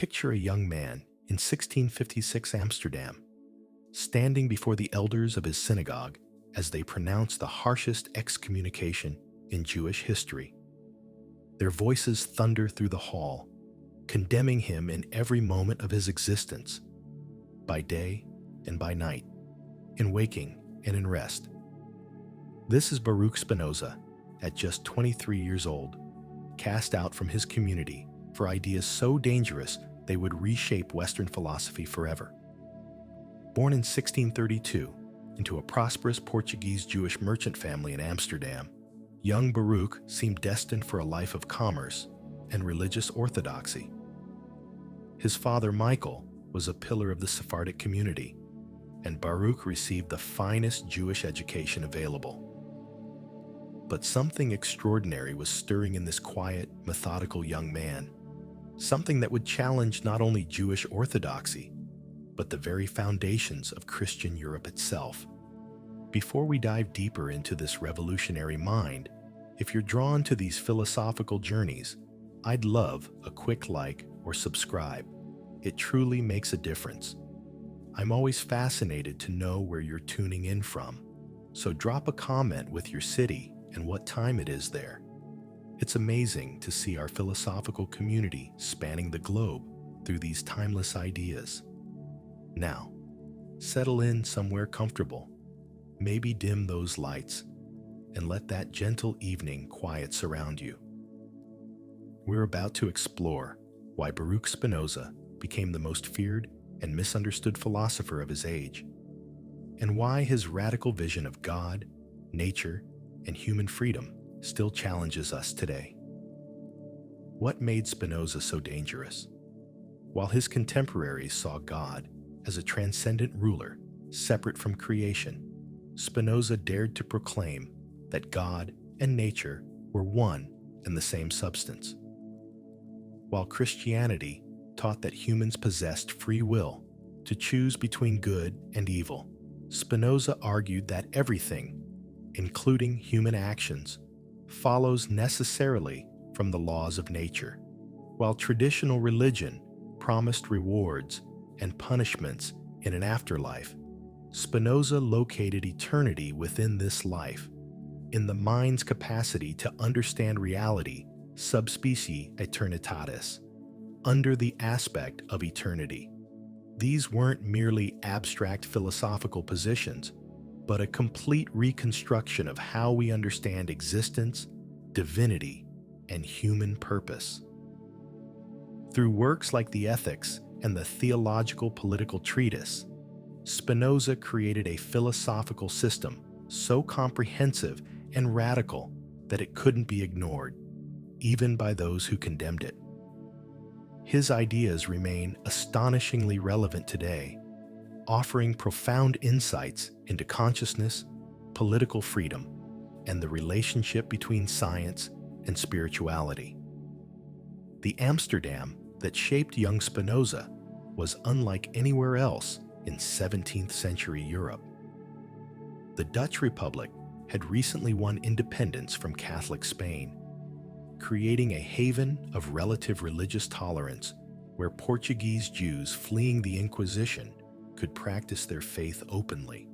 Picture a young man in 1656 Amsterdam, standing before the elders of his synagogue as they pronounce the harshest excommunication in Jewish history. Their voices thunder through the hall, condemning him in every moment of his existence, by day and by night, in waking and in rest. This is Baruch Spinoza, at just 23 years old, cast out from his community for ideas so dangerous they would reshape Western philosophy forever. Born in 1632 into a prosperous Portuguese Jewish merchant family in Amsterdam, young Baruch seemed destined for a life of commerce and religious orthodoxy. His father, Michael, was a pillar of the Sephardic community, and Baruch received the finest Jewish education available. But something extraordinary was stirring in this quiet, methodical young man, something that would challenge not only Jewish orthodoxy, but the very foundations of Christian Europe itself. Before we dive deeper into this revolutionary mind, if you're drawn to these philosophical journeys, I'd love a quick like or subscribe. It truly makes a difference. I'm always fascinated to know where you're tuning in from, so drop a comment with your city and what time it is there. It's amazing to see our philosophical community spanning the globe through these timeless ideas. Now, settle in somewhere comfortable, maybe dim those lights, and let that gentle evening quiet surround you. We're about to explore why Baruch Spinoza became the most feared and misunderstood philosopher of his age, and why his radical vision of God, nature, and human freedom still challenges us today. What made Spinoza so dangerous? While his contemporaries saw God as a transcendent ruler, separate from creation, Spinoza dared to proclaim that God and nature were one and the same substance. While Christianity taught that humans possessed free will to choose between good and evil, Spinoza argued that everything, including human actions, follows necessarily from the laws of nature. While traditional religion promised rewards and punishments in an afterlife, Spinoza located eternity within this life, in the mind's capacity to understand reality sub specie aeternitatis, under the aspect of eternity. These weren't merely abstract philosophical positions, but a complete reconstruction of how we understand existence, divinity, and human purpose. Through works like the Ethics and the Theological Political Treatise, Spinoza created a philosophical system so comprehensive and radical that it couldn't be ignored, even by those who condemned it. His ideas remain astonishingly relevant today, offering profound insights into consciousness, political freedom, and the relationship between science and spirituality. The Amsterdam that shaped young Spinoza was unlike anywhere else in 17th century Europe. The Dutch Republic had recently won independence from Catholic Spain, creating a haven of relative religious tolerance where Portuguese Jews fleeing the Inquisition could practice their faith openly.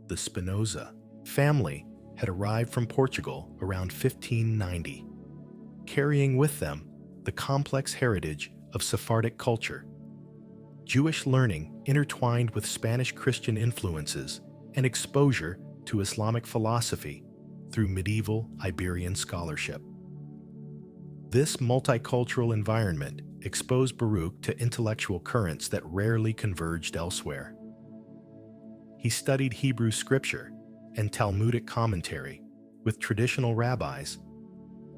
The Spinoza family had arrived from Portugal around 1590, carrying with them the complex heritage of Sephardic culture, Jewish learning intertwined with Spanish Christian influences, and exposure to Islamic philosophy through medieval Iberian scholarship. This multicultural environment exposed Baruch to intellectual currents that rarely converged elsewhere. He studied Hebrew scripture and Talmudic commentary with traditional rabbis,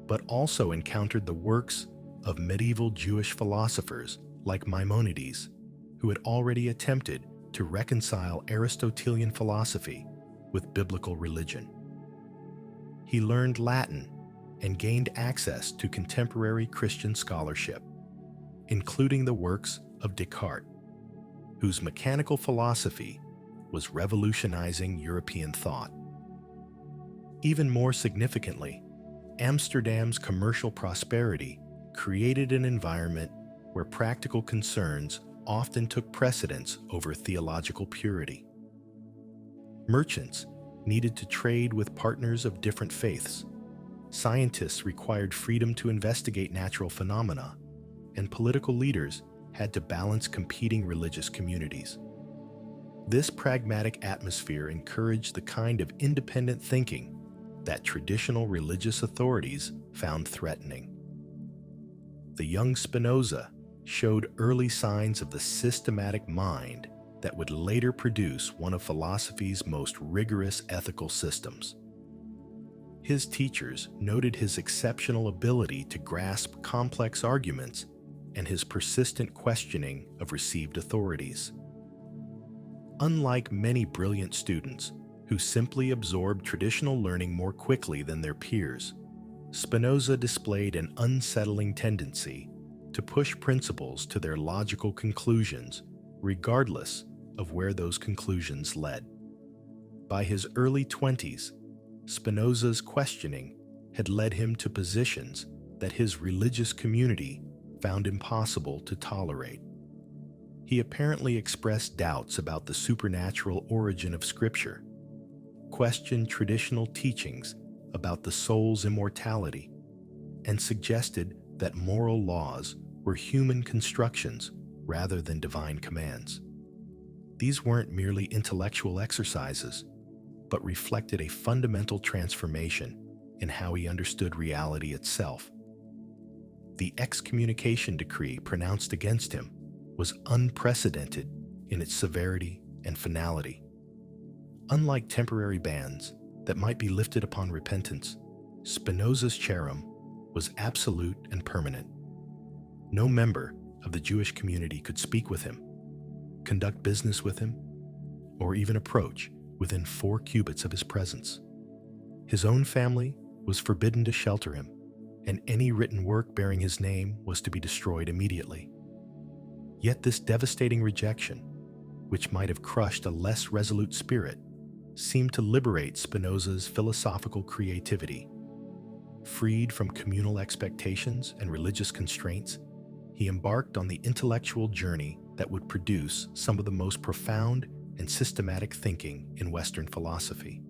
but also encountered the works of medieval Jewish philosophers like Maimonides, who had already attempted to reconcile Aristotelian philosophy with biblical religion. He learned Latin and gained access to contemporary Christian scholarship, including the works of Descartes, whose mechanical philosophy was revolutionizing European thought. Even more significantly, Amsterdam's commercial prosperity created an environment where practical concerns often took precedence over theological purity. Merchants needed to trade with partners of different faiths. Scientists required freedom to investigate natural phenomena, and political leaders had to balance competing religious communities. This pragmatic atmosphere encouraged the kind of independent thinking that traditional religious authorities found threatening. The young Spinoza showed early signs of the systematic mind that would later produce one of philosophy's most rigorous ethical systems. His teachers noted his exceptional ability to grasp complex arguments and his persistent questioning of received authorities. Unlike many brilliant students who simply absorbed traditional learning more quickly than their peers, Spinoza displayed an unsettling tendency to push principles to their logical conclusions, regardless of where those conclusions led. By his early 20s, Spinoza's questioning had led him to positions that his religious community found impossible to tolerate. He apparently expressed doubts about the supernatural origin of Scripture, questioned traditional teachings about the soul's immortality, and suggested that moral laws were human constructions rather than divine commands. These weren't merely intellectual exercises, but reflected a fundamental transformation in how he understood reality itself. The excommunication decree pronounced against him was unprecedented in its severity and finality. Unlike temporary bans that might be lifted upon repentance, Spinoza's cherem was absolute and permanent. No member of the Jewish community could speak with him, conduct business with him, or even approach within 4 cubits of his presence. His own family was forbidden to shelter him, and any written work bearing his name was to be destroyed immediately. Yet this devastating rejection, which might have crushed a less resolute spirit, seemed to liberate Spinoza's philosophical creativity. Freed from communal expectations and religious constraints, he embarked on the intellectual journey that would produce some of the most profound and systematic thinking in Western philosophy.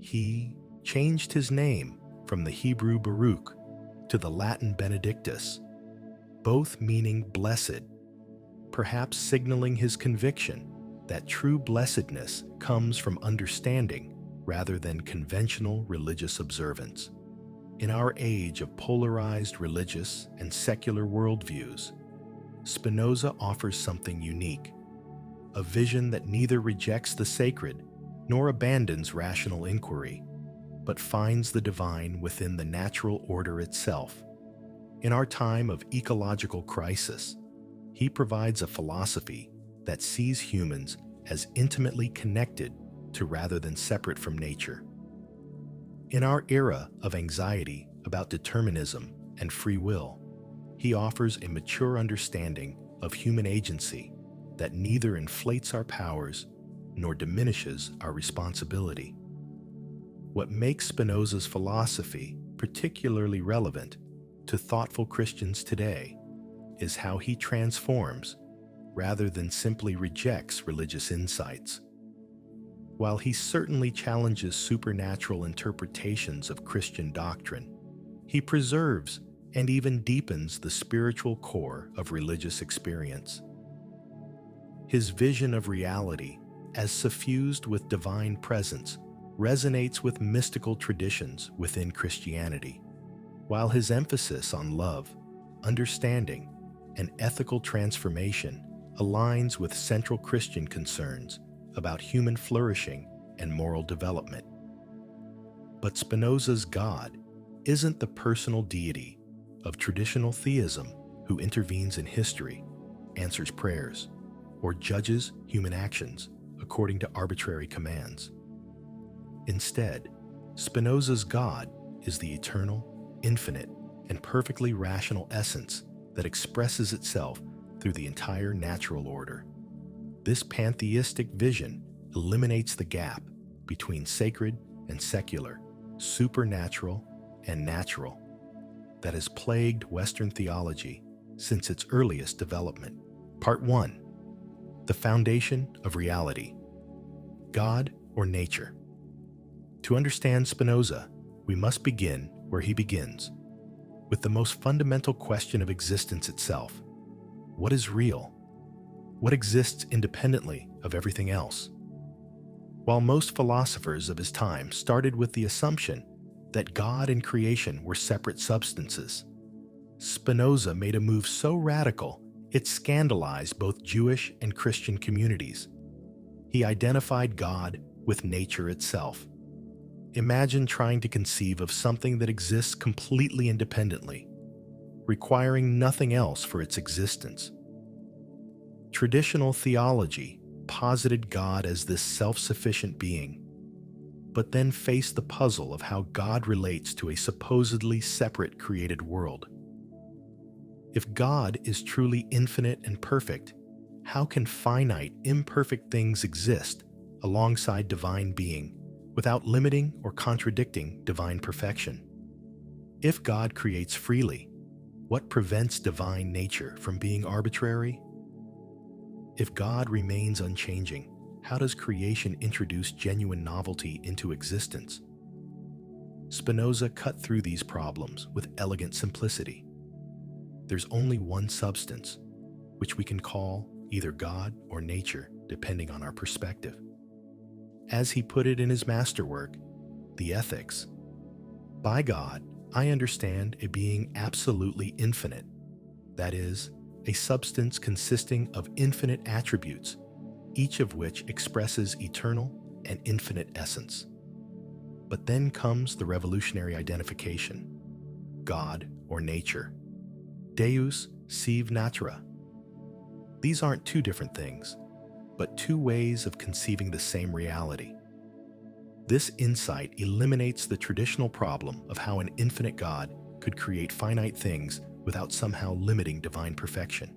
He changed his name from the Hebrew Baruch to the Latin Benedictus, both meaning blessed, perhaps signaling his conviction that true blessedness comes from understanding rather than conventional religious observance. In our age of polarized religious and secular worldviews, Spinoza offers something unique, a vision that neither rejects the sacred nor abandons rational inquiry, but finds the divine within the natural order itself. In our time of ecological crisis, he provides a philosophy that sees humans as intimately connected to rather than separate from nature. In our era of anxiety about determinism and free will, he offers a mature understanding of human agency that neither inflates our powers nor diminishes our responsibility. What makes Spinoza's philosophy particularly relevant to thoughtful Christians today is how he transforms rather than simply rejects religious insights. While he certainly challenges supernatural interpretations of Christian doctrine, he preserves and even deepens the spiritual core of religious experience. His vision of reality as suffused with divine presence resonates with mystical traditions within Christianity, while his emphasis on love, understanding, and ethical transformation aligns with central Christian concerns about human flourishing and moral development. But Spinoza's God isn't the personal deity of traditional theism who intervenes in history, answers prayers, or judges human actions according to arbitrary commands. Instead, Spinoza's God is the eternal, infinite, and perfectly rational essence that expresses itself through the entire natural order. This pantheistic vision eliminates the gap between sacred and secular, supernatural and natural, that has plagued Western theology since its earliest development. Part 1. The Foundation of Reality. God or Nature. To understand Spinoza, we must begin where he begins, with the most fundamental question of existence itself. What is real? What exists independently of everything else? While most philosophers of his time started with the assumption that God and creation were separate substances, Spinoza made a move so radical it scandalized both Jewish and Christian communities. He identified God with nature itself. Imagine trying to conceive of something that exists completely independently, requiring nothing else for its existence. Traditional theology posited God as this self-sufficient being, but then faced the puzzle of how God relates to a supposedly separate created world. If God is truly infinite and perfect, how can finite, imperfect things exist alongside divine being without limiting or contradicting divine perfection? If God creates freely, what prevents divine nature from being arbitrary? If God remains unchanging, how does creation introduce genuine novelty into existence? Spinoza cut through these problems with elegant simplicity. There's only one substance, which we can call either God or nature, depending on our perspective. As he put it in his masterwork, The Ethics, by God, I understand a being absolutely infinite, that is, a substance consisting of infinite attributes, each of which expresses eternal and infinite essence. But then comes the revolutionary identification, God or nature. Deus sive natura. These aren't two different things, but two ways of conceiving the same reality. This insight eliminates the traditional problem of how an infinite God could create finite things without somehow limiting divine perfection.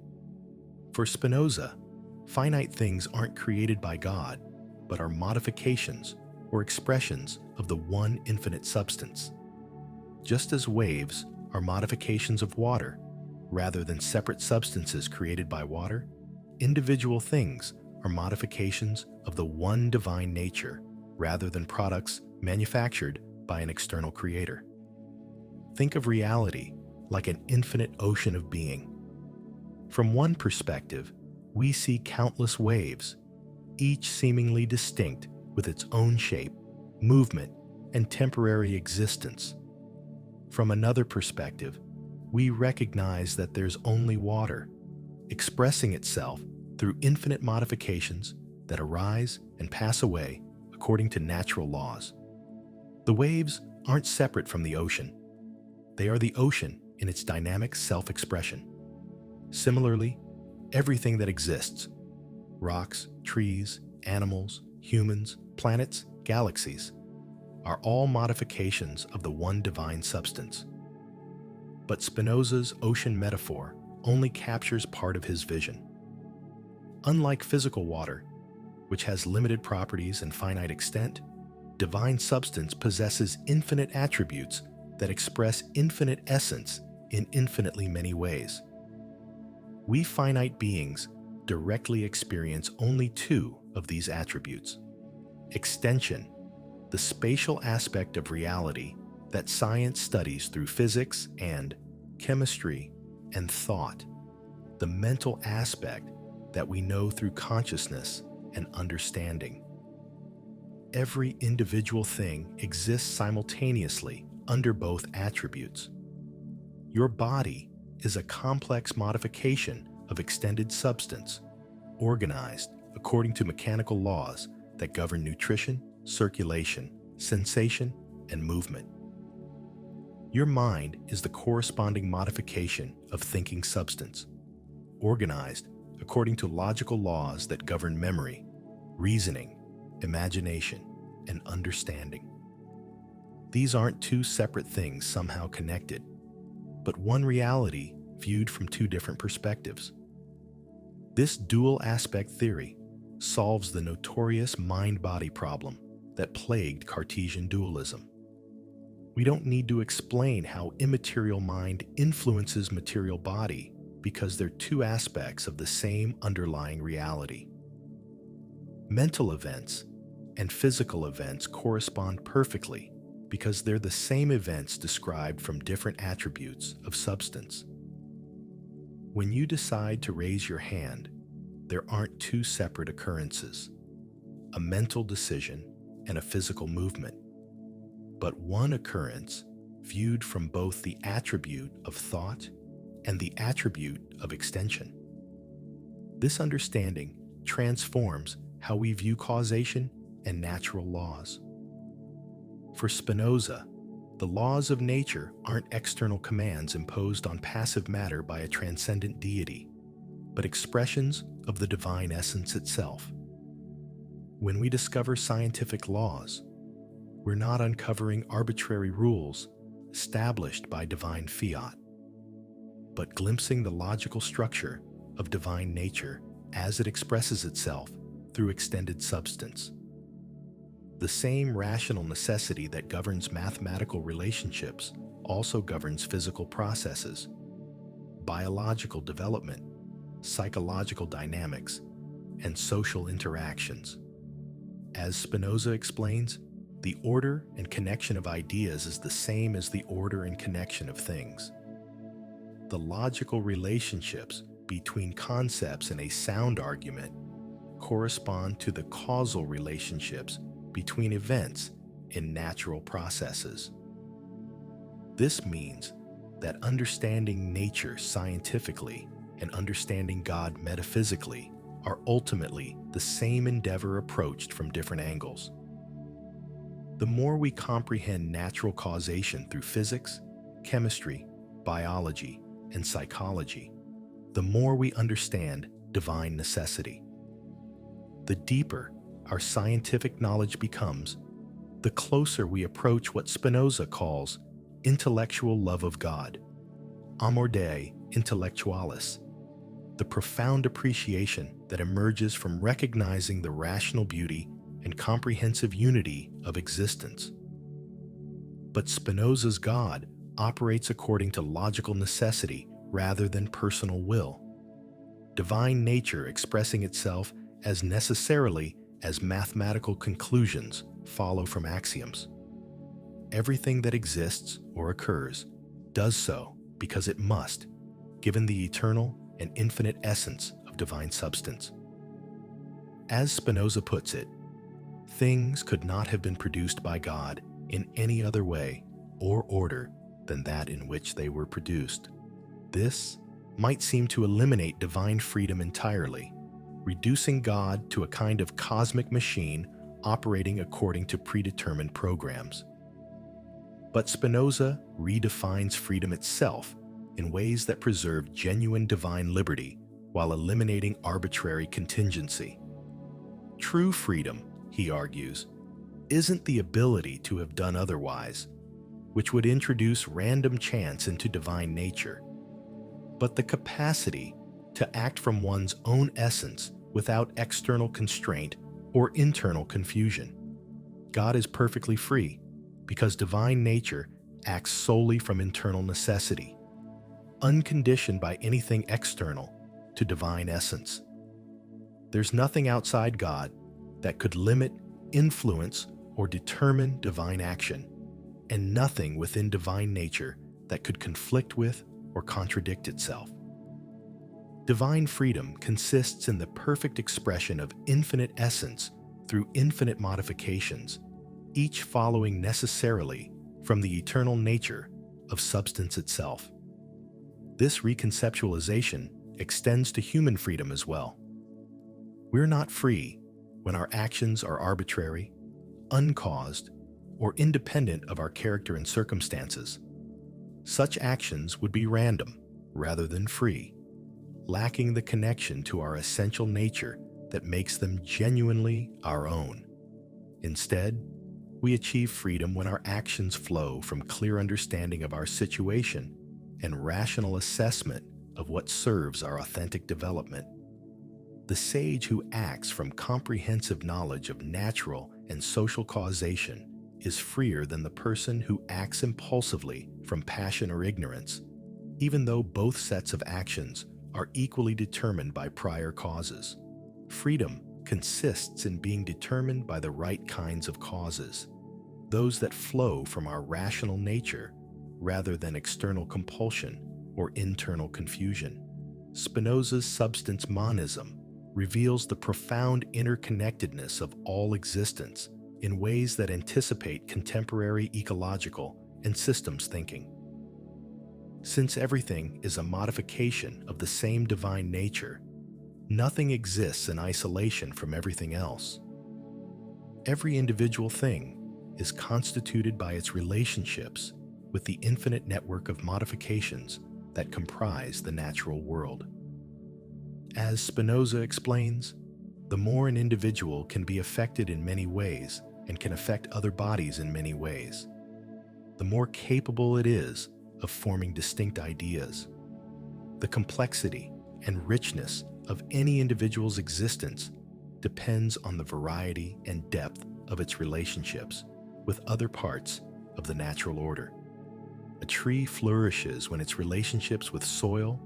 For Spinoza, finite things aren't created by God, but are modifications or expressions of the one infinite substance. Just as waves are modifications of water, rather than separate substances created by water, individual things are modifications of the one divine nature, rather than products manufactured by an external creator. Think of reality like an infinite ocean of being. From one perspective, we see countless waves, each seemingly distinct with its own shape, movement, and temporary existence. From another perspective, we recognize that there's only water, expressing itself through infinite modifications that arise and pass away according to natural laws. The waves aren't separate from the ocean. They are the ocean in its dynamic self-expression. Similarly, everything that exists, rocks, trees, animals, humans, planets, galaxies, are all modifications of the one divine substance. But Spinoza's ocean metaphor only captures part of his vision. Unlike physical water, which has limited properties and finite extent, divine substance possesses infinite attributes that express infinite essence in infinitely many ways. We finite beings directly experience only two of these attributes. Extension, the spatial aspect of reality that science studies through physics and chemistry, and thought, the mental aspect that we know through consciousness and understanding. Every individual thing exists simultaneously under both attributes. Your body is a complex modification of extended substance, organized according to mechanical laws that govern nutrition, circulation, sensation, and movement. Your mind is the corresponding modification of thinking substance, organized according to logical laws that govern memory, reasoning, imagination, and understanding. These aren't two separate things somehow connected, but one reality viewed from two different perspectives. This dual aspect theory solves the notorious mind-body problem that plagued Cartesian dualism. We don't need to explain how immaterial mind influences material body because they're two aspects of the same underlying reality. Mental events and physical events correspond perfectly because they're the same events described from different attributes of substance. When you decide to raise your hand, there aren't two separate occurrences, a mental decision and a physical movement, but one occurrence viewed from both the attribute of thought and the attribute of extension. This understanding transforms how we view causation and natural laws. For Spinoza, the laws of nature aren't external commands imposed on passive matter by a transcendent deity, but expressions of the divine essence itself. When we discover scientific laws, we're not uncovering arbitrary rules established by divine fiat, but glimpsing the logical structure of divine nature as it expresses itself through extended substance. The same rational necessity that governs mathematical relationships also governs physical processes, biological development, psychological dynamics, and social interactions. As Spinoza explains, the order and connection of ideas is the same as the order and connection of things. The logical relationships between concepts in a sound argument correspond to the causal relationships between events in natural processes. This means that understanding nature scientifically and understanding God metaphysically are ultimately the same endeavor approached from different angles. The more we comprehend natural causation through physics, chemistry, biology, and psychology, the more we understand divine necessity. The deeper our scientific knowledge becomes, the closer we approach what Spinoza calls intellectual love of God, amor Dei intellectualis, the profound appreciation that emerges from recognizing the rational beauty and comprehensive unity of existence. But Spinoza's God operates according to logical necessity rather than personal will, divine nature expressing itself as necessarily as mathematical conclusions follow from axioms. Everything that exists or occurs does so because it must, given the eternal and infinite essence of divine substance. As Spinoza puts it, things could not have been produced by God in any other way or order than that in which they were produced. This might seem to eliminate divine freedom entirely, reducing God to a kind of cosmic machine operating according to predetermined programs. But Spinoza redefines freedom itself in ways that preserve genuine divine liberty while eliminating arbitrary contingency. True freedom, he argues, isn't the ability to have done otherwise, which would introduce random chance into divine nature, but the capacity to act from one's own essence without external constraint or internal confusion. God is perfectly free because divine nature acts solely from internal necessity, unconditioned by anything external to divine essence. There's nothing outside God that could limit, influence, or determine divine action, and nothing within divine nature that could conflict with or contradict itself. Divine freedom consists in the perfect expression of infinite essence through infinite modifications, each following necessarily from the eternal nature of substance itself. This reconceptualization extends to human freedom as well. We're not free when our actions are arbitrary, uncaused, or independent of our character and circumstances. Such actions would be random rather than free, lacking the connection to our essential nature that makes them genuinely our own. Instead, we achieve freedom when our actions flow from clear understanding of our situation and rational assessment of what serves our authentic development. The sage who acts from comprehensive knowledge of natural and social causation is freer than the person who acts impulsively from passion or ignorance, even though both sets of actions are equally determined by prior causes. Freedom consists in being determined by the right kinds of causes, those that flow from our rational nature rather than external compulsion or internal confusion. Spinoza's substance monism reveals the profound interconnectedness of all existence in ways that anticipate contemporary ecological and systems thinking. Since everything is a modification of the same divine nature, nothing exists in isolation from everything else. Every individual thing is constituted by its relationships with the infinite network of modifications that comprise the natural world. As Spinoza explains, the more an individual can be affected in many ways and can affect other bodies in many ways, the more capable it is of forming distinct ideas. The complexity and richness of any individual's existence depends on the variety and depth of its relationships with other parts of the natural order. A tree flourishes when its relationships with soil,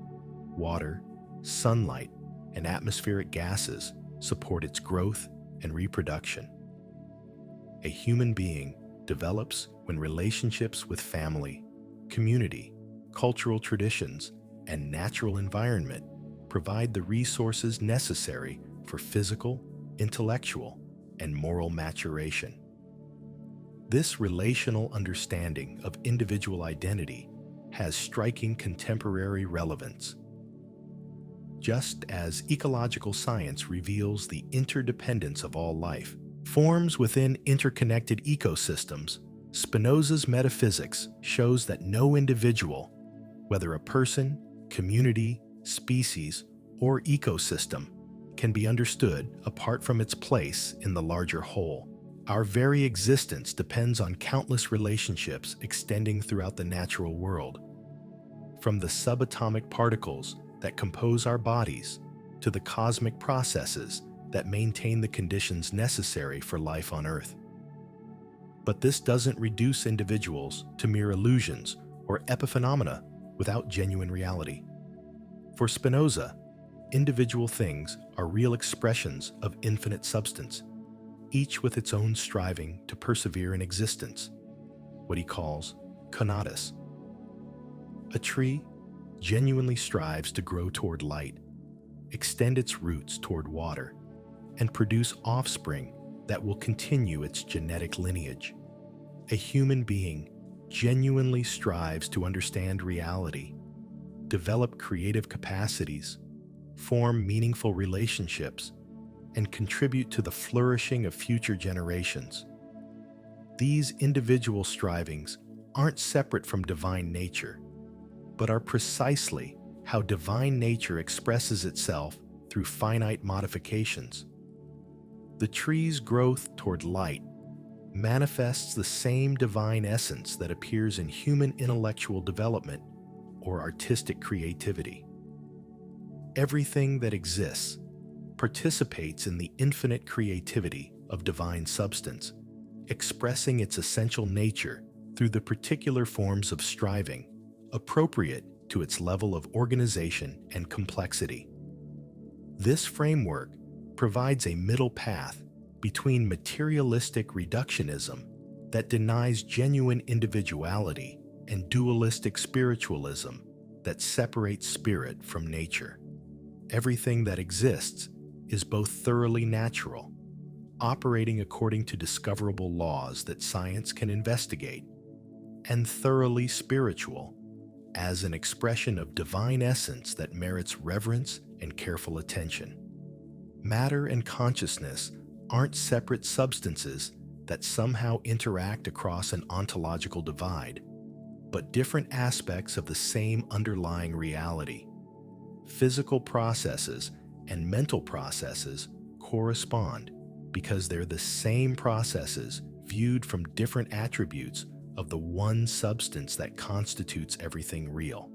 water, sunlight, and atmospheric gases support its growth and reproduction. A human being develops when relationships with family, community, cultural traditions, and natural environment provide the resources necessary for physical, intellectual, and moral maturation. This relational understanding of individual identity has striking contemporary relevance. Just as ecological science reveals the interdependence of all life forms within interconnected ecosystems, Spinoza's metaphysics shows that no individual, whether a person, community, species, or ecosystem, can be understood apart from its place in the larger whole. Our very existence depends on countless relationships extending throughout the natural world. From the subatomic particles that compose our bodies to the cosmic processes that maintain the conditions necessary for life on Earth. But this doesn't reduce individuals to mere illusions or epiphenomena without genuine reality. For Spinoza, individual things are real expressions of infinite substance, each with its own striving to persevere in existence, what he calls conatus. A tree genuinely strives to grow toward light, extend its roots toward water, and produce offspring that will continue its genetic lineage. A human being genuinely strives to understand reality, develop creative capacities, form meaningful relationships, and contribute to the flourishing of future generations. These individual strivings aren't separate from divine nature, but are precisely how divine nature expresses itself through finite modifications. The tree's growth toward light manifests the same divine essence that appears in human intellectual development or artistic creativity. Everything that exists participates in the infinite creativity of divine substance, expressing its essential nature through the particular forms of striving appropriate to its level of organization and complexity. This framework provides a middle path between materialistic reductionism that denies genuine individuality and dualistic spiritualism that separates spirit from nature. Everything that exists is both thoroughly natural, operating according to discoverable laws that science can investigate, and thoroughly spiritual, as an expression of divine essence that merits reverence and careful attention. Matter and consciousness aren't separate substances that somehow interact across an ontological divide, but different aspects of the same underlying reality. Physical processes and mental processes correspond because they're the same processes viewed from different attributes of the one substance that constitutes everything real.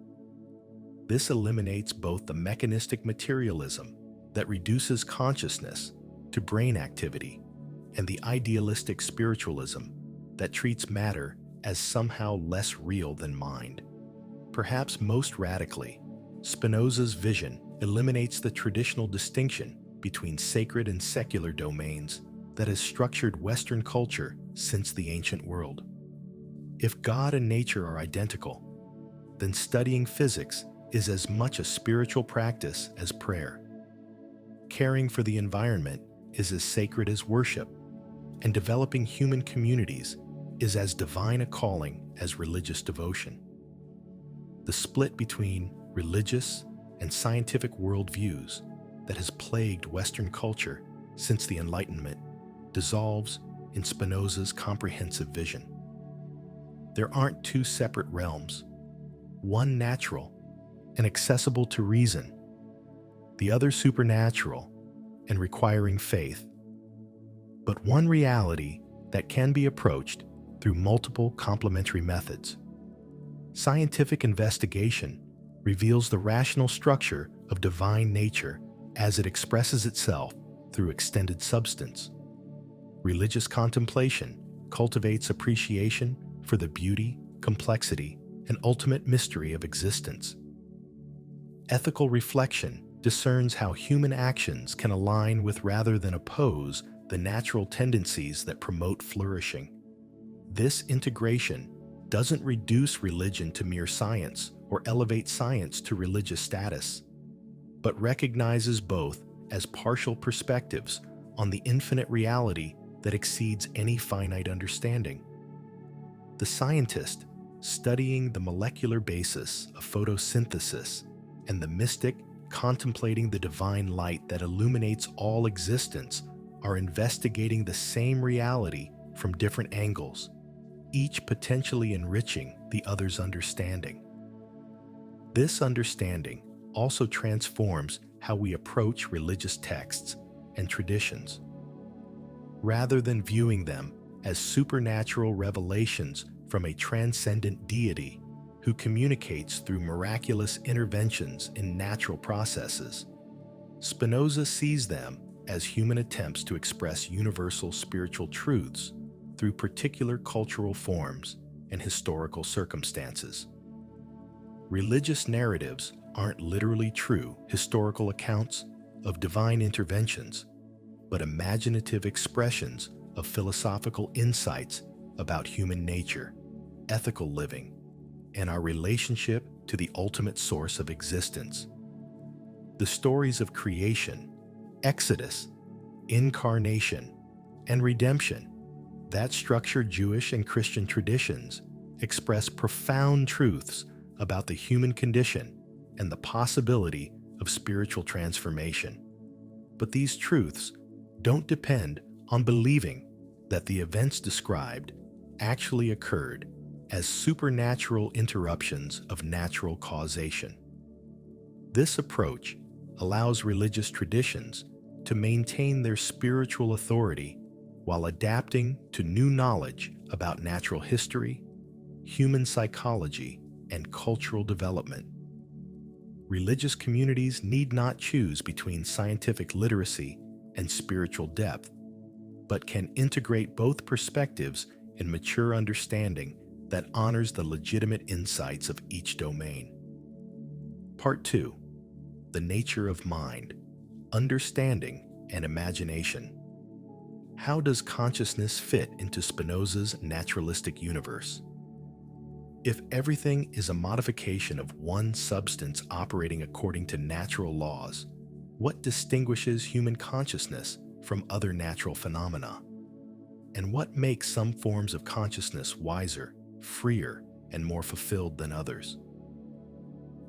This eliminates both the mechanistic materialism that reduces consciousness to brain activity and the idealistic spiritualism that treats matter as somehow less real than mind. Perhaps most radically, Spinoza's vision eliminates the traditional distinction between sacred and secular domains that has structured Western culture since the ancient world. If God and nature are identical, then studying physics is as much a spiritual practice as prayer. Caring for the environment is as sacred as worship, and developing human communities is as divine a calling as religious devotion. The split between religious and scientific worldviews that has plagued Western culture since the Enlightenment dissolves in Spinoza's comprehensive vision. There aren't two separate realms, one natural and accessible to reason, the other supernatural and requiring faith, but one reality that can be approached through multiple complementary methods. Scientific investigation reveals the rational structure of divine nature as it expresses itself through extended substance. Religious contemplation cultivates appreciation for the beauty, complexity, and ultimate mystery of existence. Ethical reflection discerns how human actions can align with rather than oppose the natural tendencies that promote flourishing. This integration doesn't reduce religion to mere science or elevate science to religious status, but recognizes both as partial perspectives on the infinite reality that exceeds any finite understanding. The scientist, studying the molecular basis of photosynthesis, and the mystic, contemplating the divine light that illuminates all existence, are investigating the same reality from different angles, each potentially enriching the other's understanding. This understanding also transforms how we approach religious texts and traditions. Rather than viewing them as supernatural revelations from a transcendent deity who communicates through miraculous interventions in natural processes, Spinoza sees them as human attempts to express universal spiritual truths through particular cultural forms and historical circumstances. Religious narratives aren't literally true historical accounts of divine interventions, but imaginative expressions of philosophical insights about human nature, ethical living, and our relationship to the ultimate source of existence. The stories of creation, exodus, incarnation, and redemption that structure Jewish and Christian traditions express profound truths about the human condition and the possibility of spiritual transformation. But these truths don't depend on believing that the events described actually occurred as supernatural interruptions of natural causation. This approach allows religious traditions to maintain their spiritual authority while adapting to new knowledge about natural history, human psychology, and cultural development. Religious communities need not choose between scientific literacy and spiritual depth, but can integrate both perspectives in mature understanding that honors the legitimate insights of each domain. Part 2. The nature of mind, understanding, and imagination. How does consciousness fit into Spinoza's naturalistic universe? If everything is a modification of one substance operating according to natural laws, what distinguishes human consciousness from other natural phenomena? And what makes some forms of consciousness wiser, freer, and more fulfilled than others?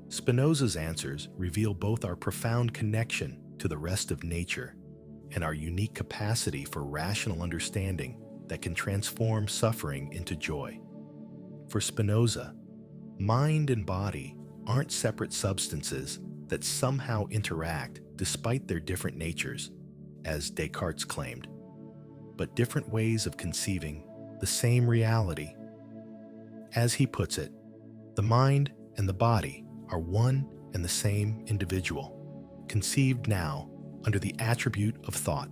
Spinoza's answers reveal both our profound connection to the rest of nature and our unique capacity for rational understanding that can transform suffering into joy. For Spinoza, mind and body aren't separate substances that somehow interact despite their different natures, as Descartes claimed, but different ways of conceiving the same reality. As he puts it, the mind and the body are one and the same individual, conceived now under the attribute of thought,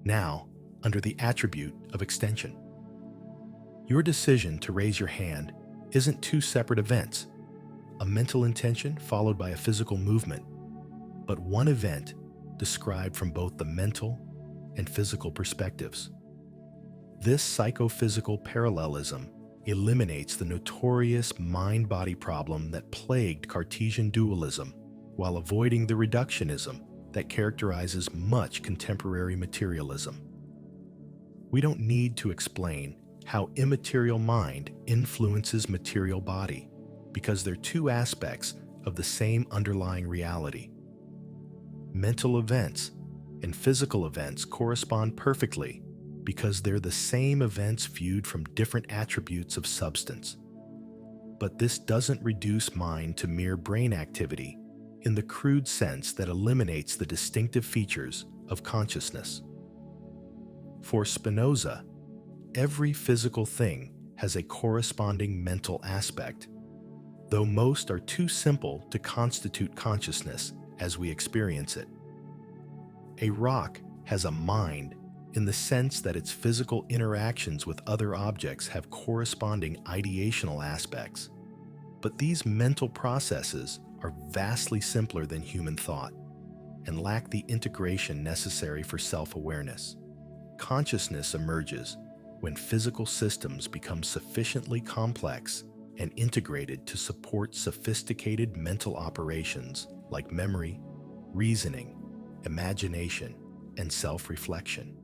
now under the attribute of extension. Your decision to raise your hand isn't two separate events, a mental intention followed by a physical movement. but one event described from both the mental and physical perspectives. This psychophysical parallelism eliminates the notorious mind-body problem that plagued Cartesian dualism while avoiding the reductionism that characterizes much contemporary materialism. We don't need to explain how immaterial mind influences material body because they're two aspects of the same underlying reality. Mental events and physical events correspond perfectly because they're the same events viewed from different attributes of substance. But this doesn't reduce mind to mere brain activity in the crude sense that eliminates the distinctive features of consciousness. For Spinoza, every physical thing has a corresponding mental aspect, though most are too simple to constitute consciousness as we experience it. A rock has a mind in the sense that its physical interactions with other objects have corresponding ideational aspects. But these mental processes are vastly simpler than human thought and lack the integration necessary for self-awareness. Consciousness emerges when physical systems become sufficiently complex and integrated to support sophisticated mental operations like memory, reasoning, imagination, and self-reflection.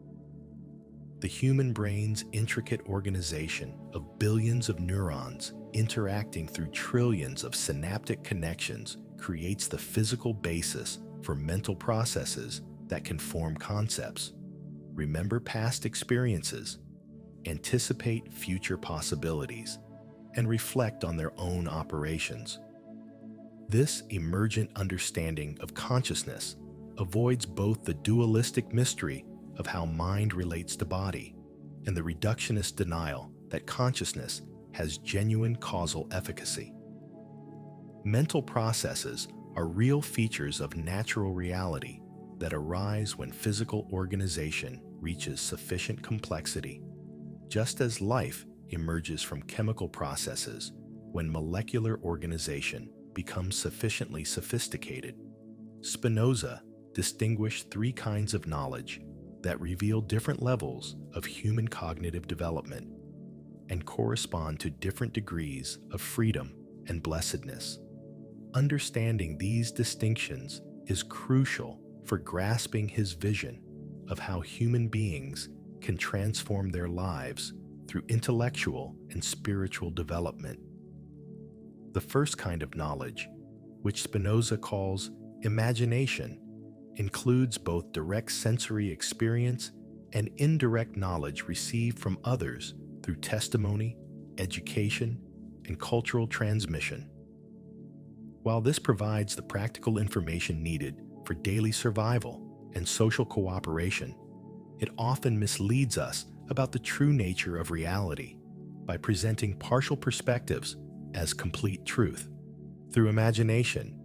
The human brain's intricate organization of billions of neurons interacting through trillions of synaptic connections creates the physical basis for mental processes that can form concepts, remember past experiences, anticipate future possibilities, and reflect on their own operations. This emergent understanding of consciousness avoids both the dualistic mystery of how mind relates to body and the reductionist denial that consciousness has genuine causal efficacy. Mental processes are real features of natural reality that arise when physical organization reaches sufficient complexity, just as life emerges from chemical processes when molecular organization becomes sufficiently sophisticated. Spinoza distinguished three kinds of knowledge that reveal different levels of human cognitive development and correspond to different degrees of freedom and blessedness. Understanding these distinctions is crucial for grasping his vision of how human beings can transform their lives through intellectual and spiritual development. The first kind of knowledge, which Spinoza calls imagination, includes both direct sensory experience and indirect knowledge received from others through testimony, education, and cultural transmission. While this provides the practical information needed for daily survival and social cooperation, it often misleads us about the true nature of reality by presenting partial perspectives as complete truth. Through imagination,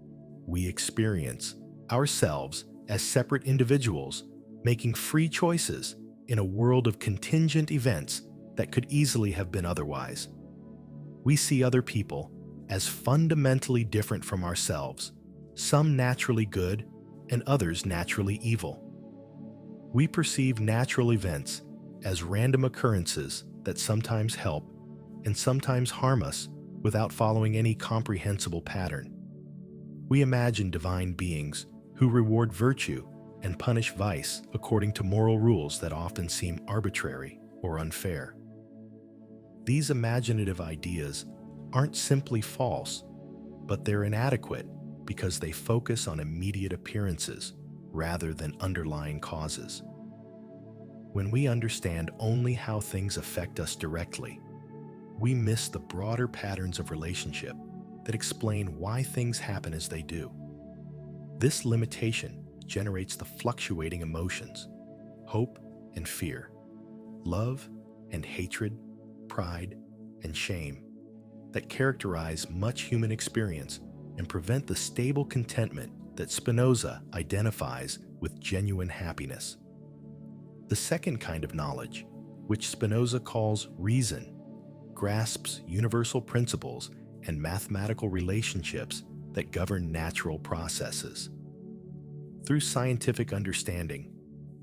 we experience ourselves as separate individuals making free choices in a world of contingent events that could easily have been otherwise. We see other people as fundamentally different from ourselves, some naturally good and others naturally evil. We perceive natural events as random occurrences that sometimes help and sometimes harm us without following any comprehensible pattern. We imagine divine beings who reward virtue and punish vice according to moral rules that often seem arbitrary or unfair. These imaginative ideas aren't simply false, but they're inadequate because they focus on immediate appearances rather than underlying causes. When we understand only how things affect us directly, we miss the broader patterns of relationship that explain why things happen as they do. This limitation generates the fluctuating emotions, hope and fear, love and hatred, pride and shame, that characterize much human experience and prevent the stable contentment that Spinoza identifies with genuine happiness. The second kind of knowledge, which Spinoza calls reason, grasps universal principles and mathematical relationships that govern natural processes. Through scientific understanding,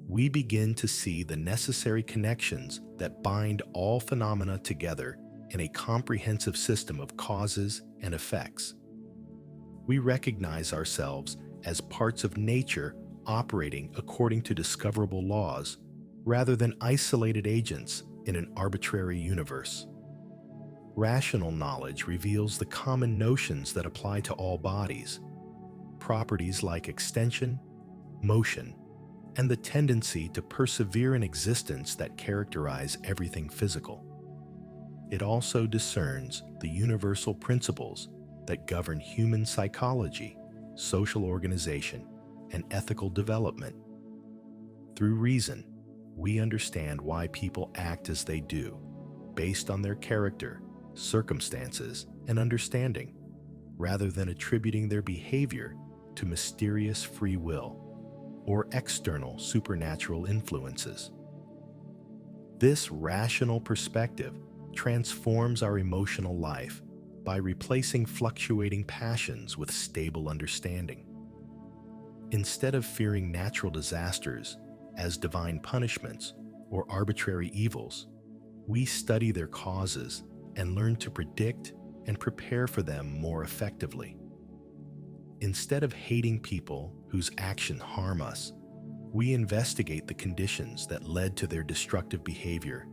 we begin to see the necessary connections that bind all phenomena together in a comprehensive system of causes and effects. We recognize ourselves as parts of nature operating according to discoverable laws, rather than isolated agents in an arbitrary universe. Rational knowledge reveals the common notions that apply to all bodies, properties like extension, motion, and the tendency to persevere in existence that characterize everything physical. It also discerns the universal principles that govern human psychology, social organization, and ethical development. Through reason, we understand why people act as they do, based on their character, circumstances, and understanding, rather than attributing their behavior to mysterious free will or external supernatural influences. This rational perspective transforms our emotional life by replacing fluctuating passions with stable understanding. Instead of fearing natural disasters as divine punishments or arbitrary evils, we study their causes and learn to predict and prepare for them more effectively. Instead of hating people whose actions harm us, we investigate the conditions that led to their destructive behavior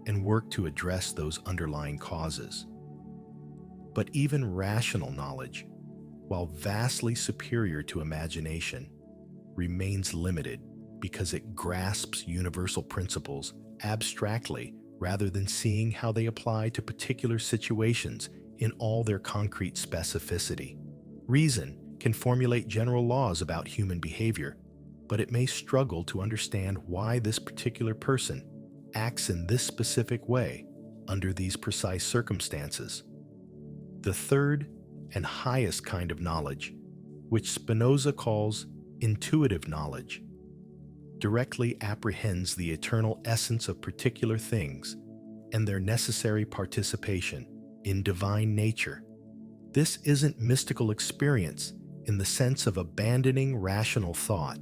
and work to address those underlying causes. But even rational knowledge, while vastly superior to imagination, remains limited because it grasps universal principles abstractly rather than seeing how they apply to particular situations in all their concrete specificity. Reason can formulate general laws about human behavior, but it may struggle to understand why this particular person acts in this specific way under these precise circumstances. The third and highest kind of knowledge, which Spinoza calls intuitive knowledge, directly apprehends the eternal essence of particular things and their necessary participation in divine nature. This isn't mystical experience in the sense of abandoning rational thought,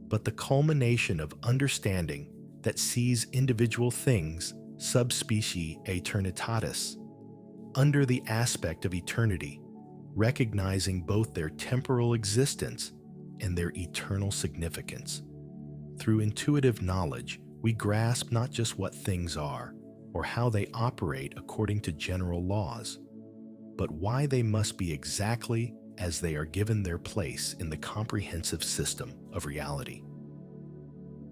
but the culmination of understanding that sees individual things sub specie aeternitatis, under the aspect of eternity, recognizing both their temporal existence and their eternal significance. Through intuitive knowledge, we grasp not just what things are or how they operate according to general laws, but why they must be exactly as they are given their place in the comprehensive system of reality.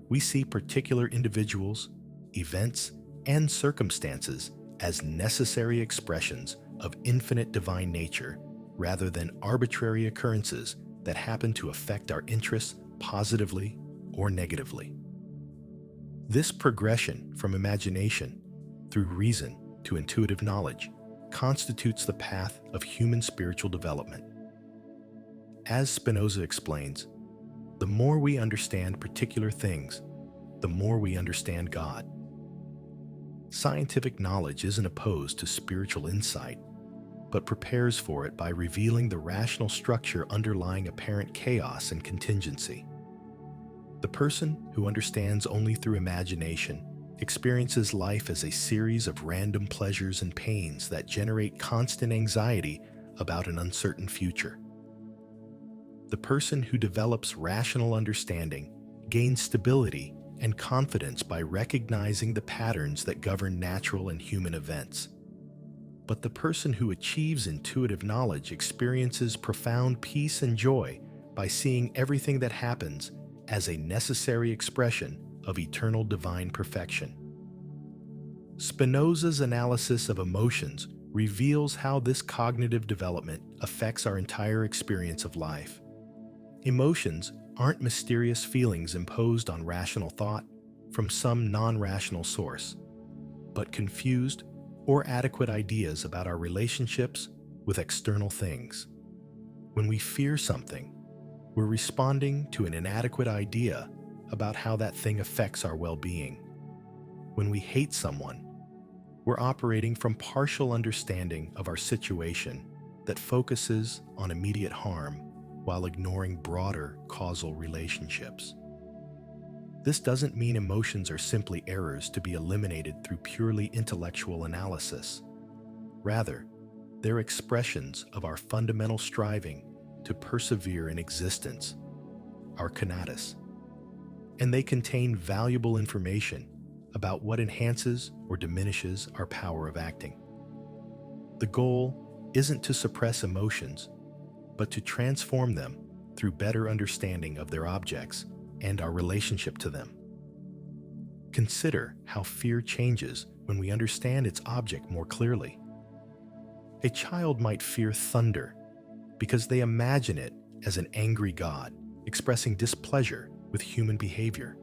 We see particular individuals, events, and circumstances as necessary expressions of infinite divine nature rather than arbitrary occurrences that happen to affect our interests positively or negatively. This progression from imagination through reason to intuitive knowledge constitutes the path of human spiritual development. As Spinoza explains, the more we understand particular things, the more we understand God. Scientific knowledge isn't opposed to spiritual insight, but prepares for it by revealing the rational structure underlying apparent chaos and contingency. The person who understands only through imagination experiences life as a series of random pleasures and pains that generate constant anxiety about an uncertain future. The person who develops rational understanding gains stability and confidence by recognizing the patterns that govern natural and human events. But the person who achieves intuitive knowledge experiences profound peace and joy by seeing everything that happens as a necessary expression of eternal divine perfection. Spinoza's analysis of emotions reveals how this cognitive development affects our entire experience of life. Emotions aren't mysterious feelings imposed on rational thought from some non-rational source, but confused or adequate ideas about our relationships with external things. When we fear something, we're responding to an inadequate idea about how that thing affects our well-being. When we hate someone, we're operating from partial understanding of our situation that focuses on immediate harm while ignoring broader causal relationships. This doesn't mean emotions are simply errors to be eliminated through purely intellectual analysis. Rather, they're expressions of our fundamental striving to persevere in existence, our conatus. And they contain valuable information about what enhances or diminishes our power of acting. The goal isn't to suppress emotions, but to transform them through better understanding of their objects and our relationship to them. Consider how fear changes when we understand its object more clearly. A child might fear thunder because they imagine it as an angry god expressing displeasure with human behavior.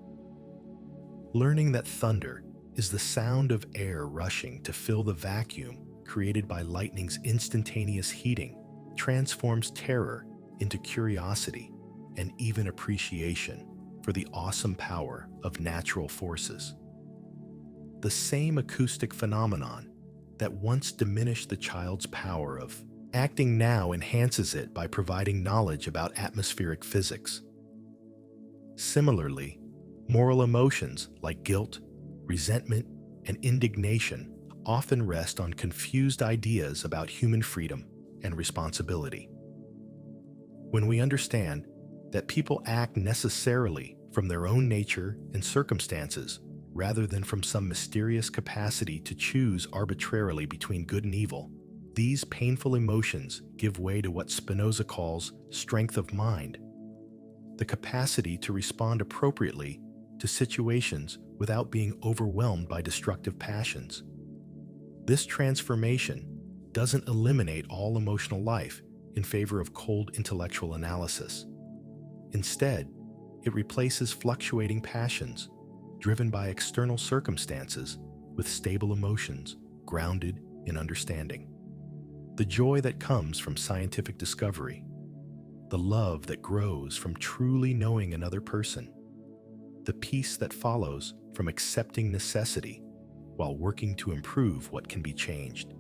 Learning that thunder is the sound of air rushing to fill the vacuum created by lightning's instantaneous heating transforms terror into curiosity and even appreciation for the awesome power of natural forces. The same acoustic phenomenon that once diminished the child's power of acting now enhances it by providing knowledge about atmospheric physics. Similarly, moral emotions like guilt, resentment, and indignation often rest on confused ideas about human freedom and responsibility. When we understand that people act necessarily from their own nature and circumstances rather than from some mysterious capacity to choose arbitrarily between good and evil, these painful emotions give way to what Spinoza calls strength of mind, the capacity to respond appropriately to situations without being overwhelmed by destructive passions. This transformation doesn't eliminate all emotional life in favor of cold intellectual analysis. Instead, it replaces fluctuating passions driven by external circumstances with stable emotions grounded in understanding. The joy that comes from scientific discovery, the love that grows from truly knowing another person, the peace that follows from accepting necessity while working to improve what can be changed.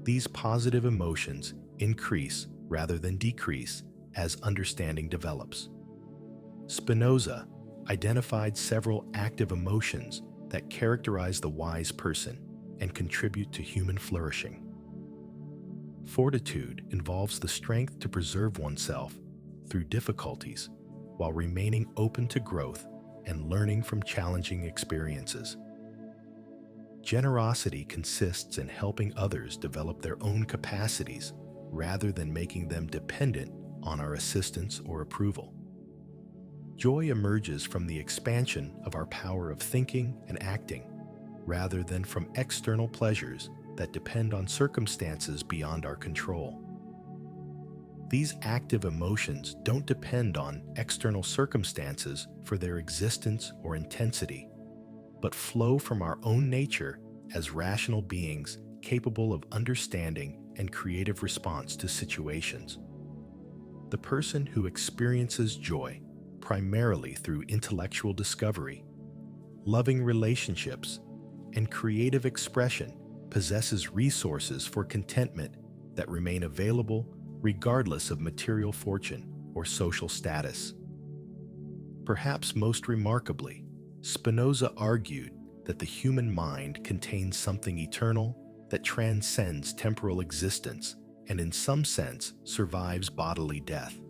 These positive emotions increase rather than decrease as understanding develops. Spinoza identified several active emotions that characterize the wise person and contribute to human flourishing. Fortitude involves the strength to preserve oneself through difficulties while remaining open to growth and learning from challenging experiences. Generosity consists in helping others develop their own capacities rather than making them dependent on our assistance or approval. Joy emerges from the expansion of our power of thinking and acting rather than from external pleasures that depend on circumstances beyond our control. These active emotions don't depend on external circumstances for their existence or intensity, but flow from our own nature as rational beings capable of understanding and creative response to situations. The person who experiences joy primarily through intellectual discovery, loving relationships, and creative expression possesses resources for contentment that remain available regardless of material fortune or social status. Perhaps most remarkably, Spinoza argued that the human mind contains something eternal that transcends temporal existence and in some sense survives bodily death.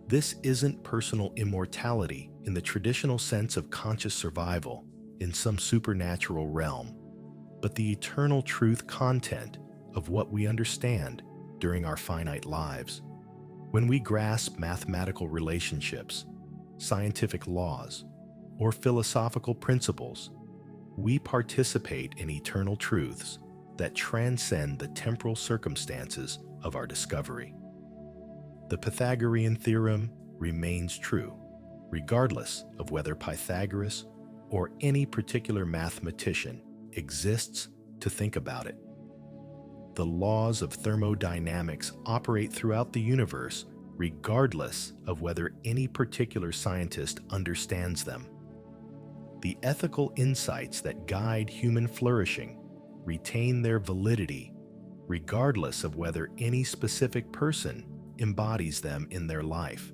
This isn't personal immortality in the traditional sense of conscious survival in some supernatural realm, but the eternal truth content of what we understand during our finite lives. When we grasp mathematical relationships, scientific laws, or philosophical principles, we participate in eternal truths that transcend the temporal circumstances of our discovery. The Pythagorean theorem remains true, regardless of whether Pythagoras or any particular mathematician exists to think about it. The laws of thermodynamics operate throughout the universe regardless of whether any particular scientist understands them. The ethical insights that guide human flourishing retain their validity regardless of whether any specific person embodies them in their life.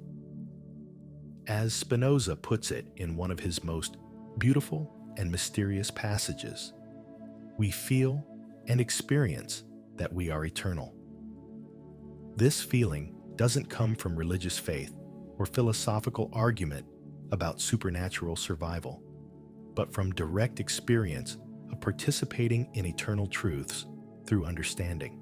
As Spinoza puts it in one of his most beautiful and mysterious passages, we feel and experience that we are eternal. This feeling doesn't come from religious faith or philosophical argument about supernatural survival, but from direct experience of participating in eternal truths through understanding.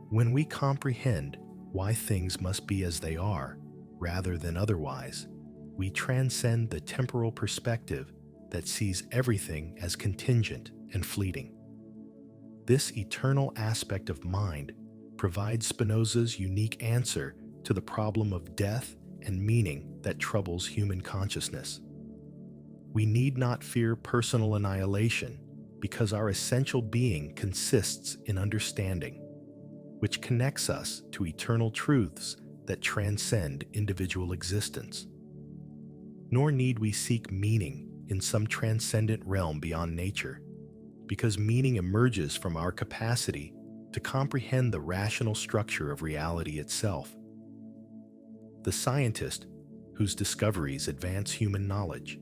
When we comprehend why things must be as they are rather than otherwise, we transcend the temporal perspective that sees everything as contingent and fleeting. This eternal aspect of mind provides Spinoza's unique answer to the problem of death and meaning that troubles human consciousness. We need not fear personal annihilation because our essential being consists in understanding, which connects us to eternal truths that transcend individual existence. Nor need we seek meaning in some transcendent realm beyond nature, because meaning emerges from our capacity to comprehend the rational structure of reality itself. The scientist whose discoveries advance human knowledge,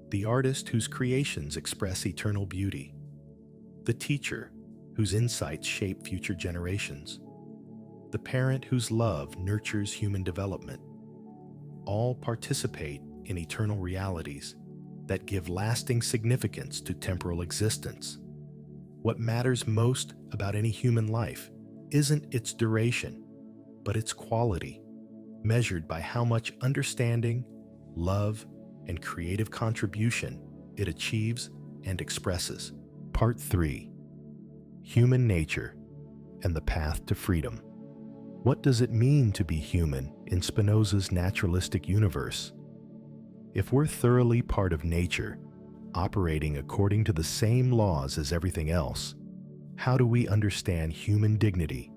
the artist whose creations express eternal beauty, the teacher whose insights shape future generations, the parent whose love nurtures human development, all participate in eternal realities that give lasting significance to temporal existence. What matters most about any human life isn't its duration, but its quality, measured by how much understanding, love, and creative contribution it achieves and expresses. Part 3. Human Nature and the Path to Freedom. What does it mean to be human in Spinoza's naturalistic universe? If we're thoroughly part of nature, operating according to the same laws as everything else, how do we understand human dignity,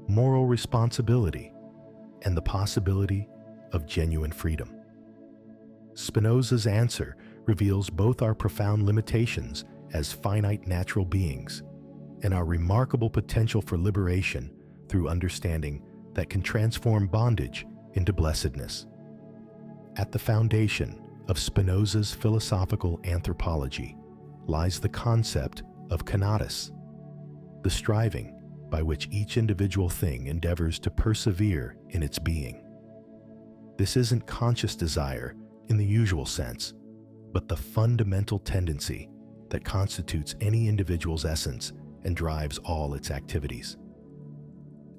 moral responsibility, and the possibility of genuine freedom? Spinoza's answer reveals both our profound limitations as finite natural beings and our remarkable potential for liberation through understanding that can transform bondage into blessedness. At the foundation of Spinoza's philosophical anthropology lies the concept of conatus, the striving by which each individual thing endeavors to persevere in its being. This isn't conscious desire in the usual sense, but the fundamental tendency that constitutes any individual's essence and drives all its activities.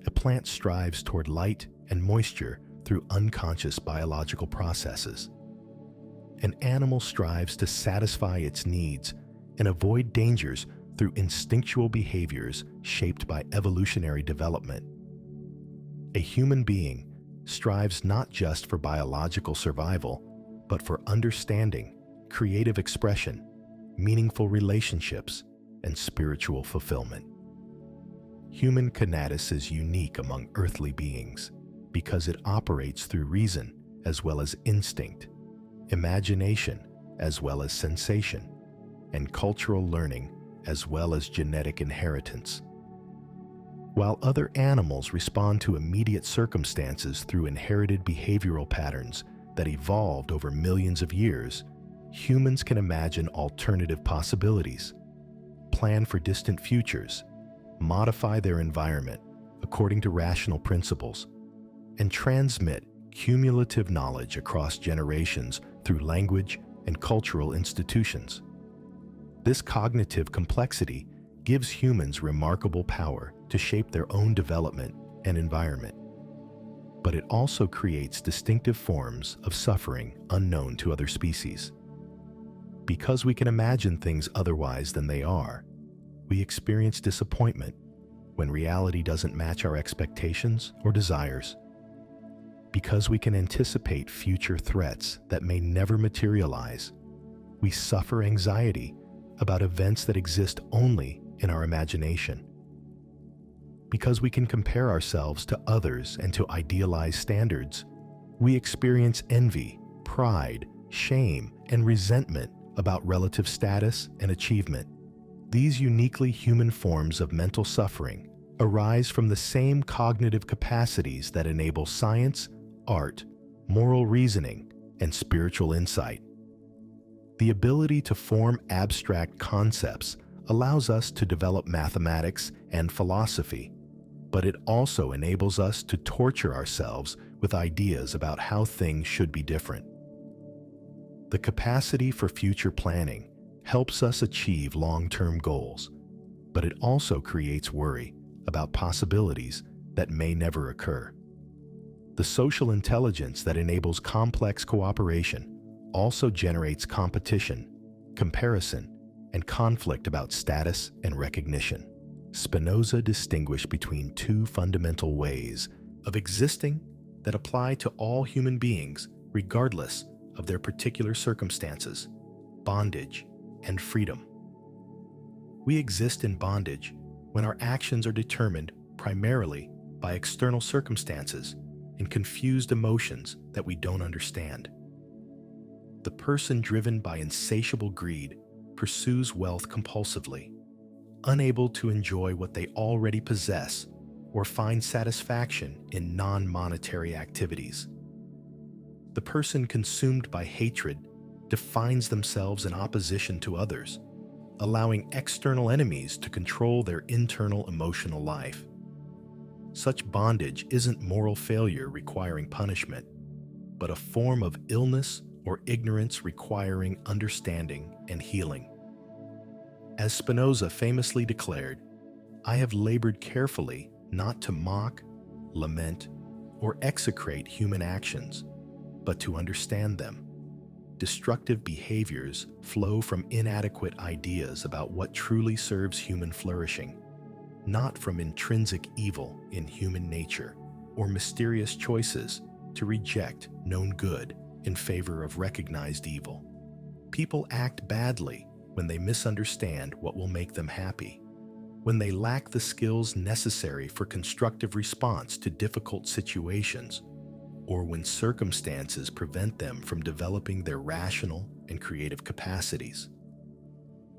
A plant strives toward light and moisture through unconscious biological processes. An animal strives to satisfy its needs and avoid dangers through instinctual behaviors shaped by evolutionary development. A human being strives not just for biological survival, but for understanding, creative expression, meaningful relationships, and spiritual fulfillment. Human conatus is unique among earthly beings because it operates through reason as well as instinct, imagination as well as sensation, and cultural learning as well as genetic inheritance. While other animals respond to immediate circumstances through inherited behavioral patterns that evolved over millions of years, humans can imagine alternative possibilities, plan for distant futures, modify their environment according to rational principles, and transmit cumulative knowledge across generations through language and cultural institutions. This cognitive complexity gives humans remarkable power to shape their own development and environment. But it also creates distinctive forms of suffering unknown to other species. Because we can imagine things otherwise than they are, we experience disappointment when reality doesn't match our expectations or desires. Because we can anticipate future threats that may never materialize, we suffer anxiety about events that exist only in our imagination. Because we can compare ourselves to others and to idealized standards, we experience envy, pride, shame, and resentment about relative status and achievement. These uniquely human forms of mental suffering arise from the same cognitive capacities that enable science, art, moral reasoning, and spiritual insight. The ability to form abstract concepts allows us to develop mathematics and philosophy, but it also enables us to torture ourselves with ideas about how things should be different. The capacity for future planning helps us achieve long-term goals, but it also creates worry about possibilities that may never occur. The social intelligence that enables complex cooperation also generates competition, comparison, and conflict about status and recognition. Spinoza distinguished between two fundamental ways of existing that apply to all human beings regardless of their particular circumstances: bondage and freedom. We exist in bondage when our actions are determined primarily by external circumstances and confused emotions that we don't understand. The person driven by insatiable greed pursues wealth compulsively, unable to enjoy what they already possess or find satisfaction in non-monetary activities. The person consumed by hatred defines themselves in opposition to others, allowing external enemies to control their internal emotional life. Such bondage isn't moral failure requiring punishment, but a form of illness or ignorance requiring understanding and healing. As Spinoza famously declared, "I have labored carefully not to mock, lament, or execrate human actions, but to understand them. Destructive behaviors flow from inadequate ideas about what truly serves human flourishing, not from intrinsic evil in human nature or mysterious choices to reject known good in favor of recognized evil. People act badly when they misunderstand what will make them happy, when they lack the skills necessary for constructive response to difficult situations, or when circumstances prevent them from developing their rational and creative capacities.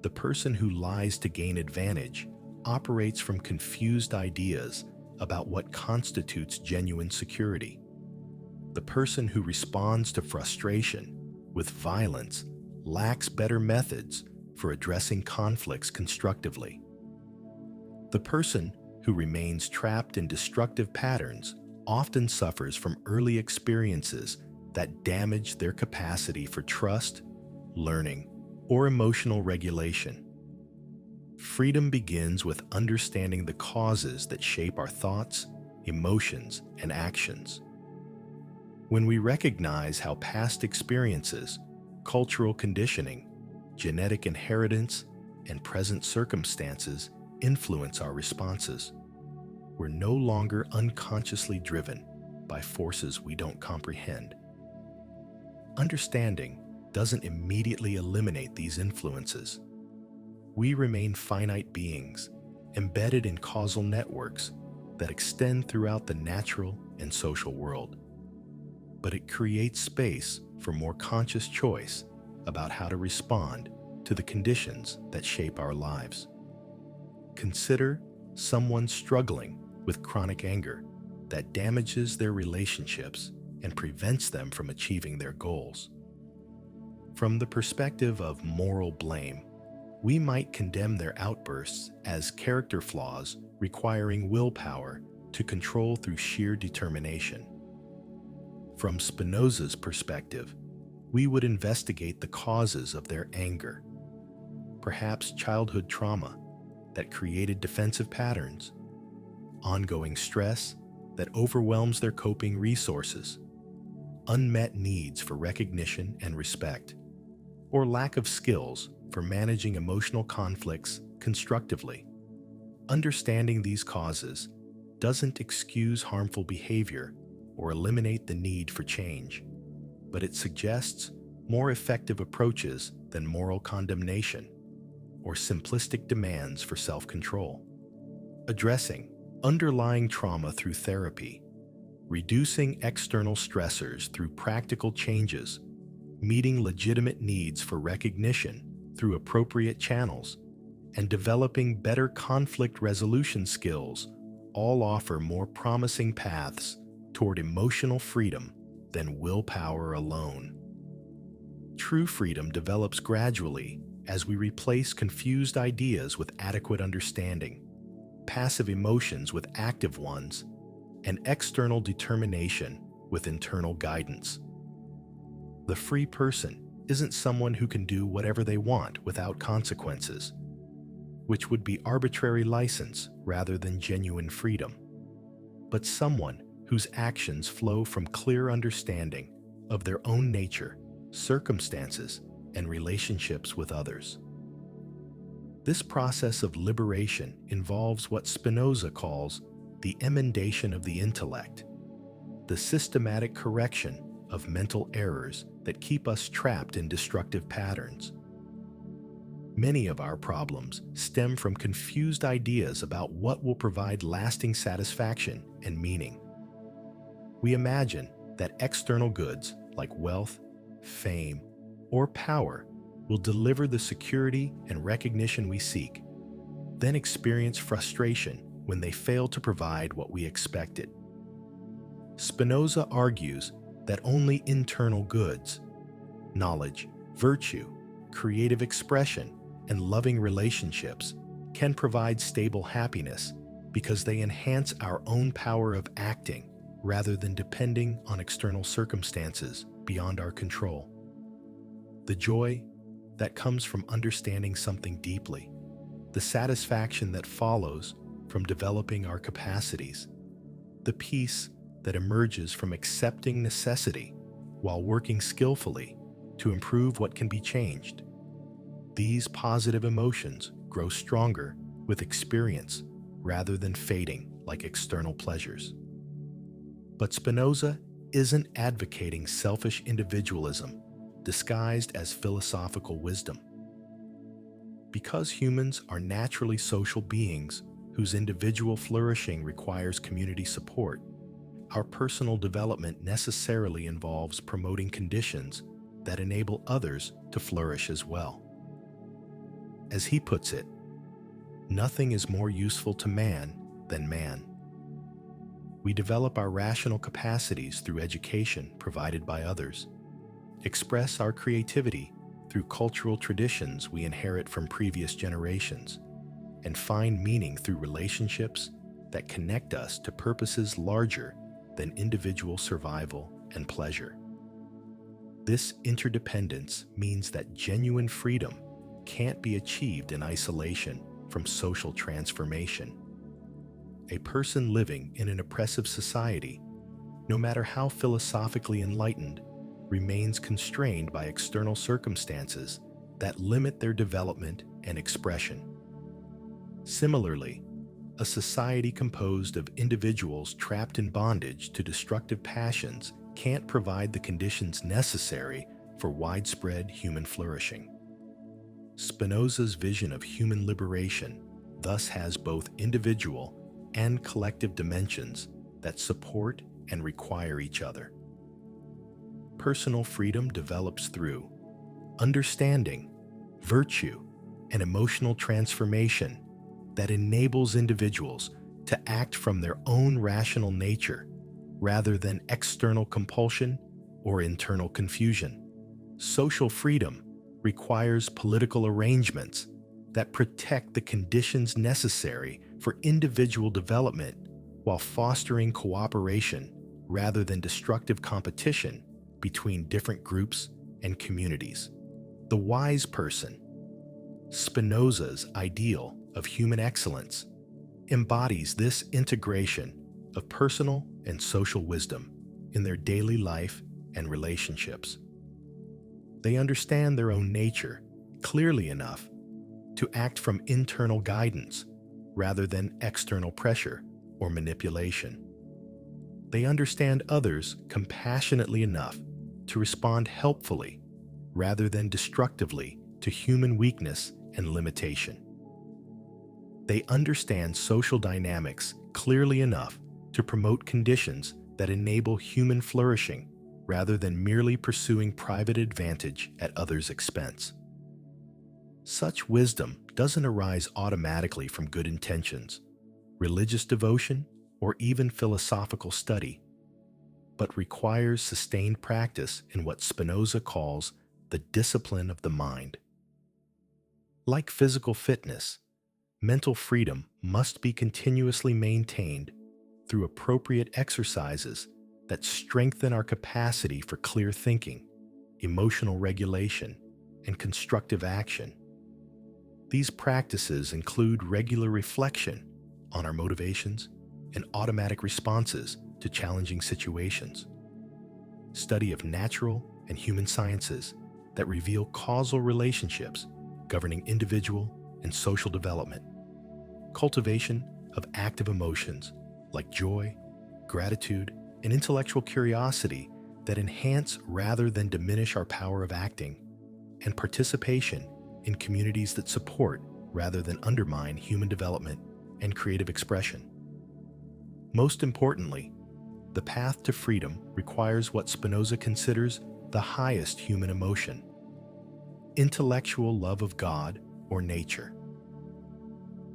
The person who lies to gain advantage operates from confused ideas about what constitutes genuine security. The person who responds to frustration with violence lacks better methods for addressing conflicts constructively. The person who remains trapped in destructive patterns often suffers from early experiences that damage their capacity for trust, learning, or emotional regulation. Freedom begins with understanding the causes that shape our thoughts, emotions, and actions. When we recognize how past experiences, cultural conditioning, genetic inheritance, and present circumstances influence our responses, we're no longer unconsciously driven by forces we don't comprehend. Understanding doesn't immediately eliminate these influences. We remain finite beings, embedded in causal networks that extend throughout the natural and social world. But it creates space for more conscious choice about how to respond to the conditions that shape our lives. Consider someone struggling with chronic anger that damages their relationships and prevents them from achieving their goals. From the perspective of moral blame, we might condemn their outbursts as character flaws requiring willpower to control through sheer determination. From Spinoza's perspective, we would investigate the causes of their anger, perhaps childhood trauma that created defensive patterns, ongoing stress that overwhelms their coping resources, unmet needs for recognition and respect, or lack of skills for managing emotional conflicts constructively. Understanding these causes doesn't excuse harmful behavior or eliminate the need for change, but it suggests more effective approaches than moral condemnation or simplistic demands for self-control. Addressing underlying trauma through therapy, reducing external stressors through practical changes, meeting legitimate needs for recognition through appropriate channels, and developing better conflict resolution skills all offer more promising paths toward emotional freedom than willpower alone. True freedom develops gradually as we replace confused ideas with adequate understanding, passive emotions with active ones, and external determination with internal guidance. The free person isn't someone who can do whatever they want without consequences, which would be arbitrary license rather than genuine freedom, but someone whose actions flow from clear understanding of their own nature, circumstances, and relationships with others. This process of liberation involves what Spinoza calls the emendation of the intellect, the systematic correction of mental errors that keep us trapped in destructive patterns. Many of our problems stem from confused ideas about what will provide lasting satisfaction and meaning. We imagine that external goods like wealth, fame, or power will deliver the security and recognition we seek, then experience frustration when they fail to provide what we expected. Spinoza argues that only internal goods, knowledge, virtue, creative expression, and loving relationships can provide stable happiness because they enhance our own power of acting rather than depending on external circumstances beyond our control. The joy that comes from understanding something deeply, the satisfaction that follows from developing our capacities, the peace that emerges from accepting necessity while working skillfully to improve what can be changed. These positive emotions grow stronger with experience rather than fading like external pleasures. But Spinoza isn't advocating selfish individualism disguised as philosophical wisdom. Because humans are naturally social beings whose individual flourishing requires community support, our personal development necessarily involves promoting conditions that enable others to flourish as well. As he puts it, nothing is more useful to man than man. We develop our rational capacities through education provided by others, express our creativity through cultural traditions we inherit from previous generations, and find meaning through relationships that connect us to purposes larger than individual survival and pleasure. This interdependence means that genuine freedom can't be achieved in isolation from social transformation. A person living in an oppressive society, no matter how philosophically enlightened, remains constrained by external circumstances that limit their development and expression. Similarly, a society composed of individuals trapped in bondage to destructive passions can't provide the conditions necessary for widespread human flourishing. Spinoza's vision of human liberation thus has both individual and collective dimensions that support and require each other. Personal freedom develops through understanding, virtue, and emotional transformation that enables individuals to act from their own rational nature rather than external compulsion or internal confusion. Social freedom requires political arrangements that protect the conditions necessary for individual development while fostering cooperation rather than destructive competition between different groups and communities. The wise person, Spinoza's ideal of human excellence, embodies this integration of personal and social wisdom in their daily life and relationships. They understand their own nature clearly enough to act from internal guidance rather than external pressure or manipulation. They understand others compassionately enough to respond helpfully rather than destructively to human weakness and limitation. They understand social dynamics clearly enough to promote conditions that enable human flourishing rather than merely pursuing private advantage at others' expense. Such wisdom doesn't arise automatically from good intentions. religious devotion, or even philosophical study, but requires sustained practice in what Spinoza calls the discipline of the mind. Like physical fitness, mental freedom must be continuously maintained through appropriate exercises that strengthen our capacity for clear thinking, emotional regulation, and constructive action. These practices include regular reflection on our motivations and automatic responses to challenging situations, study of natural and human sciences that reveal causal relationships governing individual and social development, cultivation of active emotions like joy, gratitude, and intellectual curiosity that enhance rather than diminish our power of acting, and participation in communities that support rather than undermine human development and creative expression. Most importantly, the path to freedom requires what Spinoza considers the highest human emotion: intellectual love of God or nature.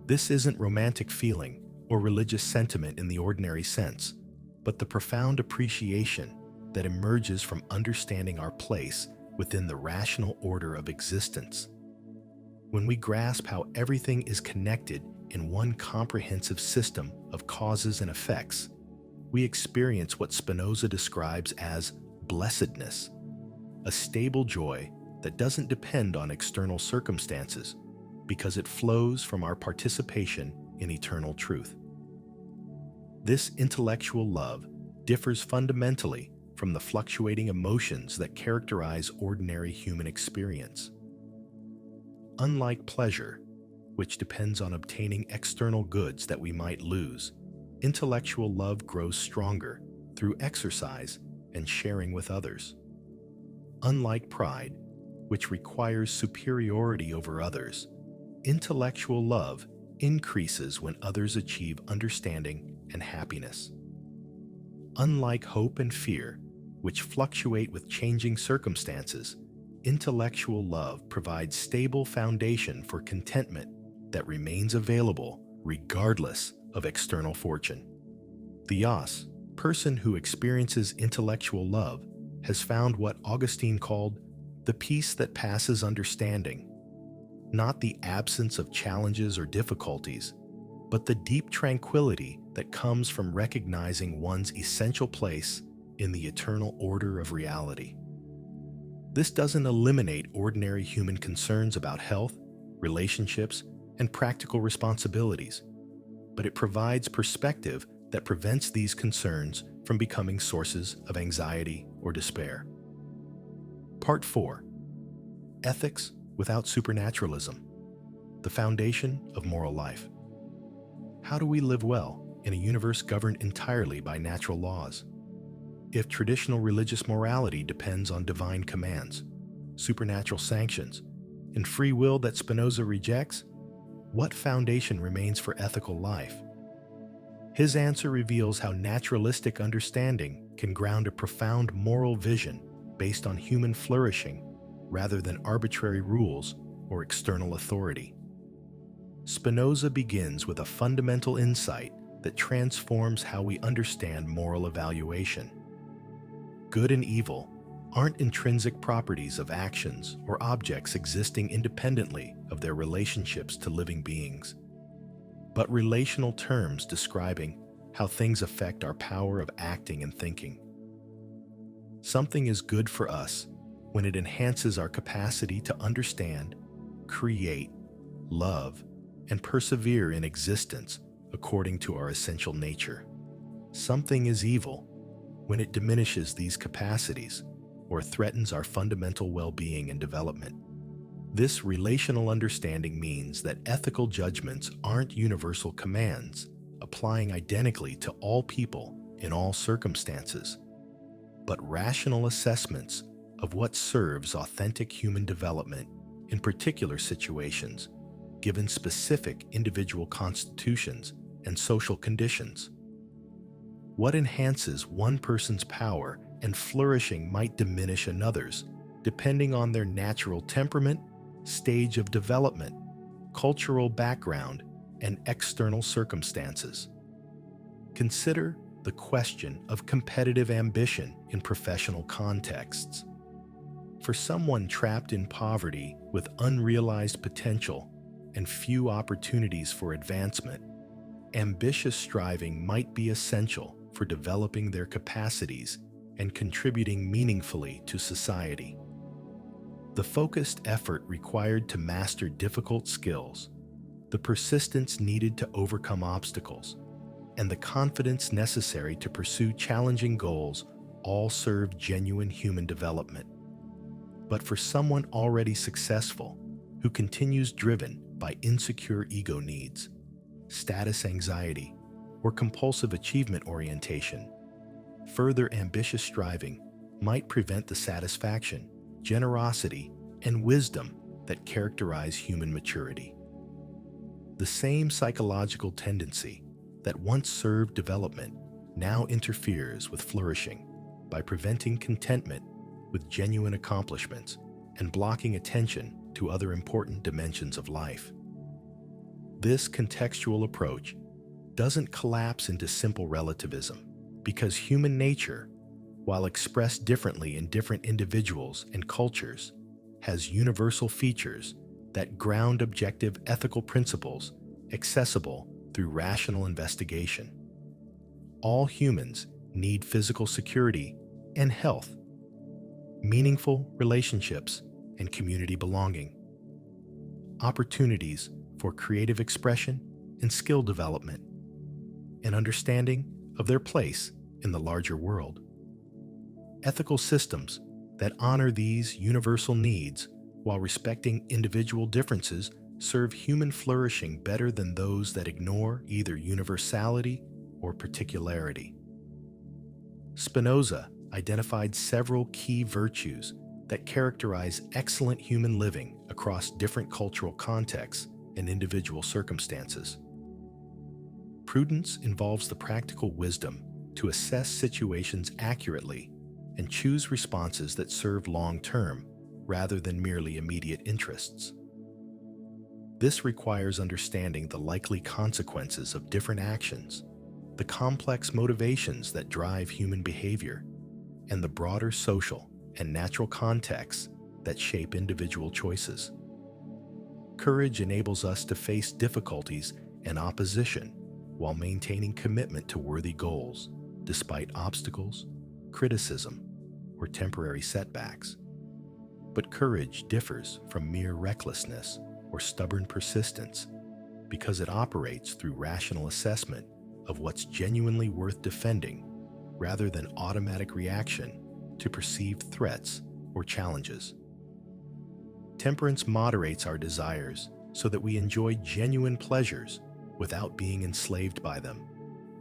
This isn't romantic feeling or religious sentiment in the ordinary sense, but the profound appreciation that emerges from understanding our place within the rational order of existence. When we grasp how everything is connected in one comprehensive system of causes and effects, we experience what Spinoza describes as blessedness, a stable joy that doesn't depend on external circumstances because it flows from our participation in eternal truth. This intellectual love differs fundamentally from the fluctuating emotions that characterize ordinary human experience. Unlike pleasure, which depends on obtaining external goods that we might lose, intellectual love grows stronger through exercise and sharing with others. Unlike pride, which requires superiority over others, intellectual love increases when others achieve understanding and happiness. Unlike hope and fear, which fluctuate with changing circumstances, intellectual love provides stable foundation for contentment that remains available regardless of external fortune. The Yos, person who experiences intellectual love, has found what Augustine called the peace that passes understanding, not the absence of challenges or difficulties, but the deep tranquility that comes from recognizing one's essential place in the eternal order of reality. This doesn't eliminate ordinary human concerns about health, relationships, and practical responsibilities, but it provides perspective that prevents these concerns from becoming sources of anxiety or despair. Part 4. Ethics without supernaturalism, the foundation of moral life. How do we live well in a universe governed entirely by natural laws? If traditional religious morality depends on divine commands, supernatural sanctions, and free will that Spinoza rejects, what foundation remains for ethical life? His answer reveals how naturalistic understanding can ground a profound moral vision based on human flourishing rather than arbitrary rules or external authority. Spinoza begins with a fundamental insight that transforms how we understand moral evaluation. Good and evil aren't intrinsic properties of actions or objects existing independently of their relationships to living beings, but relational terms describing how things affect our power of acting and thinking. Something is good for us when it enhances our capacity to understand, create, love, and persevere in existence according to our essential nature. Something is evil when it diminishes these capacities or threatens our fundamental well-being and development. This relational understanding means that ethical judgments aren't universal commands, applying identically to all people in all circumstances, but rational assessments of what serves authentic human development in particular situations, given specific individual constitutions and social conditions. What enhances one person's power and flourishing might diminish another's, depending on their natural temperament, stage of development, cultural background, and external circumstances. Consider the question of competitive ambition in professional contexts. For someone trapped in poverty with unrealized potential and few opportunities for advancement, ambitious striving might be essential for developing their capacities and contributing meaningfully to society. The focused effort required to master difficult skills, the persistence needed to overcome obstacles, and the confidence necessary to pursue challenging goals all serve genuine human development. But for someone already successful, who continues driven by insecure ego needs, status anxiety, or compulsive achievement orientation, further ambitious striving might prevent the satisfaction, generosity, and wisdom that characterize human maturity. The same psychological tendency that once served development now interferes with flourishing by preventing contentment with genuine accomplishments and blocking attention to other important dimensions of life. This contextual approach doesn't collapse into simple relativism because human nature, while expressed differently in different individuals and cultures, has universal features that ground objective ethical principles accessible through rational investigation. All humans need physical security and health, meaningful relationships and community belonging, opportunities for creative expression and skill development, and understanding of their place in the larger world. Ethical systems that honor these universal needs while respecting individual differences serve human flourishing better than those that ignore either universality or particularity. Spinoza identified several key virtues that characterize excellent human living across different cultural contexts and individual circumstances. Prudence involves the practical wisdom to assess situations accurately and choose responses that serve long-term rather than merely immediate interests. This requires understanding the likely consequences of different actions, the complex motivations that drive human behavior, and the broader social and natural contexts that shape individual choices. Courage enables us to face difficulties and opposition while maintaining commitment to worthy goals, despite obstacles, criticism, or temporary setbacks. But courage differs from mere recklessness or stubborn persistence because it operates through rational assessment of what's genuinely worth defending rather than automatic reaction to perceived threats or challenges. Temperance moderates our desires so that we enjoy genuine pleasures without being enslaved by them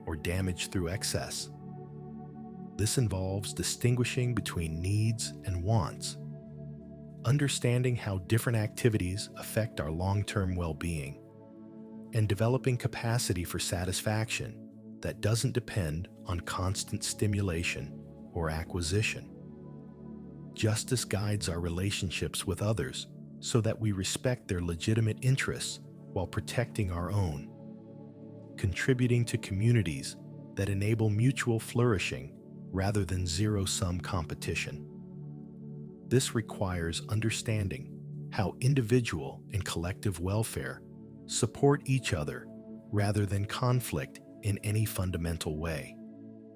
or damaged through excess. This involves distinguishing between needs and wants, understanding how different activities affect our long-term well-being, and developing capacity for satisfaction that doesn't depend on constant stimulation or acquisition. Justice guides our relationships with others so that we respect their legitimate interests while protecting our own, contributing to communities that enable mutual flourishing rather than zero-sum competition. This requires understanding how individual and collective welfare support each other rather than conflict in any fundamental way.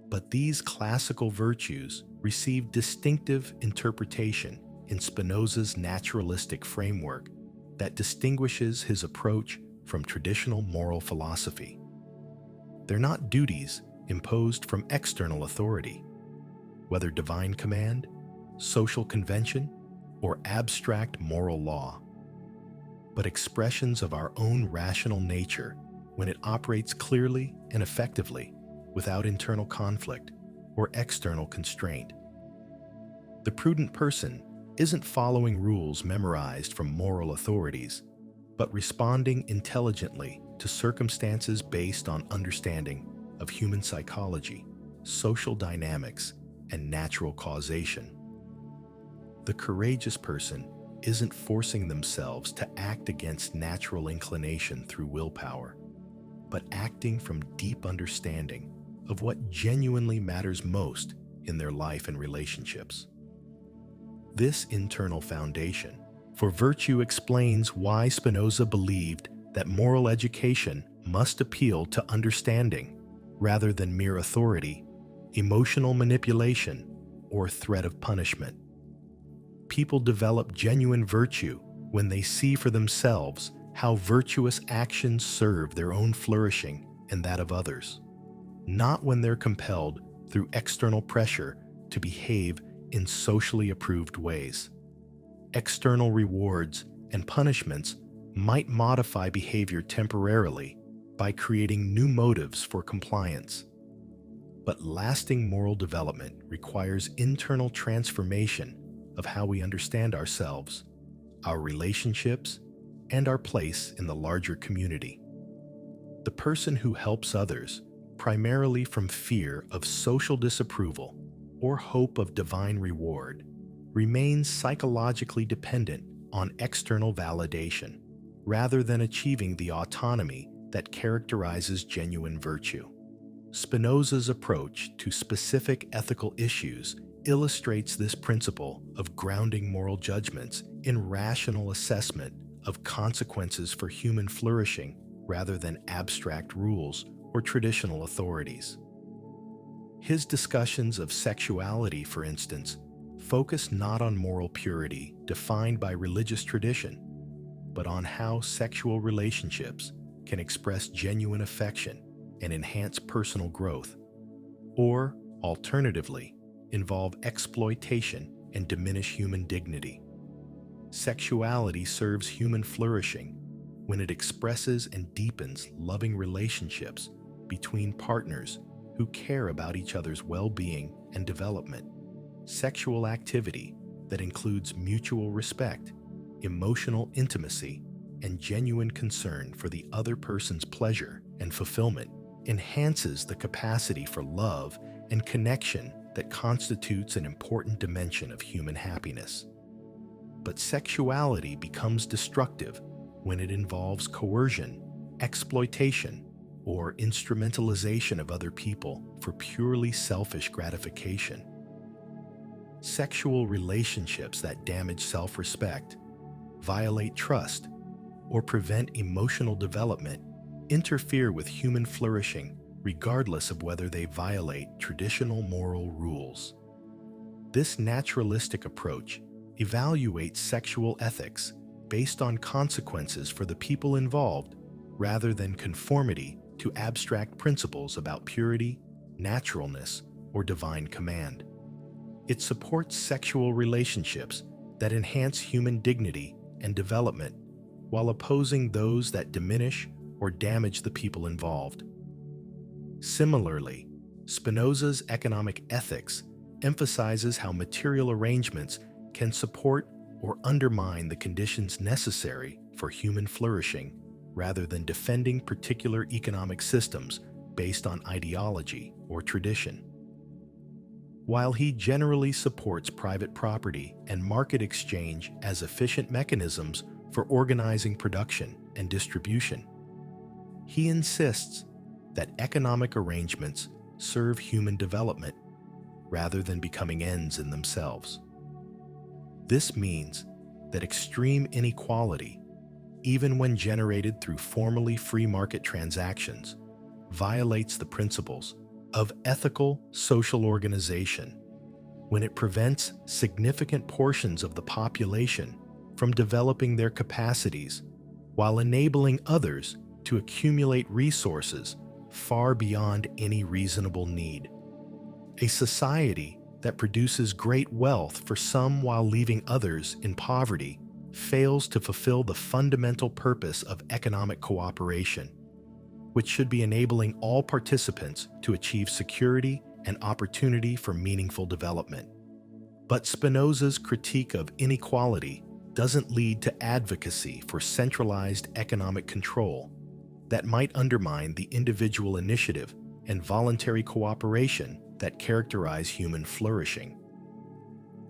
But these classical virtues receive distinctive interpretation in Spinoza's naturalistic framework that distinguishes his approach from traditional moral philosophy. They're not duties imposed from external authority, whether divine command, social convention, or abstract moral law, but expressions of our own rational nature when it operates clearly and effectively without internal conflict or external constraint. The prudent person isn't following rules memorized from moral authorities, but responding intelligently to circumstances based on understanding of human psychology, social dynamics, and natural causation. The courageous person isn't forcing themselves to act against natural inclination through willpower, but acting from deep understanding of what genuinely matters most in their life and relationships. This internal foundation for virtue explains why Spinoza believed that moral education must appeal to understanding rather than mere authority, emotional manipulation, or threat of punishment. People develop genuine virtue when they see for themselves how virtuous actions serve their own flourishing and that of others, not when they're compelled through external pressure to behave in socially approved ways. External rewards and punishments might modify behavior temporarily by creating new motives for compliance. But lasting moral development requires internal transformation of how we understand ourselves, our relationships, and our place in the larger community. The person who helps others, primarily from fear of social disapproval or hope of divine reward, remains psychologically dependent on external validation, rather than achieving the autonomy that characterizes genuine virtue. Spinoza's approach to specific ethical issues illustrates this principle of grounding moral judgments in rational assessment of consequences for human flourishing rather than abstract rules or traditional authorities. His discussions of sexuality, for instance, focus not on moral purity defined by religious tradition, but on how sexual relationships can express genuine affection and enhance personal growth, or, alternatively, involve exploitation and diminish human dignity. Sexuality serves human flourishing when it expresses and deepens loving relationships between partners who care about each other's well-being and development. Sexual activity that includes mutual respect, emotional intimacy, and genuine concern for the other person's pleasure and fulfillment enhances the capacity for love and connection that constitutes an important dimension of human happiness. But sexuality becomes destructive when it involves coercion, exploitation, or instrumentalization of other people for purely selfish gratification. Sexual relationships that damage self-respect, violate trust, or prevent emotional development interfere with human flourishing regardless of whether they violate traditional moral rules. This naturalistic approach evaluates sexual ethics based on consequences for the people involved rather than conformity to abstract principles about purity, naturalness, or divine command. It supports sexual relationships that enhance human dignity and development while opposing those that diminish or damage the people involved. Similarly, Spinoza's economic ethics emphasizes how material arrangements can support or undermine the conditions necessary for human flourishing rather than defending particular economic systems based on ideology or tradition. While he generally supports private property and market exchange as efficient mechanisms for organizing production and distribution, he insists that economic arrangements serve human development rather than becoming ends in themselves. This means that extreme inequality, even when generated through formally free market transactions, violates the principles of ethical social organization when it prevents significant portions of the population from developing their capacities while enabling others to accumulate resources far beyond any reasonable need. A society that produces great wealth for some while leaving others in poverty fails to fulfill the fundamental purpose of economic cooperation, which should be enabling all participants to achieve security and opportunity for meaningful development. But Spinoza's critique of inequality doesn't lead to advocacy for centralized economic control that might undermine the individual initiative and voluntary cooperation that characterize human flourishing.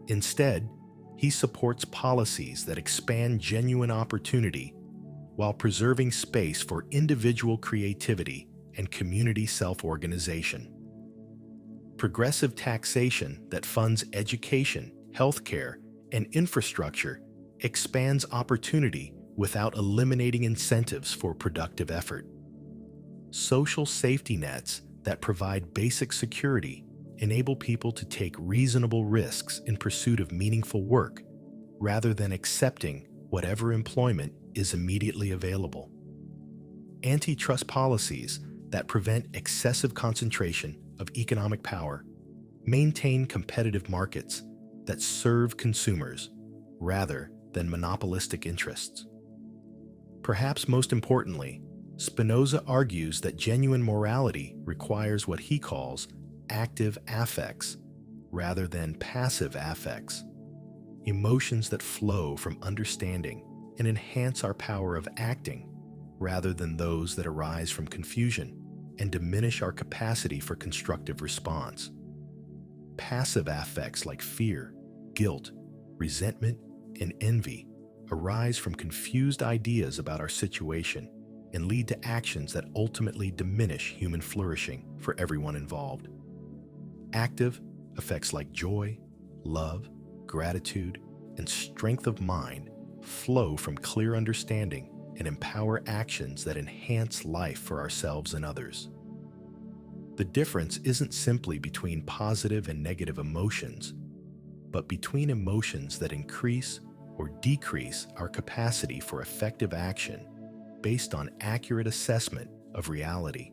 Instead, he supports policies that expand genuine opportunity while preserving space for individual creativity and community self-organization. Progressive taxation that funds education, healthcare, and infrastructure expands opportunity without eliminating incentives for productive effort. Social safety nets that provide basic security enable people to take reasonable risks in pursuit of meaningful work rather than accepting whatever employment is immediately available. Antitrust policies that prevent excessive concentration of economic power maintain competitive markets that serve consumers rather than monopolistic interests. Perhaps most importantly, Spinoza argues that genuine morality requires what he calls active affects rather than passive affects, emotions that flow from understanding and enhance our power of acting rather than those that arise from confusion and diminish our capacity for constructive response. Passive affects like fear, guilt, resentment, and envy arise from confused ideas about our situation and lead to actions that ultimately diminish human flourishing for everyone involved. Active affects like joy, love, gratitude, and strength of mind flow from clear understanding and empower actions that enhance life for ourselves and others. The difference isn't simply between positive and negative emotions, but between emotions that increase or decrease our capacity for effective action based on accurate assessment of reality.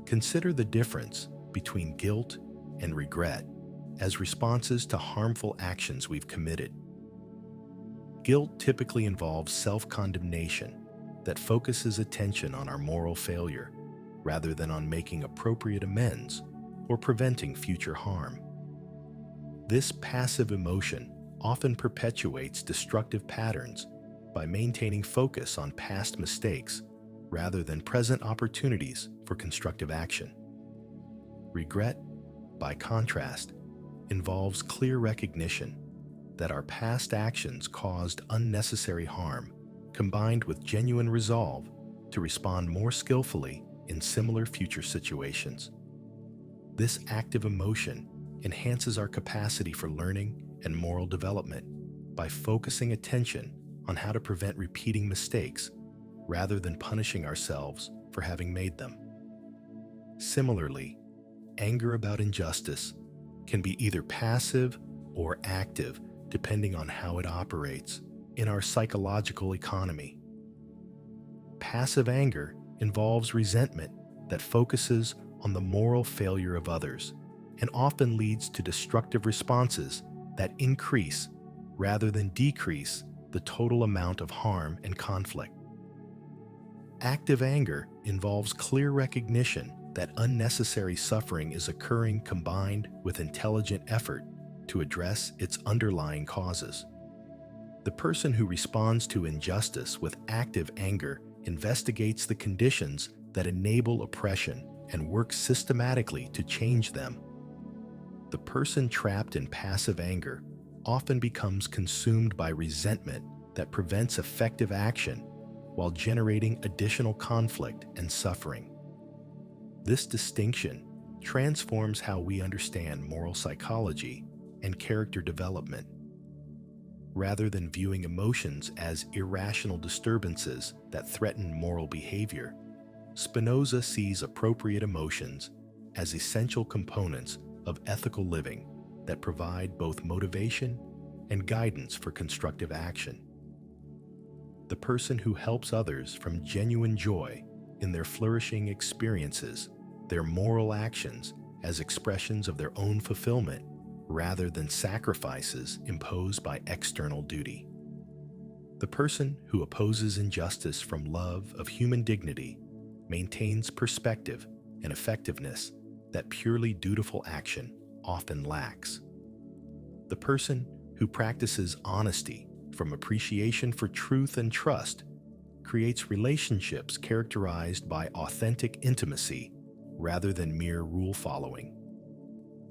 Consider the difference between guilt and regret as responses to harmful actions we've committed. Guilt typically involves self-condemnation that focuses attention on our moral failure rather than on making appropriate amends or preventing future harm. This passive emotion often perpetuates destructive patterns by maintaining focus on past mistakes rather than present opportunities for constructive action. Regret, by contrast, involves clear recognition that our past actions caused unnecessary harm, combined with genuine resolve to respond more skillfully in similar future situations. This active emotion enhances our capacity for learning and moral development by focusing attention on how to prevent repeating mistakes rather than punishing ourselves for having made them. Similarly, anger about injustice can be either passive or active depending on how it operates in our psychological economy. Passive anger involves resentment that focuses on the moral failure of others and often leads to destructive responses that increase rather than decrease the total amount of harm and conflict. Active anger involves clear recognition that unnecessary suffering is occurring combined with intelligent effort to address its underlying causes. The person who responds to injustice with active anger investigates the conditions that enable oppression and works systematically to change them. The person trapped in passive anger often becomes consumed by resentment that prevents effective action while generating additional conflict and suffering. This distinction transforms how we understand moral psychology and character development. Rather than viewing emotions as irrational disturbances that threaten moral behavior, Spinoza sees appropriate emotions as essential components of ethical living that provide both motivation and guidance for constructive action. The person who helps others from genuine joy in their flourishing experiences their moral actions as expressions of their own fulfillment rather than sacrifices imposed by external duty. The person who opposes injustice from love of human dignity maintains perspective and effectiveness that purely dutiful action often lacks. The person who practices honesty from appreciation for truth and trust creates relationships characterized by authentic intimacy rather than mere rule-following.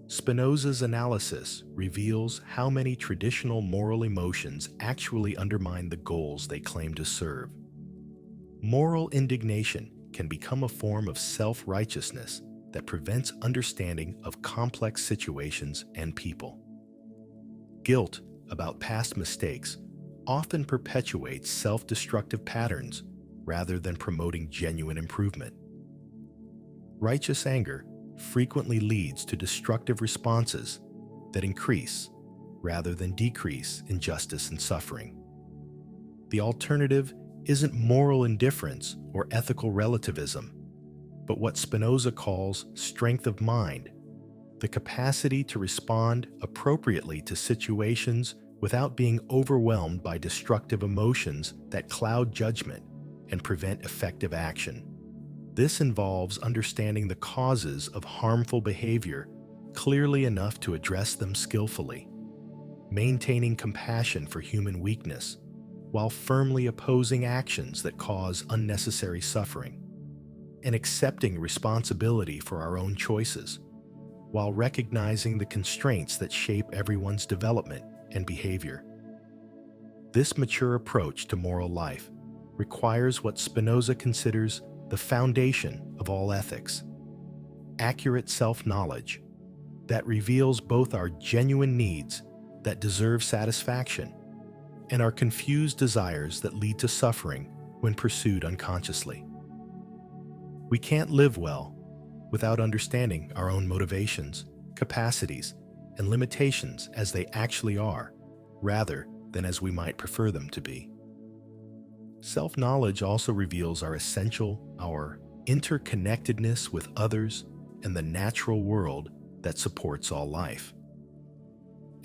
Spinoza's analysis reveals how many traditional moral emotions actually undermine the goals they claim to serve, Moral indignation can become a form of self-righteousness that prevents understanding of complex situations and people. Guilt about past mistakes often perpetuates self-destructive patterns rather than promoting genuine improvement. Righteous anger frequently leads to destructive responses that increase rather than decrease injustice and suffering. The alternative isn't moral indifference or ethical relativism, but what Spinoza calls strength of mind, the capacity to respond appropriately to situations without being overwhelmed by destructive emotions that cloud judgment and prevent effective action. This involves understanding the causes of harmful behavior clearly enough to address them skillfully, maintaining compassion for human weakness while firmly opposing actions that cause unnecessary suffering, and accepting responsibility for our own choices while recognizing the constraints that shape everyone's development and behavior. This mature approach to moral life requires what Spinoza considers the foundation of all ethics: accurate self-knowledge that reveals both our genuine needs that deserve satisfaction and our confused desires that lead to suffering when pursued unconsciously. We can't live well without understanding our own motivations, capacities, and limitations as they actually are, rather than as we might prefer them to be. Self-knowledge also reveals our interconnectedness with others and the natural world that supports all life.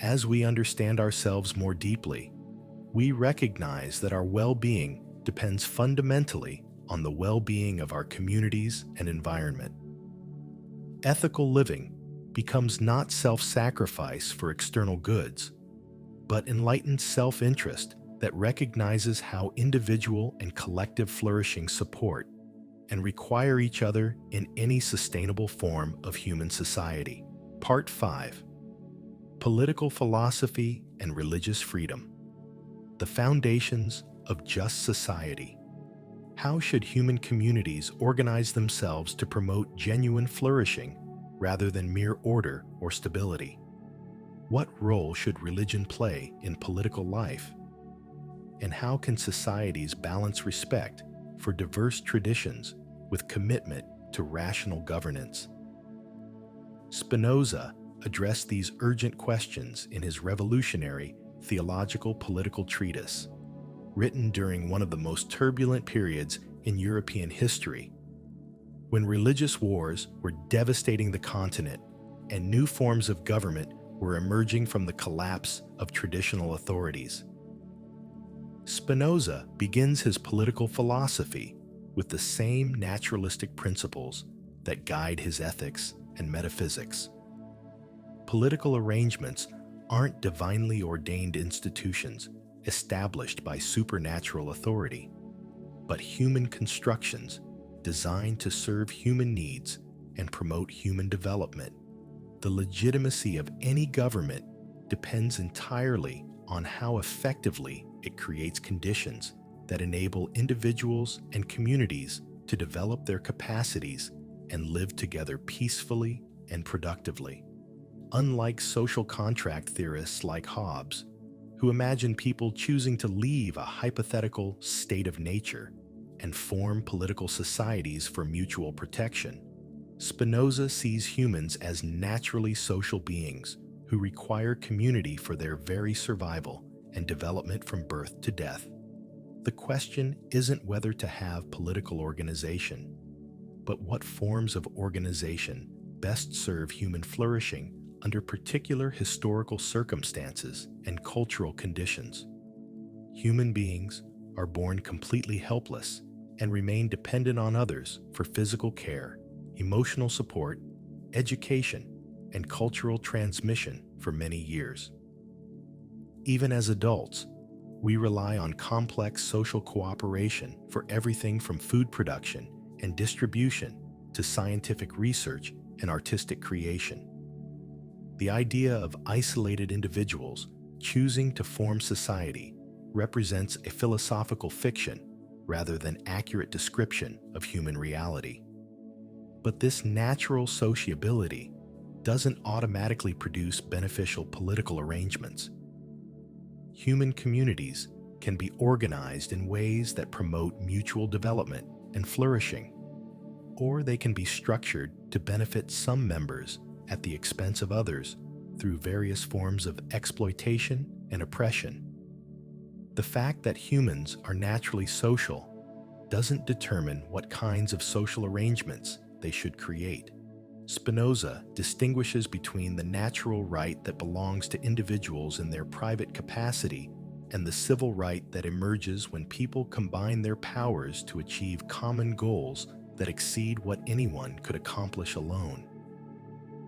As we understand ourselves more deeply, we recognize that our well-being depends fundamentally on the well-being of our communities and environment. Ethical living becomes not self-sacrifice for external goods, but enlightened self-interest that recognizes how individual and collective flourishing support and require each other in any sustainable form of human society. Part 5. Political Philosophy and Religious Freedom. The Foundations of Just Society. How should human communities organize themselves to promote genuine flourishing rather than mere order or stability? What role should religion play in political life? And how can societies balance respect for diverse traditions with commitment to rational governance? Spinoza addressed these urgent questions in his revolutionary theological political treatise, written during one of the most turbulent periods in European history, when religious wars were devastating the continent and new forms of government were emerging from the collapse of traditional authorities. Spinoza begins his political philosophy with the same naturalistic principles that guide his ethics and metaphysics. Political arrangements aren't divinely ordained institutions established by supernatural authority, but human constructions designed to serve human needs and promote human development. The legitimacy of any government depends entirely on how effectively it creates conditions that enable individuals and communities to develop their capacities and live together peacefully and productively. Unlike social contract theorists like Hobbes, who imagine people choosing to leave a hypothetical state of nature and form political societies for mutual protection, Spinoza sees humans as naturally social beings who require community for their very survival and development from birth to death. The question isn't whether to have political organization, but what forms of organization best serve human flourishing under particular historical circumstances and cultural conditions. Human beings are born completely helpless and remain dependent on others for physical care, emotional support, education, and cultural transmission for many years. Even as adults, we rely on complex social cooperation for everything from food production and distribution to scientific research and artistic creation. The idea of isolated individuals choosing to form society represents a philosophical fiction rather than accurate description of human reality. But this natural sociability doesn't automatically produce beneficial political arrangements. Human communities can be organized in ways that promote mutual development and flourishing, or they can be structured to benefit some members at the expense of others through various forms of exploitation and oppression. The fact that humans are naturally social doesn't determine what kinds of social arrangements they should create. Spinoza distinguishes between the natural right that belongs to individuals in their private capacity and the civil right that emerges when people combine their powers to achieve common goals that exceed what anyone could accomplish alone.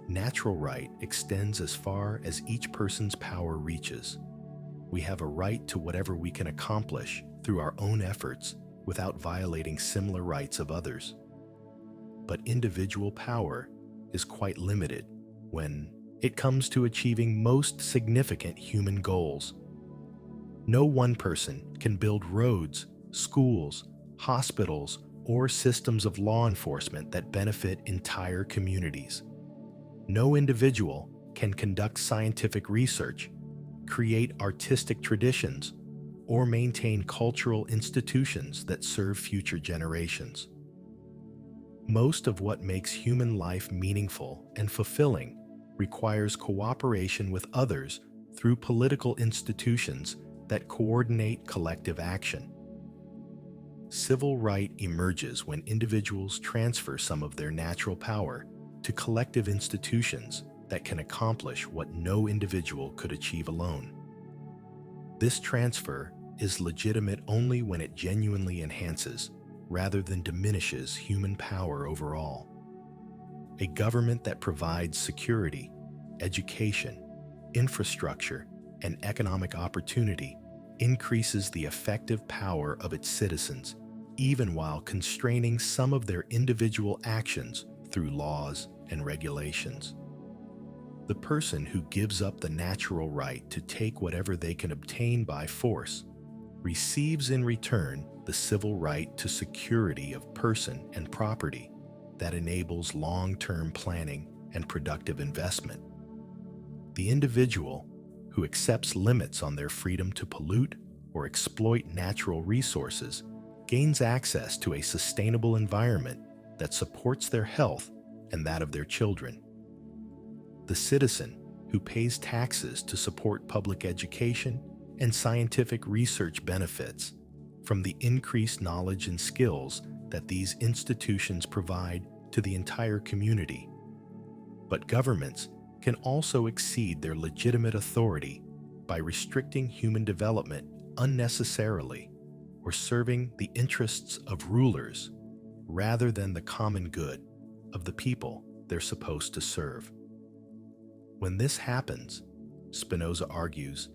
Natural right extends as far as each person's power reaches. We have a right to whatever we can accomplish through our own efforts without violating similar rights of others. But individual power is quite limited when it comes to achieving most significant human goals. No one person can build roads, schools, hospitals, or systems of law enforcement that benefit entire communities. No individual can conduct scientific research, create artistic traditions, or maintain cultural institutions that serve future generations. Most of what makes human life meaningful and fulfilling requires cooperation with others through political institutions that coordinate collective action. Civil right emerges when individuals transfer some of their natural power to collective institutions that can accomplish what no individual could achieve alone. This transfer is legitimate only when it genuinely enhances, rather than diminishes, human power overall. A government that provides security, education, infrastructure, and economic opportunity increases the effective power of its citizens, even while constraining some of their individual actions through laws and regulations. The person who gives up the natural right to take whatever they can obtain by force receives in return the civil right to security of person and property that enables long-term planning and productive investment. The individual who accepts limits on their freedom to pollute or exploit natural resources gains access to a sustainable environment that supports their health and that of their children. The citizen who pays taxes to support public education and scientific research benefits from the increased knowledge and skills that these institutions provide to the entire community. But governments can also exceed their legitimate authority by restricting human development unnecessarily or serving the interests of rulers rather than the common good of the people they're supposed to serve. When this happens, Spinoza argues,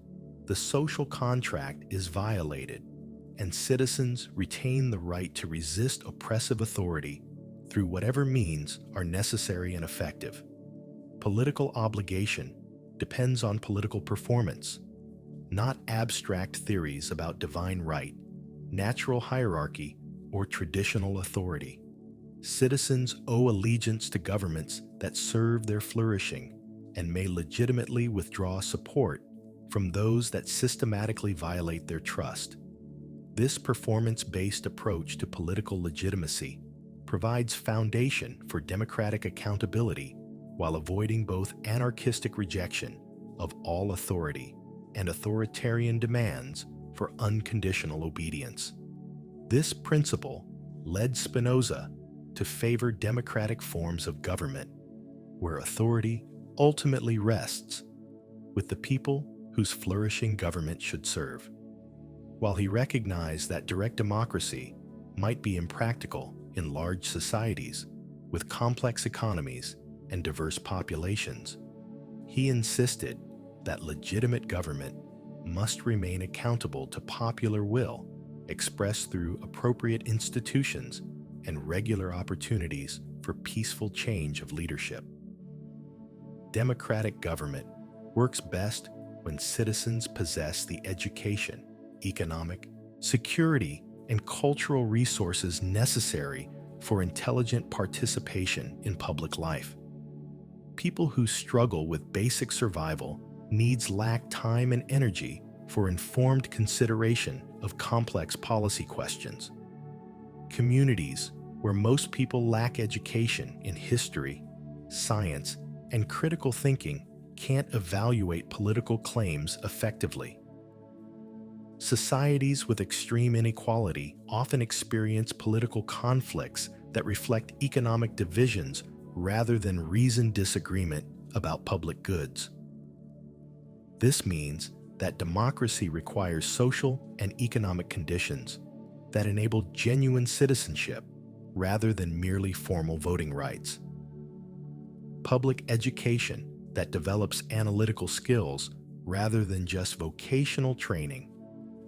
the social contract is violated and citizens retain the right to resist oppressive authority through whatever means are necessary and effective. Political obligation depends on political performance, not abstract theories about divine right, natural hierarchy, or traditional authority. Citizens owe allegiance to governments that serve their flourishing and may legitimately withdraw support from those that systematically violate their trust. This performance-based approach to political legitimacy provides foundation for democratic accountability while avoiding both anarchistic rejection of all authority and authoritarian demands for unconditional obedience. This principle led Spinoza to favor democratic forms of government, where authority ultimately rests with the people whose flourishing government should serve. While he recognized that direct democracy might be impractical in large societies with complex economies and diverse populations, he insisted that legitimate government must remain accountable to popular will expressed through appropriate institutions and regular opportunities for peaceful change of leadership. Democratic government works best when citizens possess the education, economic, security, and cultural resources necessary for intelligent participation in public life. People who struggle with basic survival needs lack time and energy for informed consideration of complex policy questions. Communities where most people lack education in history, science, and critical thinking can't evaluate political claims effectively. Societies with extreme inequality often experience political conflicts that reflect economic divisions rather than reasoned disagreement about public goods. This means that democracy requires social and economic conditions that enable genuine citizenship rather than merely formal voting rights. Public education that develops analytical skills rather than just vocational training,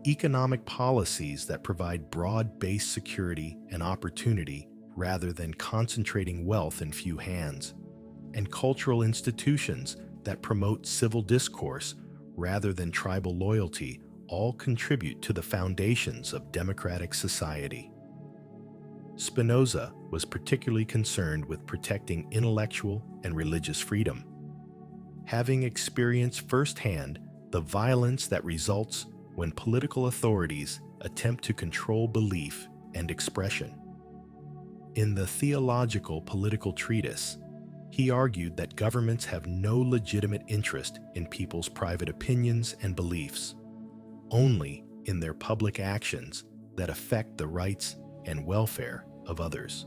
economic policies that provide broad-based security and opportunity rather than concentrating wealth in few hands, and cultural institutions that promote civil discourse rather than tribal loyalty all contribute to the foundations of democratic society. Spinoza was particularly concerned with protecting intellectual and religious freedom. Having experienced firsthand the violence that results when political authorities attempt to control belief and expression. In the Theological Political Treatise, he argued that governments have no legitimate interest in people's private opinions and beliefs, only in their public actions that affect the rights and welfare of others.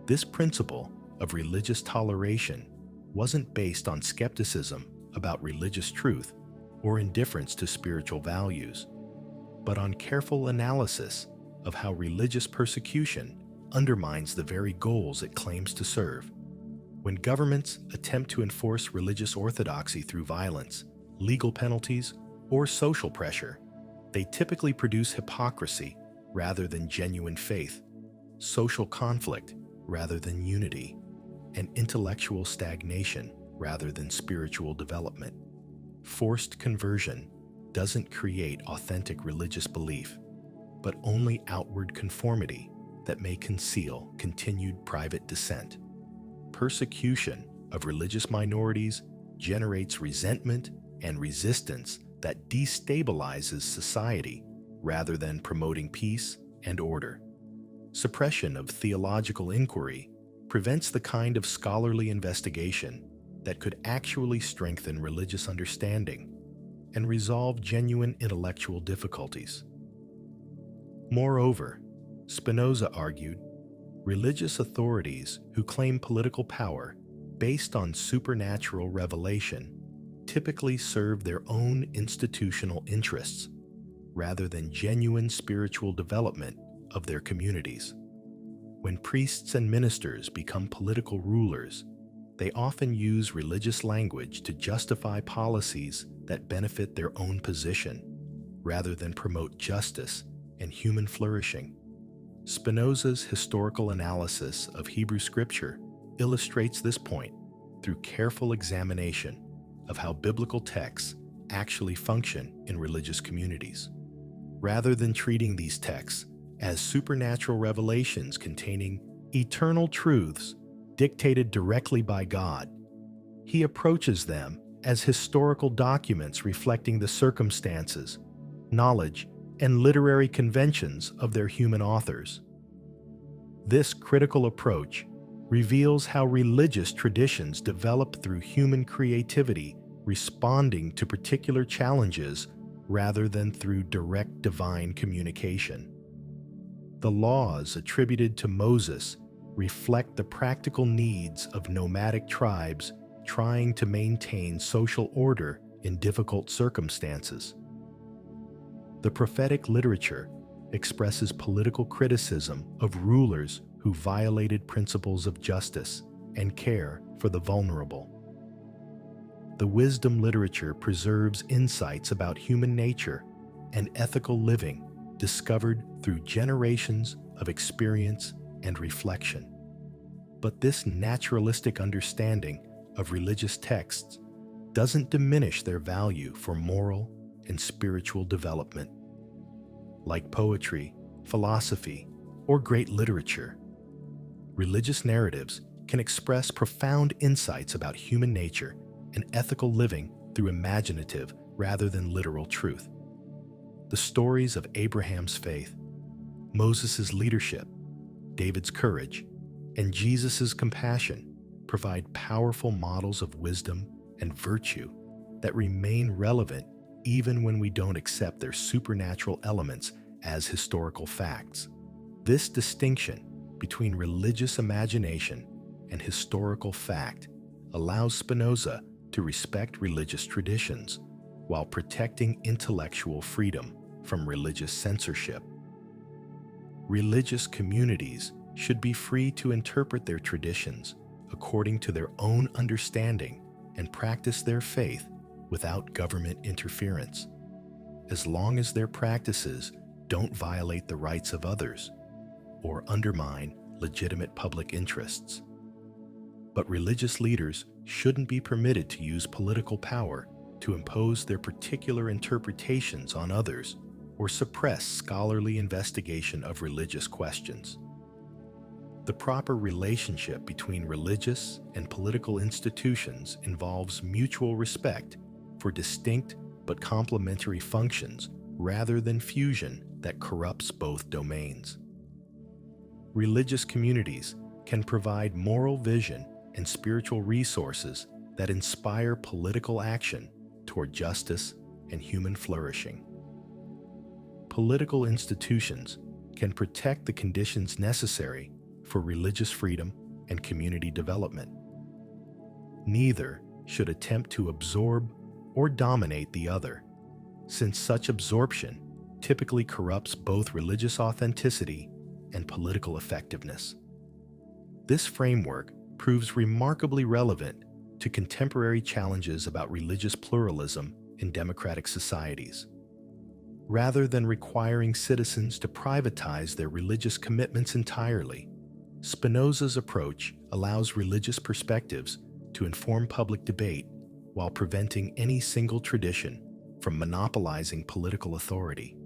This principle of religious toleration wasn't based on skepticism about religious truth or indifference to spiritual values, but on careful analysis of how religious persecution undermines the very goals it claims to serve. When governments attempt to enforce religious orthodoxy through violence, legal penalties, or social pressure, they typically produce hypocrisy rather than genuine faith, social conflict rather than unity, and intellectual stagnation rather than spiritual development. Forced conversion doesn't create authentic religious belief, but only outward conformity that may conceal continued private dissent. Persecution of religious minorities generates resentment and resistance that destabilizes society rather than promoting peace and order. Suppression of theological inquiry prevents the kind of scholarly investigation that could actually strengthen religious understanding and resolve genuine intellectual difficulties. Moreover, Spinoza argued, religious authorities who claim political power based on supernatural revelation typically serve their own institutional interests rather than genuine spiritual development of their communities. When priests and ministers become political rulers, they often use religious language to justify policies that benefit their own position, rather than promote justice and human flourishing. Spinoza's historical analysis of Hebrew Scripture illustrates this point through careful examination of how biblical texts actually function in religious communities. Rather than treating these texts as supernatural revelations containing eternal truths dictated directly by God, he approaches them as historical documents reflecting the circumstances, knowledge, and literary conventions of their human authors. This critical approach reveals how religious traditions develop through human creativity responding to particular challenges rather than through direct divine communication. The laws attributed to Moses reflect the practical needs of nomadic tribes trying to maintain social order in difficult circumstances. The prophetic literature expresses political criticism of rulers who violated principles of justice and care for the vulnerable. The wisdom literature preserves insights about human nature and ethical living discovered through generations of experience and reflection. But this naturalistic understanding of religious texts doesn't diminish their value for moral and spiritual development. Like poetry, philosophy, or great literature. Religious narratives can express profound insights about human nature and ethical living through imaginative rather than literal truth. The stories of Abraham's faith, Moses' leadership, David's courage, and Jesus' compassion provide powerful models of wisdom and virtue that remain relevant even when we don't accept their supernatural elements as historical facts. This distinction between religious imagination and historical fact allows Spinoza to respect religious traditions while protecting intellectual freedom from religious censorship. Religious communities should be free to interpret their traditions according to their own understanding and practice their faith without government interference, as long as their practices don't violate the rights of others or undermine legitimate public interests. But religious leaders shouldn't be permitted to use political power to impose their particular interpretations on others or suppress scholarly investigation of religious questions. The proper relationship between religious and political institutions involves mutual respect for distinct but complementary functions rather than fusion that corrupts both domains. Religious communities can provide moral vision and spiritual resources that inspire political action toward justice and human flourishing. Political institutions can protect the conditions necessary for religious freedom and community development. Neither should attempt to absorb or dominate the other, since such absorption typically corrupts both religious authenticity and political effectiveness. This framework proves remarkably relevant to contemporary challenges about religious pluralism in democratic societies. Rather than requiring citizens to privatize their religious commitments entirely, Spinoza's approach allows religious perspectives to inform public debate while preventing any single tradition from monopolizing political authority.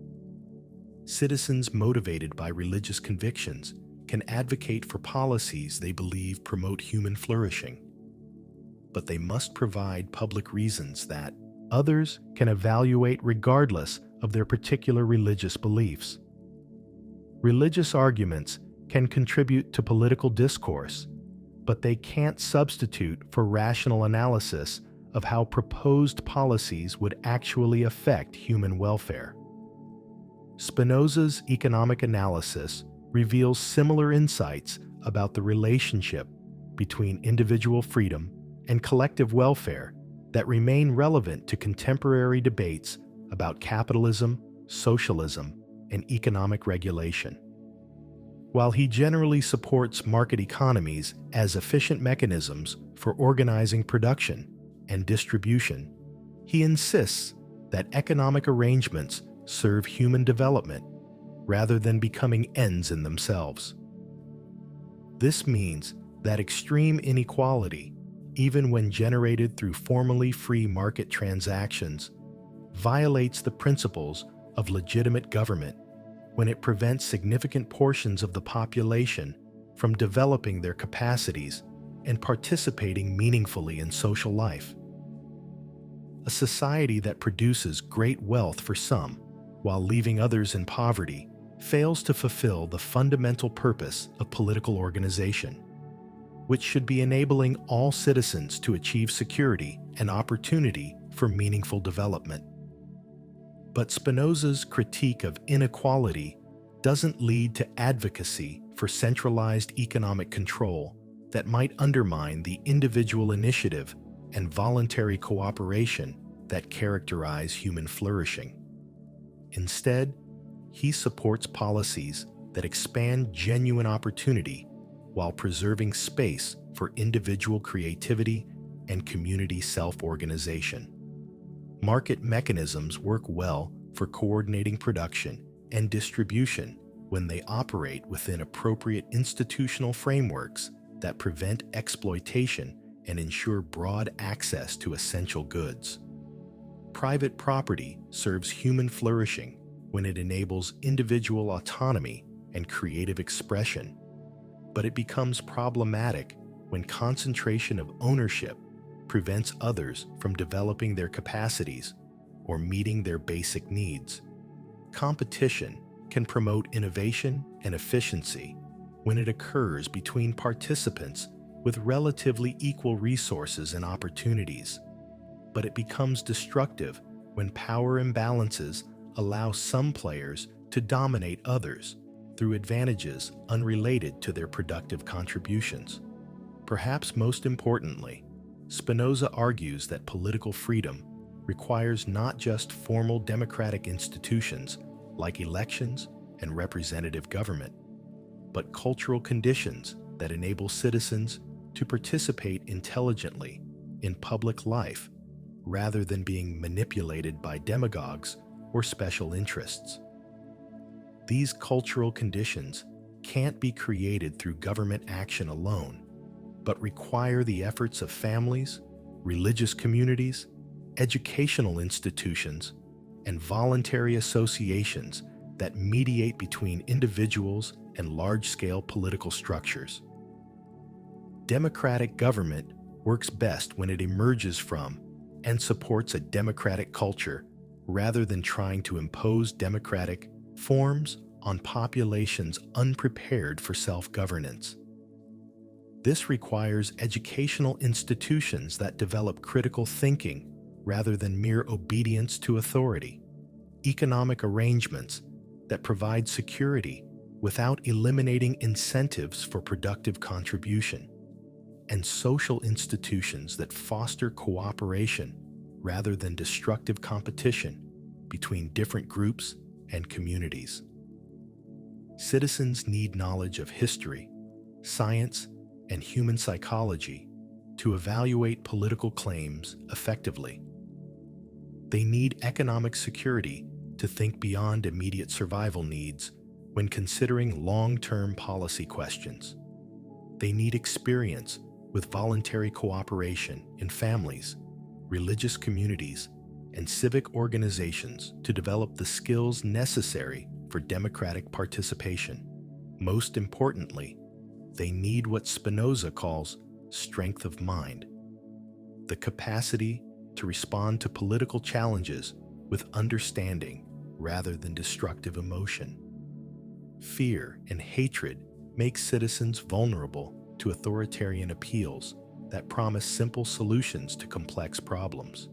Citizens motivated by religious convictions can advocate for policies they believe promote human flourishing, but they must provide public reasons that others can evaluate regardless of their particular religious beliefs. Religious arguments can contribute to political discourse, but they can't substitute for rational analysis of how proposed policies would actually affect human welfare. Spinoza's economic analysis reveals similar insights about the relationship between individual freedom and collective welfare that remain relevant to contemporary debates about capitalism, socialism, and economic regulation. While he generally supports market economies as efficient mechanisms for organizing production and distribution, he insists that economic arrangements serve human development rather than becoming ends in themselves. This means that extreme inequality, even when generated through formally free market transactions, violates the principles of legitimate government when it prevents significant portions of the population from developing their capacities and participating meaningfully in social life. A society that produces great wealth for some while leaving others in poverty fails to fulfill the fundamental purpose of political organization, which should be enabling all citizens to achieve security and opportunity for meaningful development. But Spinoza's critique of inequality doesn't lead to advocacy for centralized economic control that might undermine the individual initiative and voluntary cooperation that characterize human flourishing. Instead, he supports policies that expand genuine opportunity while preserving space for individual creativity and community self-organization. Market mechanisms work well for coordinating production and distribution when they operate within appropriate institutional frameworks that prevent exploitation and ensure broad access to essential goods. Private property serves human flourishing when it enables individual autonomy and creative expression, but it becomes problematic when concentration of ownership prevents others from developing their capacities or meeting their basic needs. Competition can promote innovation and efficiency when it occurs between participants with relatively equal resources and opportunities, but it becomes destructive when power imbalances allow some players to dominate others through advantages unrelated to their productive contributions. Perhaps most importantly, Spinoza argues that political freedom requires not just formal democratic institutions like elections and representative government, but cultural conditions that enable citizens to participate intelligently in public life rather than being manipulated by demagogues or special interests. These cultural conditions can't be created through government action alone, but require the efforts of families, religious communities, educational institutions, and voluntary associations that mediate between individuals and large-scale political structures. Democratic government works best when it emerges from and supports a democratic culture rather than trying to impose democratic forms on populations unprepared for self-governance. This requires educational institutions that develop critical thinking rather than mere obedience to authority, economic arrangements that provide security without eliminating incentives for productive contribution, and social institutions that foster cooperation rather than destructive competition between different groups and communities. Citizens need knowledge of history, science, and human psychology to evaluate political claims effectively. They need economic security to think beyond immediate survival needs when considering long-term policy questions. They need experience with voluntary cooperation in families, religious communities, and civic organizations to develop the skills necessary for democratic participation. Most importantly, they need what Spinoza calls strength of mind, the capacity to respond to political challenges with understanding rather than destructive emotion. Fear and hatred make citizens vulnerable to authoritarian appeals that promise simple solutions to complex problems.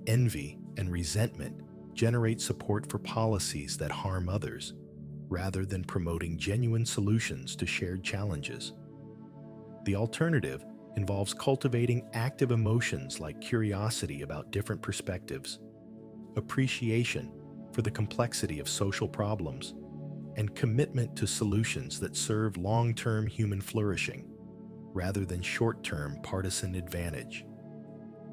Envy and resentment generate support for policies that harm others, rather than promoting genuine solutions to shared challenges. The alternative involves cultivating active emotions like curiosity about different perspectives, appreciation for the complexity of social problems, and commitment to solutions that serve long-term human flourishing, rather than short-term partisan advantage.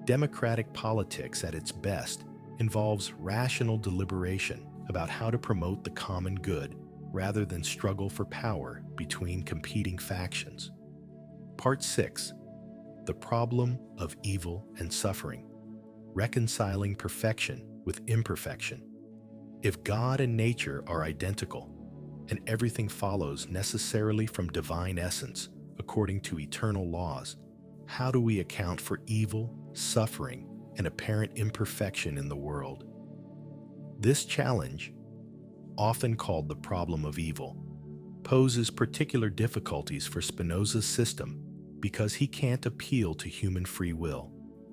Democratic politics at its best involves rational deliberation about how to promote the common good rather than struggle for power between competing factions. Part 6. The Problem of Evil and Suffering. Reconciling perfection with imperfection. If God and nature are identical, and everything follows necessarily from divine essence according to eternal laws, how do we account for evil, suffering, and apparent imperfection in the world? This challenge, often called the problem of evil, poses particular difficulties for Spinoza's system because he can't appeal to human free will,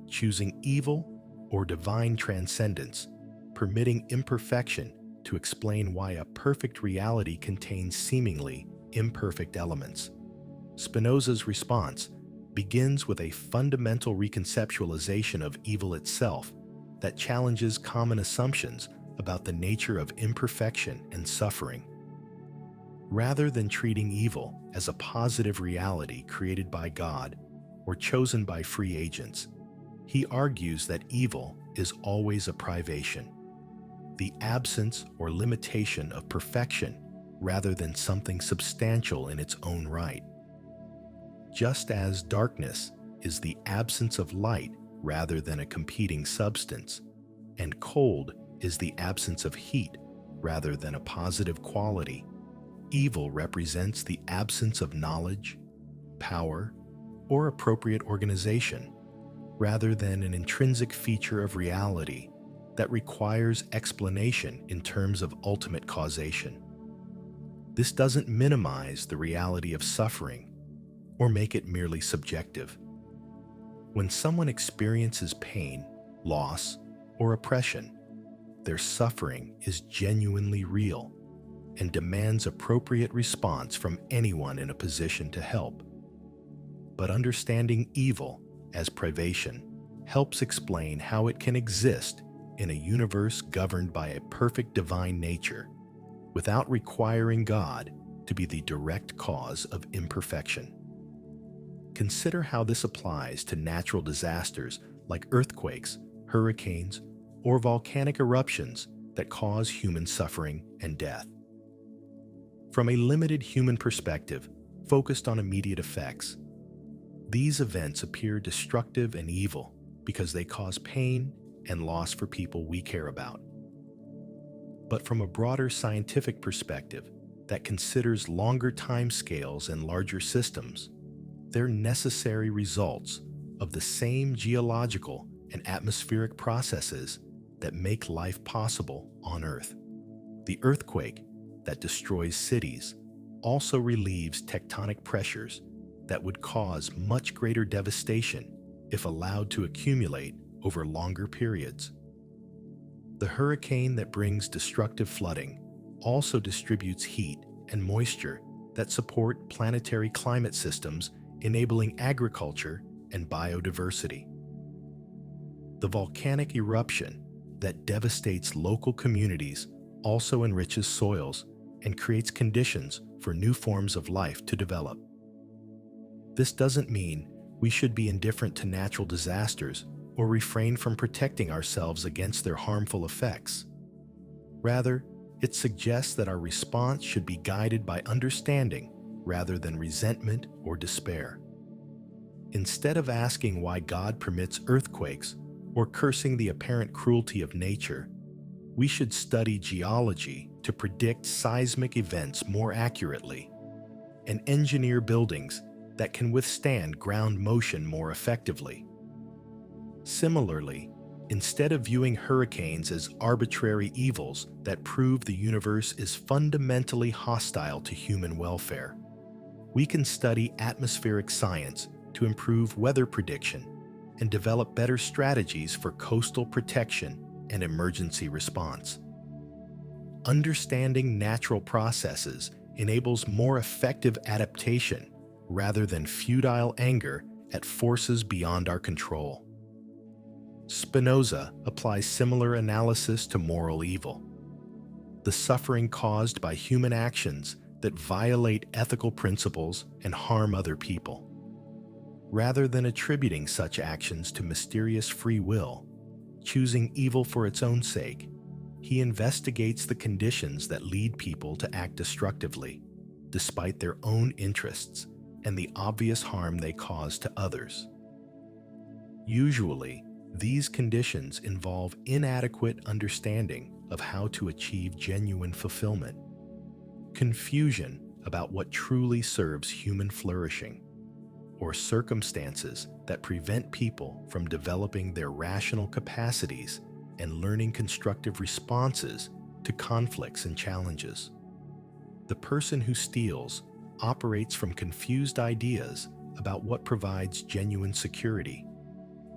choosing evil or divine transcendence, permitting imperfection to explain why a perfect reality contains seemingly imperfect elements. Spinoza's response begins with a fundamental reconceptualization of evil itself that challenges common assumptions about the nature of imperfection and suffering. Rather than treating evil as a positive reality created by God or chosen by free agents, he argues that evil is always a privation, the absence or limitation of perfection rather than something substantial in its own right. Just as darkness is the absence of light rather than a competing substance, and cold is the absence of heat rather than a positive quality. Evil represents the absence of knowledge, power, or appropriate organization, rather than an intrinsic feature of reality that requires explanation in terms of ultimate causation. This doesn't minimize the reality of suffering or make it merely subjective. When someone experiences pain, loss, or oppression, their suffering is genuinely real and demands appropriate response from anyone in a position to help. But understanding evil as privation helps explain how it can exist in a universe governed by a perfect divine nature without requiring God to be the direct cause of imperfection. Consider how this applies to natural disasters like earthquakes, hurricanes, or volcanic eruptions that cause human suffering and death. From a limited human perspective, focused on immediate effects, these events appear destructive and evil because they cause pain and loss for people we care about. But from a broader scientific perspective that considers longer timescales and larger systems, they're necessary results of the same geological and atmospheric processes that make life possible on Earth. The earthquake that destroys cities also relieves tectonic pressures that would cause much greater devastation if allowed to accumulate over longer periods. The hurricane that brings destructive flooding also distributes heat and moisture that support planetary climate systems, enabling agriculture and biodiversity. The volcanic eruption that devastates local communities also enriches soils and creates conditions for new forms of life to develop. This doesn't mean we should be indifferent to natural disasters or refrain from protecting ourselves against their harmful effects. Rather, it suggests that our response should be guided by understanding rather than resentment or despair. Instead of asking why God permits earthquakes or cursing the apparent cruelty of nature, we should study geology to predict seismic events more accurately and engineer buildings that can withstand ground motion more effectively. Similarly, instead of viewing hurricanes as arbitrary evils that prove the universe is fundamentally hostile to human welfare, we can study atmospheric science to improve weather prediction and develop better strategies for coastal protection and emergency response. Understanding natural processes enables more effective adaptation rather than futile anger at forces beyond our control. Spinoza applies similar analysis to moral evil, the suffering caused by human actions that violate ethical principles and harm other people. Rather than attributing such actions to mysterious free will, choosing evil for its own sake, he investigates the conditions that lead people to act destructively, despite their own interests and the obvious harm they cause to others. Usually, these conditions involve inadequate understanding of how to achieve genuine fulfillment, confusion about what truly serves human flourishing, or circumstances that prevent people from developing their rational capacities and learning constructive responses to conflicts and challenges. The person who steals operates from confused ideas about what provides genuine security,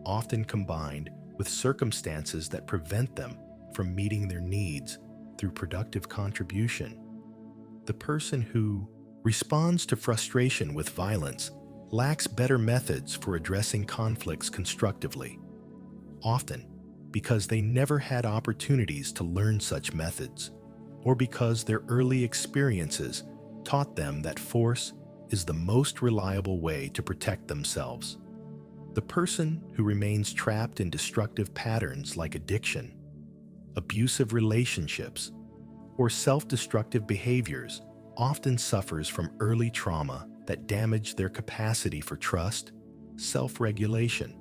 often combined with circumstances that prevent them from meeting their needs through productive contribution. The person who responds to frustration with violence lacks better methods for addressing conflicts constructively, often because they never had opportunities to learn such methods, or because their early experiences taught them that force is the most reliable way to protect themselves. The person who remains trapped in destructive patterns like addiction, abusive relationships, or self-destructive behaviors often suffers from early trauma that damage their capacity for trust, self-regulation,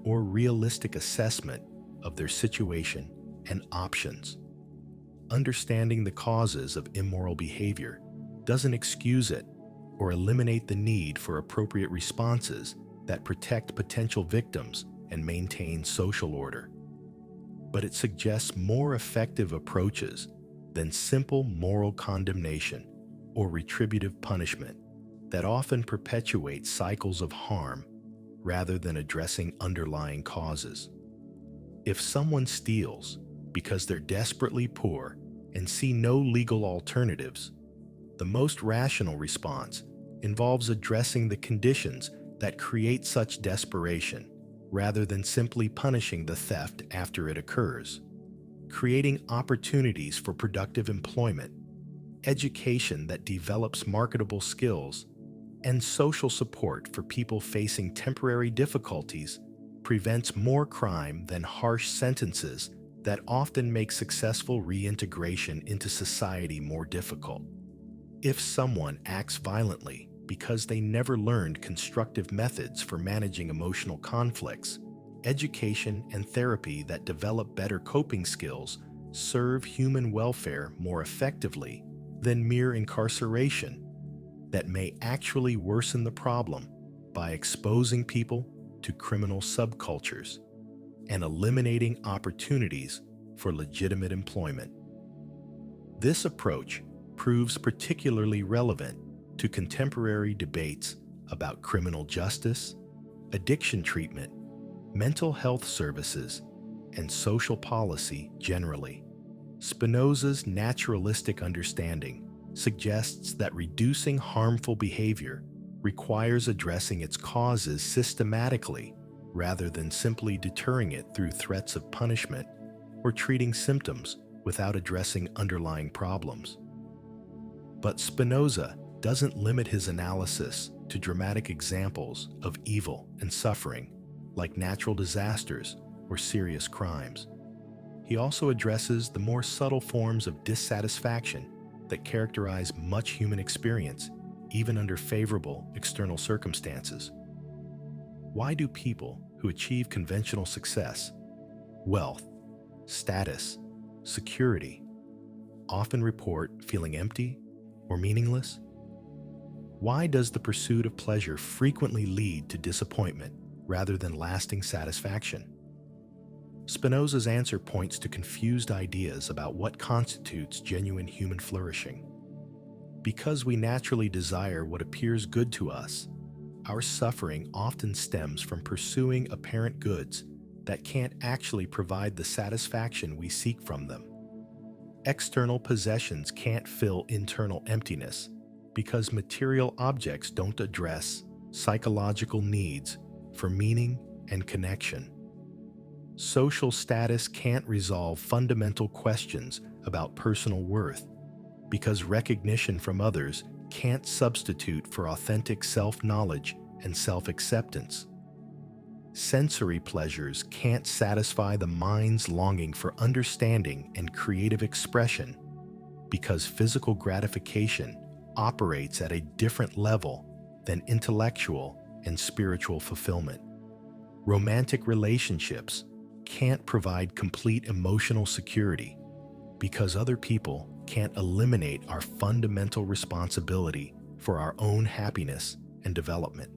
or realistic assessment of their situation and options. Understanding the causes of immoral behavior doesn't excuse it or eliminate the need for appropriate responses that protect potential victims and maintain social order. But it suggests more effective approaches than simple moral condemnation or retributive punishment that often perpetuate cycles of harm rather than addressing underlying causes. If someone steals because they're desperately poor and see no legal alternatives, the most rational response involves addressing the conditions that create such desperation rather than simply punishing the theft after it occurs. Creating opportunities for productive employment, education that develops marketable skills, and social support for people facing temporary difficulties prevents more crime than harsh sentences that often make successful reintegration into society more difficult. If someone acts violently because they never learned constructive methods for managing emotional conflicts, education and therapy that develop better coping skills serve human welfare more effectively than mere incarceration that may actually worsen the problem by exposing people to criminal subcultures and eliminating opportunities for legitimate employment. This approach proves particularly relevant to contemporary debates about criminal justice, addiction treatment, mental health services, and social policy generally. Spinoza's naturalistic understanding suggests that reducing harmful behavior requires addressing its causes systematically rather than simply deterring it through threats of punishment or treating symptoms without addressing underlying problems. But Spinoza doesn't limit his analysis to dramatic examples of evil and suffering, like natural disasters or serious crimes. He also addresses the more subtle forms of dissatisfaction that characterize much human experience, even under favorable external circumstances. Why do people who achieve conventional success, wealth, status, security, often report feeling empty or meaningless? Why does the pursuit of pleasure frequently lead to disappointment rather than lasting satisfaction? Spinoza's answer points to confused ideas about what constitutes genuine human flourishing. Because we naturally desire what appears good to us, our suffering often stems from pursuing apparent goods that can't actually provide the satisfaction we seek from them. External possessions can't fill internal emptiness because material objects don't address psychological needs for meaning and connection. Social status can't resolve fundamental questions about personal worth because recognition from others can't substitute for authentic self-knowledge and self-acceptance. Sensory pleasures can't satisfy the mind's longing for understanding and creative expression because physical gratification operates at a different level than intellectual and spiritual fulfillment. Romantic relationships can't provide complete emotional security because other people can't eliminate our fundamental responsibility for our own happiness and development.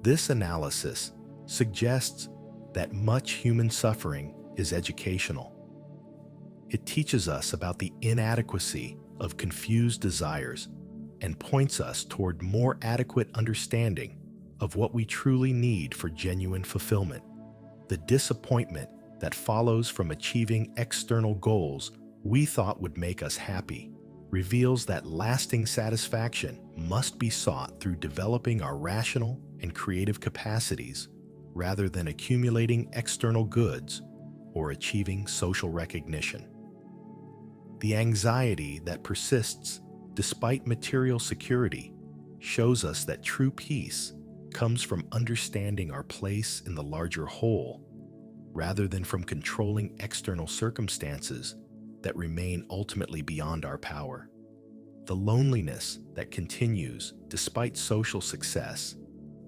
This analysis suggests that much human suffering is educational. It teaches us about the inadequacy of confused desires and points us toward more adequate understanding of what we truly need for genuine fulfillment. The disappointment that follows from achieving external goals we thought would make us happy reveals that lasting satisfaction must be sought through developing our rational and creative capacities rather than accumulating external goods or achieving social recognition. The anxiety that persists despite material security shows us that true peace comes from understanding our place in the larger whole, rather than from controlling external circumstances that remain ultimately beyond our power. The loneliness that continues despite social success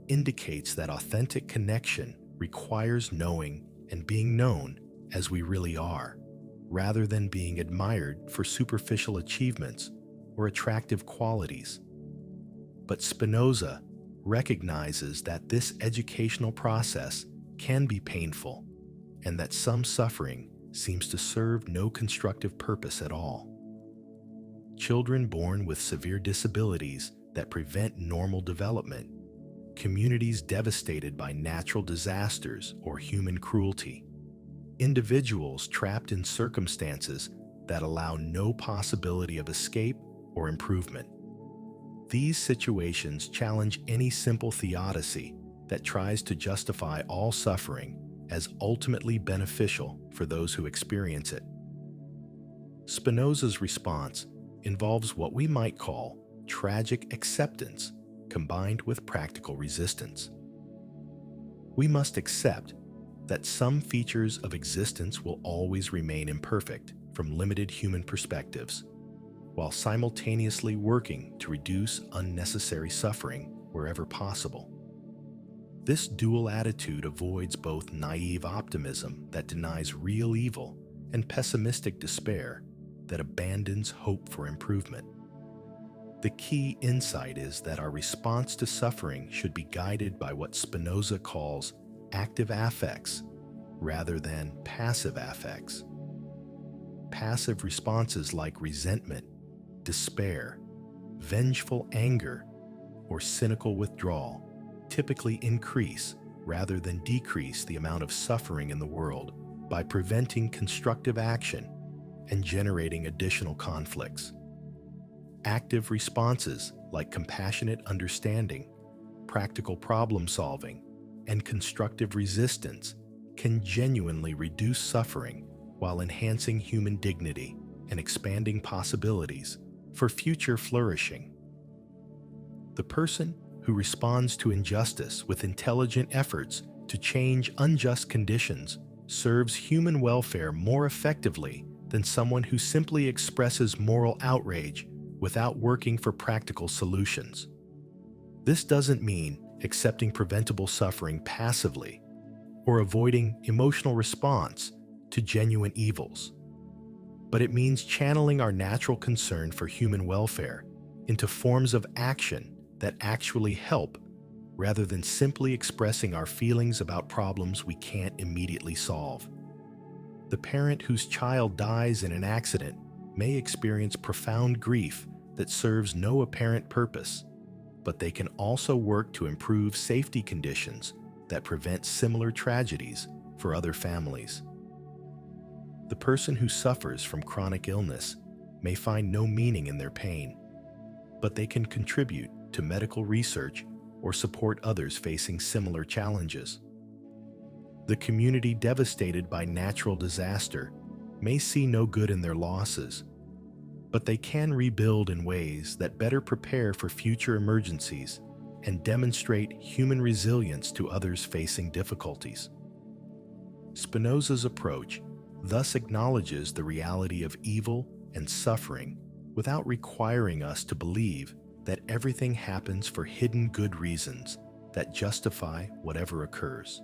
indicates that authentic connection requires knowing and being known as we really are, rather than being admired for superficial achievements or attractive qualities. But Spinoza recognizes that this educational process can be painful and that some suffering seems to serve no constructive purpose at all. Children born with severe disabilities that prevent normal development, communities devastated by natural disasters or human cruelty, individuals trapped in circumstances that allow no possibility of escape or improvement. These situations challenge any simple theodicy that tries to justify all suffering as ultimately beneficial for those who experience it. Spinoza's response involves what we might call tragic acceptance combined with practical resistance. We must accept that some features of existence will always remain imperfect from limited human perspectives, while simultaneously working to reduce unnecessary suffering wherever possible. This dual attitude avoids both naive optimism that denies real evil and pessimistic despair that abandons hope for improvement. The key insight is that our response to suffering should be guided by what Spinoza calls active affects rather than passive affects. Passive responses like resentment, despair, vengeful anger, or cynical withdrawal typically increase rather than decrease the amount of suffering in the world by preventing constructive action and generating additional conflicts. Active responses like compassionate understanding, practical problem solving, and constructive resistance can genuinely reduce suffering while enhancing human dignity and expanding possibilities for future flourishing. The person who responds to injustice with intelligent efforts to change unjust conditions serves human welfare more effectively than someone who simply expresses moral outrage without working for practical solutions. This doesn't mean accepting preventable suffering passively or avoiding emotional response to genuine evils, but it means channeling our natural concern for human welfare into forms of action that actually help rather than simply expressing our feelings about problems we can't immediately solve. The parent whose child dies in an accident may experience profound grief that serves no apparent purpose, but they can also work to improve safety conditions that prevent similar tragedies for other families. The person who suffers from chronic illness may find no meaning in their pain, but they can contribute to medical research or support others facing similar challenges. The community devastated by natural disaster may see no good in their losses, but they can rebuild in ways that better prepare for future emergencies and demonstrate human resilience to others facing difficulties. Spinoza's approach thus acknowledges the reality of evil and suffering without requiring us to believe that everything happens for hidden good reasons that justify whatever occurs.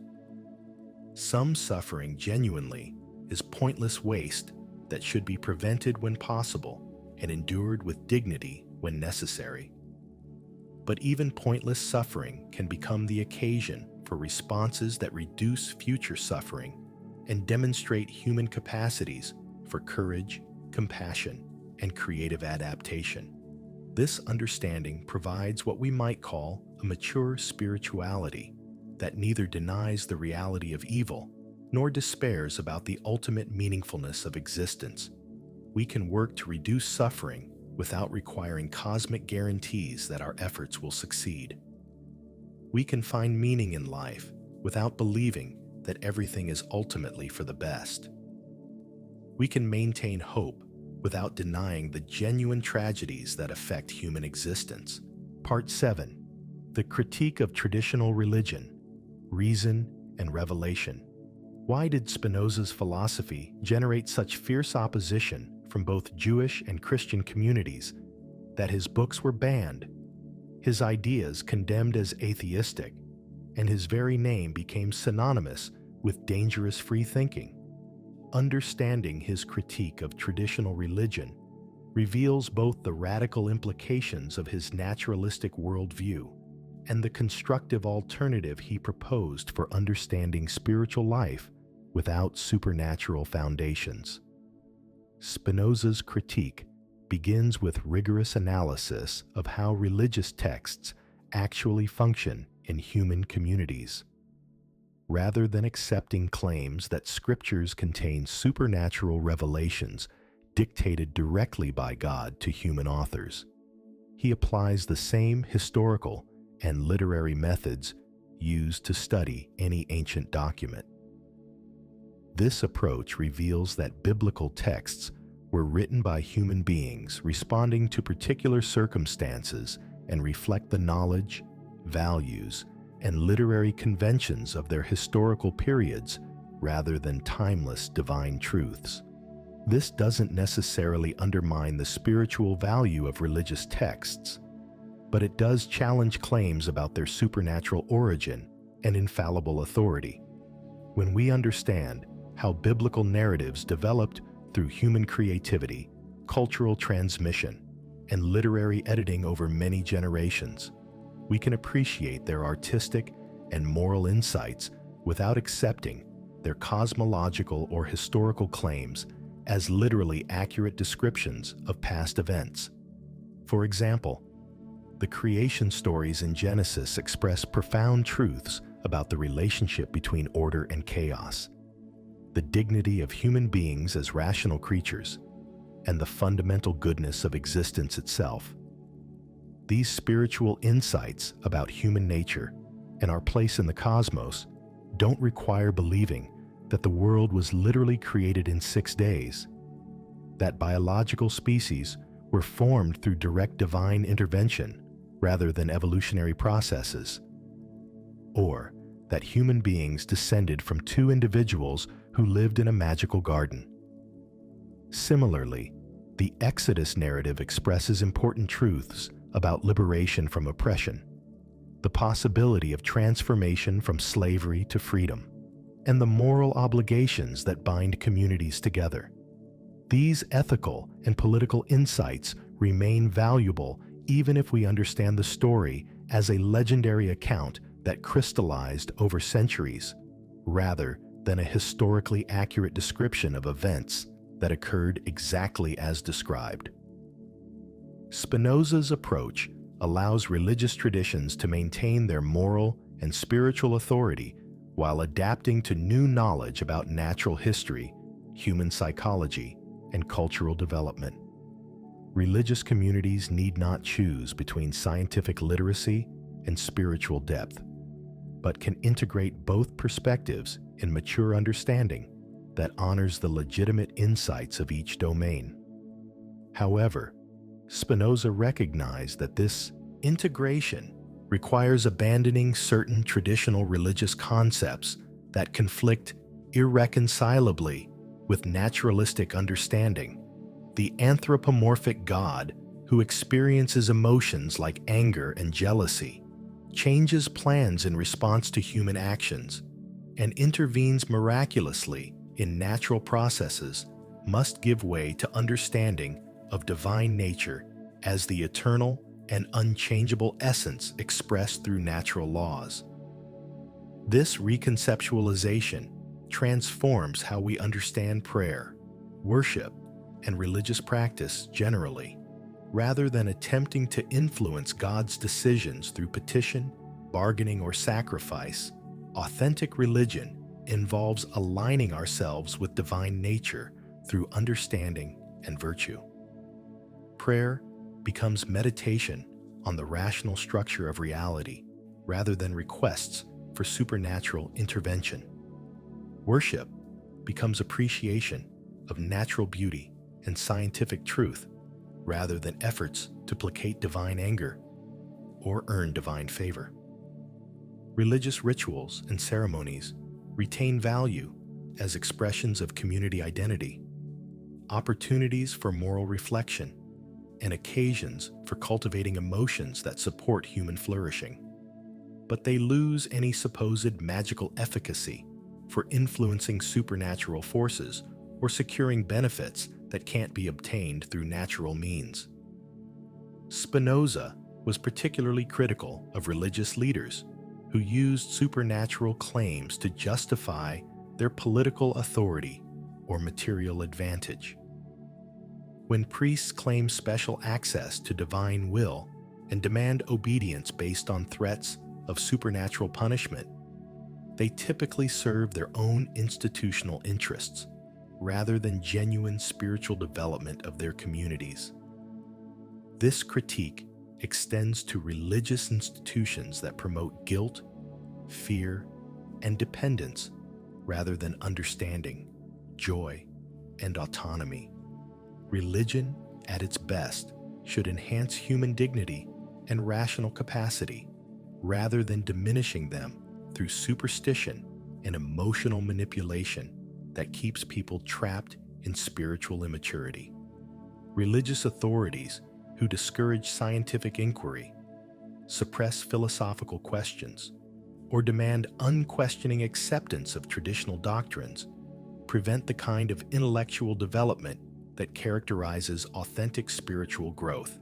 Some suffering genuinely is pointless waste that should be prevented when possible and endured with dignity when necessary. But even pointless suffering can become the occasion for responses that reduce future suffering and demonstrate human capacities for courage, compassion, and creative adaptation. This understanding provides what we might call a mature spirituality that neither denies the reality of evil nor despairs about the ultimate meaningfulness of existence. We can work to reduce suffering without requiring cosmic guarantees that our efforts will succeed. We can find meaning in life without believing that everything is ultimately for the best. We can maintain hope without denying the genuine tragedies that affect human existence. Part 7. The Critique of Traditional Religion, Reason, and Revelation. Why did Spinoza's philosophy generate such fierce opposition from both Jewish and Christian communities that his books were banned, his ideas condemned as atheistic, and his very name became synonymous with dangerous free thinking? Understanding his critique of traditional religion reveals both the radical implications of his naturalistic worldview and the constructive alternative he proposed for understanding spiritual life without supernatural foundations. Spinoza's critique begins with rigorous analysis of how religious texts actually function in human communities. Rather than accepting claims that scriptures contain supernatural revelations dictated directly by God to human authors, he applies the same historical and literary methods used to study any ancient document. This approach reveals that biblical texts were written by human beings responding to particular circumstances and reflect the knowledge, values, and literary conventions of their historical periods rather than timeless divine truths. This doesn't necessarily undermine the spiritual value of religious texts, but it does challenge claims about their supernatural origin and infallible authority. When we understand how biblical narratives developed through human creativity, cultural transmission, and literary editing over many generations, we can appreciate their artistic and moral insights without accepting their cosmological or historical claims as literally accurate descriptions of past events. For example, the creation stories in Genesis express profound truths about the relationship between order and chaos, the dignity of human beings as rational creatures, and the fundamental goodness of existence itself. These spiritual insights about human nature and our place in the cosmos don't require believing that the world was literally created in 6 days, that biological species were formed through direct divine intervention rather than evolutionary processes, or that human beings descended from 2 individuals who lived in a magical garden. Similarly, the Exodus narrative expresses important truths about liberation from oppression, the possibility of transformation from slavery to freedom, and the moral obligations that bind communities together. These ethical and political insights remain valuable even if we understand the story as a legendary account that crystallized over centuries, rather than a historically accurate description of events that occurred exactly as described. Spinoza's approach allows religious traditions to maintain their moral and spiritual authority while adapting to new knowledge about natural history, human psychology, and cultural development. Religious communities need not choose between scientific literacy and spiritual depth, but can integrate both perspectives in mature understanding that honors the legitimate insights of each domain. However, Spinoza recognized that this integration requires abandoning certain traditional religious concepts that conflict irreconcilably with naturalistic understanding. The anthropomorphic God, who experiences emotions like anger and jealousy, changes plans in response to human actions, and intervenes miraculously in natural processes, must give way to understanding of divine nature as the eternal and unchangeable essence expressed through natural laws. This reconceptualization transforms how we understand prayer, worship, and religious practice generally, rather than attempting to influence God's decisions through petition, bargaining, or sacrifice. Authentic religion involves aligning ourselves with divine nature through understanding and virtue. Prayer becomes meditation on the rational structure of reality rather than requests for supernatural intervention. Worship becomes appreciation of natural beauty and scientific truth rather than efforts to placate divine anger or earn divine favor. Religious rituals and ceremonies retain value as expressions of community identity, opportunities for moral reflection, and occasions for cultivating emotions that support human flourishing. But they lose any supposed magical efficacy for influencing supernatural forces or securing benefits that can't be obtained through natural means. Spinoza was particularly critical of religious leaders who used supernatural claims to justify their political authority or material advantage. When priests claim special access to divine will and demand obedience based on threats of supernatural punishment, they typically serve their own institutional interests rather than genuine spiritual development of their communities. This critique extends to religious institutions that promote guilt, fear, and dependence rather than understanding, joy, and autonomy. Religion, at its best, should enhance human dignity and rational capacity rather than diminishing them through superstition and emotional manipulation that keeps people trapped in spiritual immaturity. Religious authorities who discourage scientific inquiry, suppress philosophical questions, or demand unquestioning acceptance of traditional doctrines prevent the kind of intellectual development that characterizes authentic spiritual growth.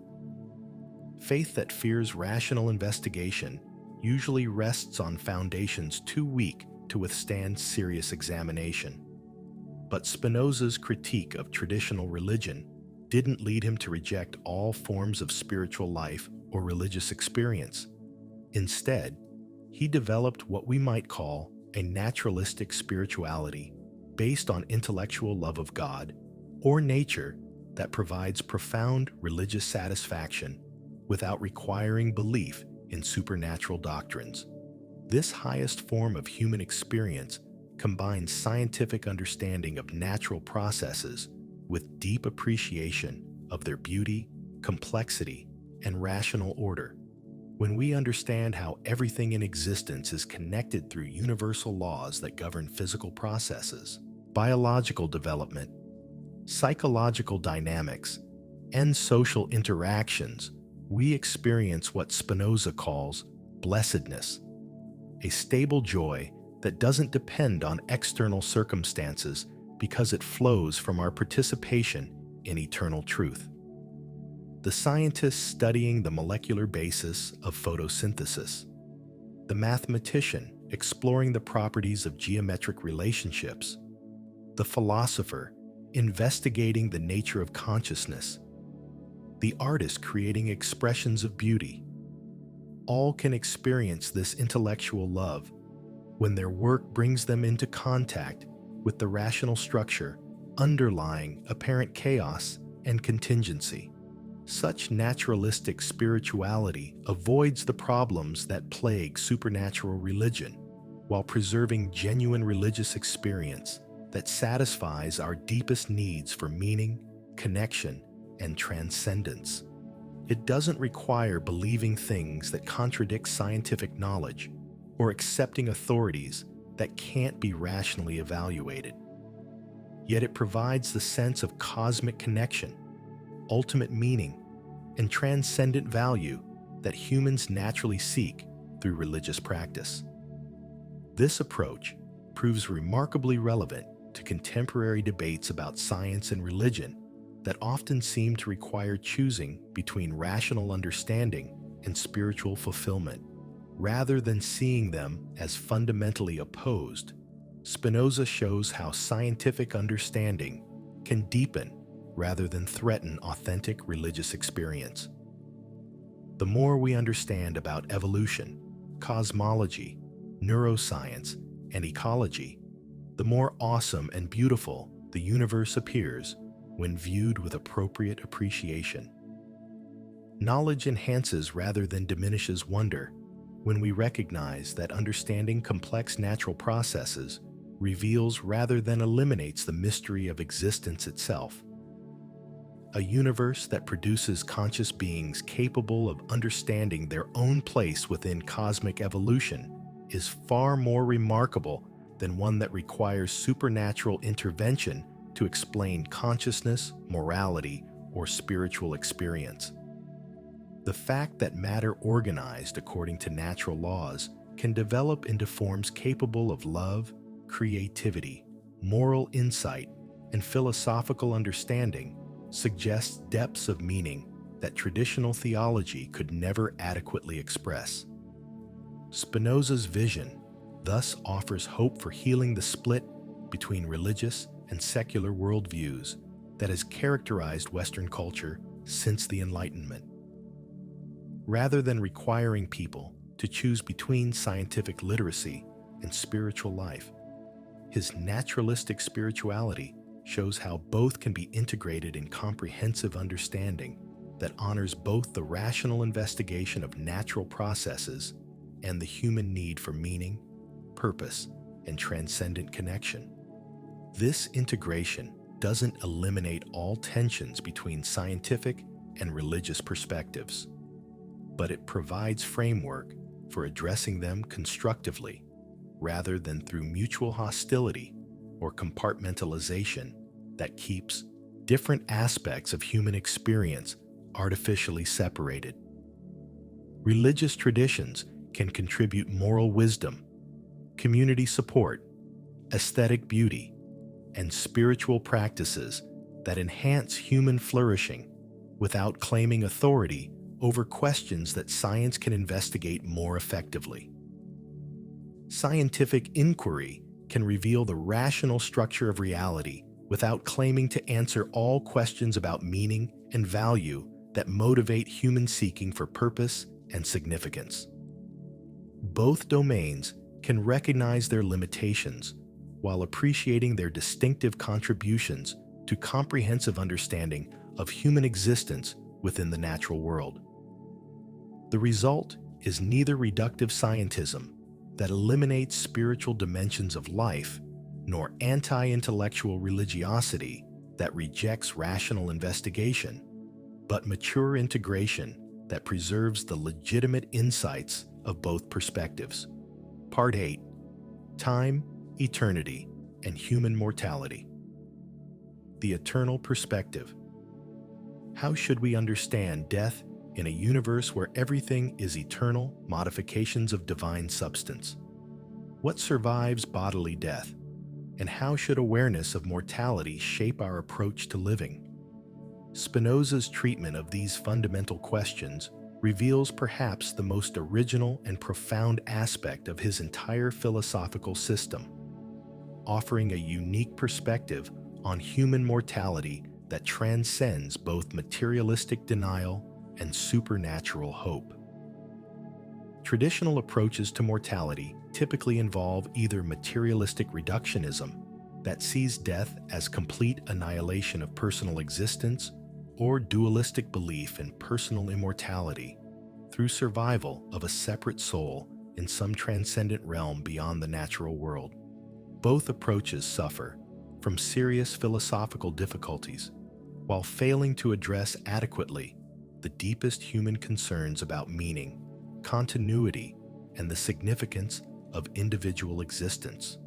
Faith that fears rational investigation usually rests on foundations too weak to withstand serious examination. But Spinoza's critique of traditional religion didn't lead him to reject all forms of spiritual life or religious experience. Instead, he developed what we might call a naturalistic spirituality based on intellectual love of God or nature that provides profound religious satisfaction without requiring belief in supernatural doctrines. This highest form of human experience combines scientific understanding of natural processes with deep appreciation of their beauty, complexity, and rational order. When we understand how everything in existence is connected through universal laws that govern physical processes, biological development, psychological dynamics, and social interactions, we experience what Spinoza calls blessedness, a stable joy that doesn't depend on external circumstances because it flows from our participation in eternal truth. The scientist studying the molecular basis of photosynthesis, the mathematician exploring the properties of geometric relationships, the philosopher investigating the nature of consciousness, the artist creating expressions of beauty, all can experience this intellectual love when their work brings them into contact with the rational structure underlying apparent chaos and contingency. Such naturalistic spirituality avoids the problems that plague supernatural religion while preserving genuine religious experience that satisfies our deepest needs for meaning, connection, and transcendence. It doesn't require believing things that contradict scientific knowledge or accepting authorities that can't be rationally evaluated. Yet it provides the sense of cosmic connection, ultimate meaning, and transcendent value that humans naturally seek through religious practice. This approach proves remarkably relevant to contemporary debates about science and religion that often seem to require choosing between rational understanding and spiritual fulfillment. Rather than seeing them as fundamentally opposed, Spinoza shows how scientific understanding can deepen rather than threaten authentic religious experience. The more we understand about evolution, cosmology, neuroscience, and ecology, the more awesome and beautiful the universe appears when viewed with appropriate appreciation. Knowledge enhances rather than diminishes wonder when we recognize that understanding complex natural processes reveals rather than eliminates the mystery of existence itself. A universe that produces conscious beings capable of understanding their own place within cosmic evolution is far more remarkable than one that requires supernatural intervention to explain consciousness, morality, or spiritual experience. The fact that matter organized according to natural laws can develop into forms capable of love, creativity, moral insight, and philosophical understanding suggests depths of meaning that traditional theology could never adequately express. Spinoza's vision thus offers hope for healing the split between religious and secular worldviews that has characterized Western culture since the Enlightenment. Rather than requiring people to choose between scientific literacy and spiritual life, his naturalistic spirituality shows how both can be integrated in comprehensive understanding that honors both the rational investigation of natural processes and the human need for meaning, purpose, and transcendent connection. This integration doesn't eliminate all tensions between scientific and religious perspectives, but it provides framework for addressing them constructively rather than through mutual hostility or compartmentalization that keeps different aspects of human experience artificially separated. Religious traditions can contribute moral wisdom, community support, aesthetic beauty, and spiritual practices that enhance human flourishing without claiming authority over questions that science can investigate more effectively. Scientific inquiry can reveal the rational structure of reality without claiming to answer all questions about meaning and value that motivate human seeking for purpose and significance. Both domains can recognize their limitations while appreciating their distinctive contributions to comprehensive understanding of human existence within the natural world. The result is neither reductive scientism that eliminates spiritual dimensions of life, nor anti-intellectual religiosity that rejects rational investigation, but mature integration that preserves the legitimate insights of both perspectives. Part 8. Time, Eternity, and Human Mortality. The Eternal Perspective. How should we understand death in a universe where everything is eternal modifications of divine substance? What survives bodily death, and how should awareness of mortality shape our approach to living? Spinoza's treatment of these fundamental questions reveals perhaps the most original and profound aspect of his entire philosophical system, offering a unique perspective on human mortality that transcends both materialistic denial and supernatural hope. Traditional approaches to mortality typically involve either materialistic reductionism that sees death as complete annihilation of personal existence, or dualistic belief in personal immortality through survival of a separate soul in some transcendent realm beyond the natural world. Both approaches suffer from serious philosophical difficulties while failing to address adequately the deepest human concerns about meaning, continuity, and the significance of individual existence.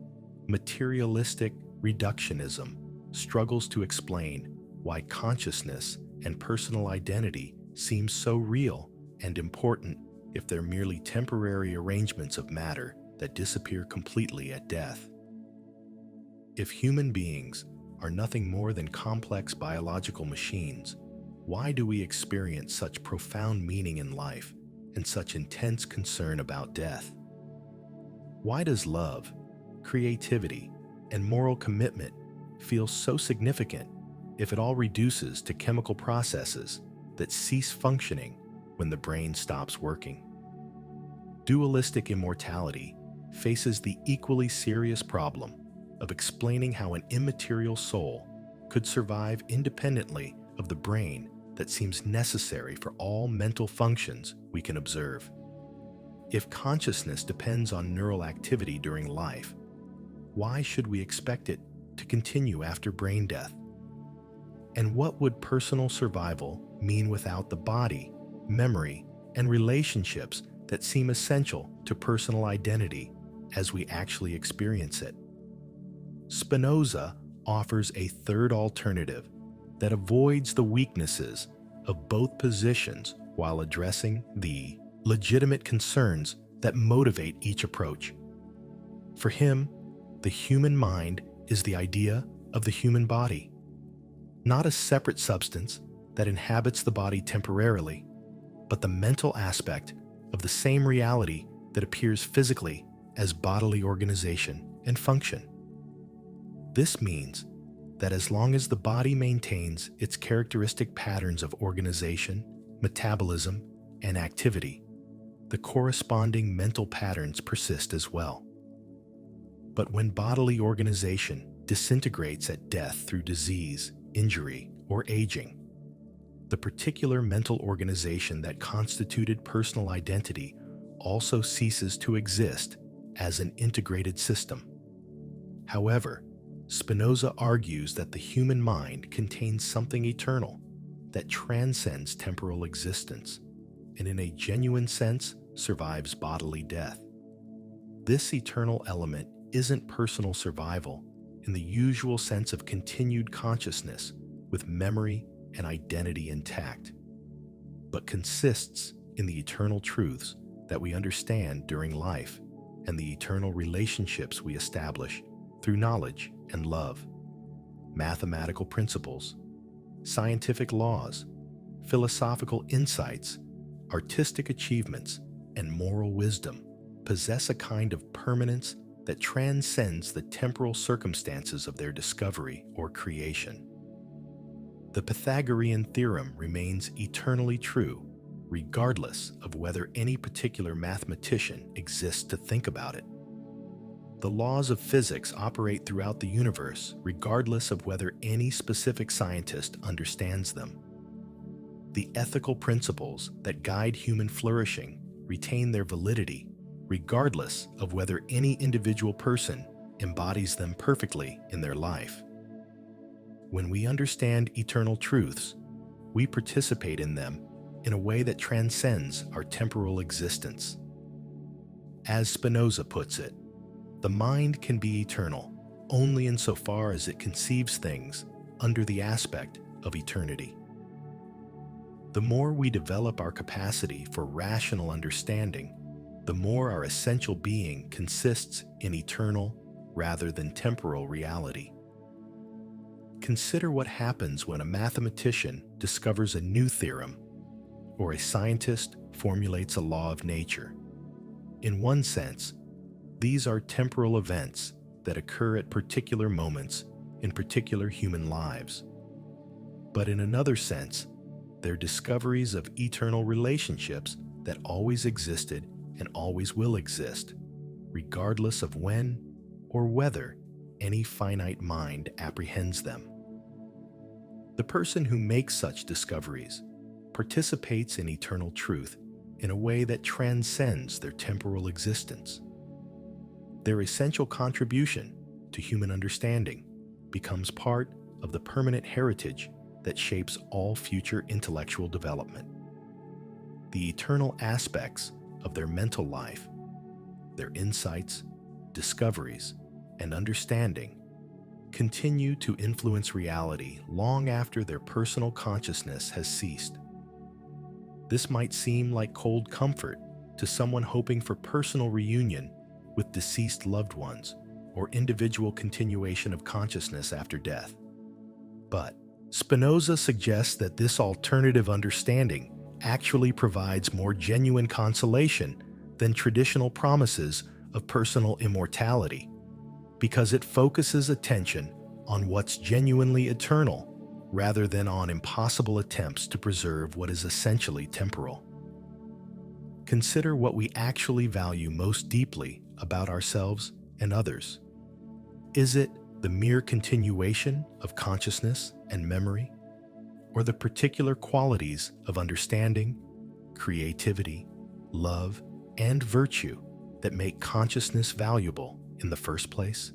Materialistic reductionism struggles to explain why consciousness and personal identity seem so real and important if they're merely temporary arrangements of matter that disappear completely at death. If human beings are nothing more than complex biological machines, why do we experience such profound meaning in life and such intense concern about death? Why does love, creativity, and moral commitment feel so significant if it all reduces to chemical processes that cease functioning when the brain stops working? Dualistic immortality faces the equally serious problem of explaining how an immaterial soul could survive independently of the brain that seems necessary for all mental functions we can observe. If consciousness depends on neural activity during life, why should we expect it to continue after brain death? And what would personal survival mean without the body, memory, and relationships that seem essential to personal identity as we actually experience it? Spinoza offers a third alternative that avoids the weaknesses of both positions while addressing the legitimate concerns that motivate each approach. For him, the human mind is the idea of the human body, not a separate substance that inhabits the body temporarily, but the mental aspect of the same reality that appears physically as bodily organization and function. This means that as long as the body maintains its characteristic patterns of organization, metabolism, and activity, the corresponding mental patterns persist as well. But when bodily organization disintegrates at death through disease, injury, or aging, the particular mental organization that constituted personal identity also ceases to exist as an integrated system. However, Spinoza argues that the human mind contains something eternal that transcends temporal existence and in a genuine sense survives bodily death. This eternal element isn't personal survival in the usual sense of continued consciousness with memory and identity intact, but consists in the eternal truths that we understand during life and the eternal relationships we establish through knowledge and love. Mathematical principles, scientific laws, philosophical insights, artistic achievements, and moral wisdom possess a kind of permanence that transcends the temporal circumstances of their discovery or creation. The Pythagorean theorem remains eternally true, regardless of whether any particular mathematician exists to think about it. The laws of physics operate throughout the universe, regardless of whether any specific scientist understands them. The ethical principles that guide human flourishing retain their validity, regardless of whether any individual person embodies them perfectly in their life. When we understand eternal truths, we participate in them in a way that transcends our temporal existence. As Spinoza puts it, the mind can be eternal only insofar as it conceives things under the aspect of eternity. The more we develop our capacity for rational understanding, the more our essential being consists in eternal rather than temporal reality. Consider what happens when a mathematician discovers a new theorem or a scientist formulates a law of nature. In one sense, these are temporal events that occur at particular moments in particular human lives. But in another sense, they're discoveries of eternal relationships that always existed and always will exist, regardless of when or whether any finite mind apprehends them. The person who makes such discoveries participates in eternal truth in a way that transcends their temporal existence. Their essential contribution to human understanding becomes part of the permanent heritage that shapes all future intellectual development. The eternal aspects of their mental life, their insights, discoveries, and understanding continue to influence reality long after their personal consciousness has ceased. This might seem like cold comfort to someone hoping for personal reunion with deceased loved ones or individual continuation of consciousness after death. But Spinoza suggests that this alternative understanding actually provides more genuine consolation than traditional promises of personal immortality, because it focuses attention on what's genuinely eternal rather than on impossible attempts to preserve what is essentially temporal. Consider what we actually value most deeply about ourselves and others. Is it the mere continuation of consciousness and memory, or the particular qualities of understanding, creativity, love, and virtue that make consciousness valuable in the first place?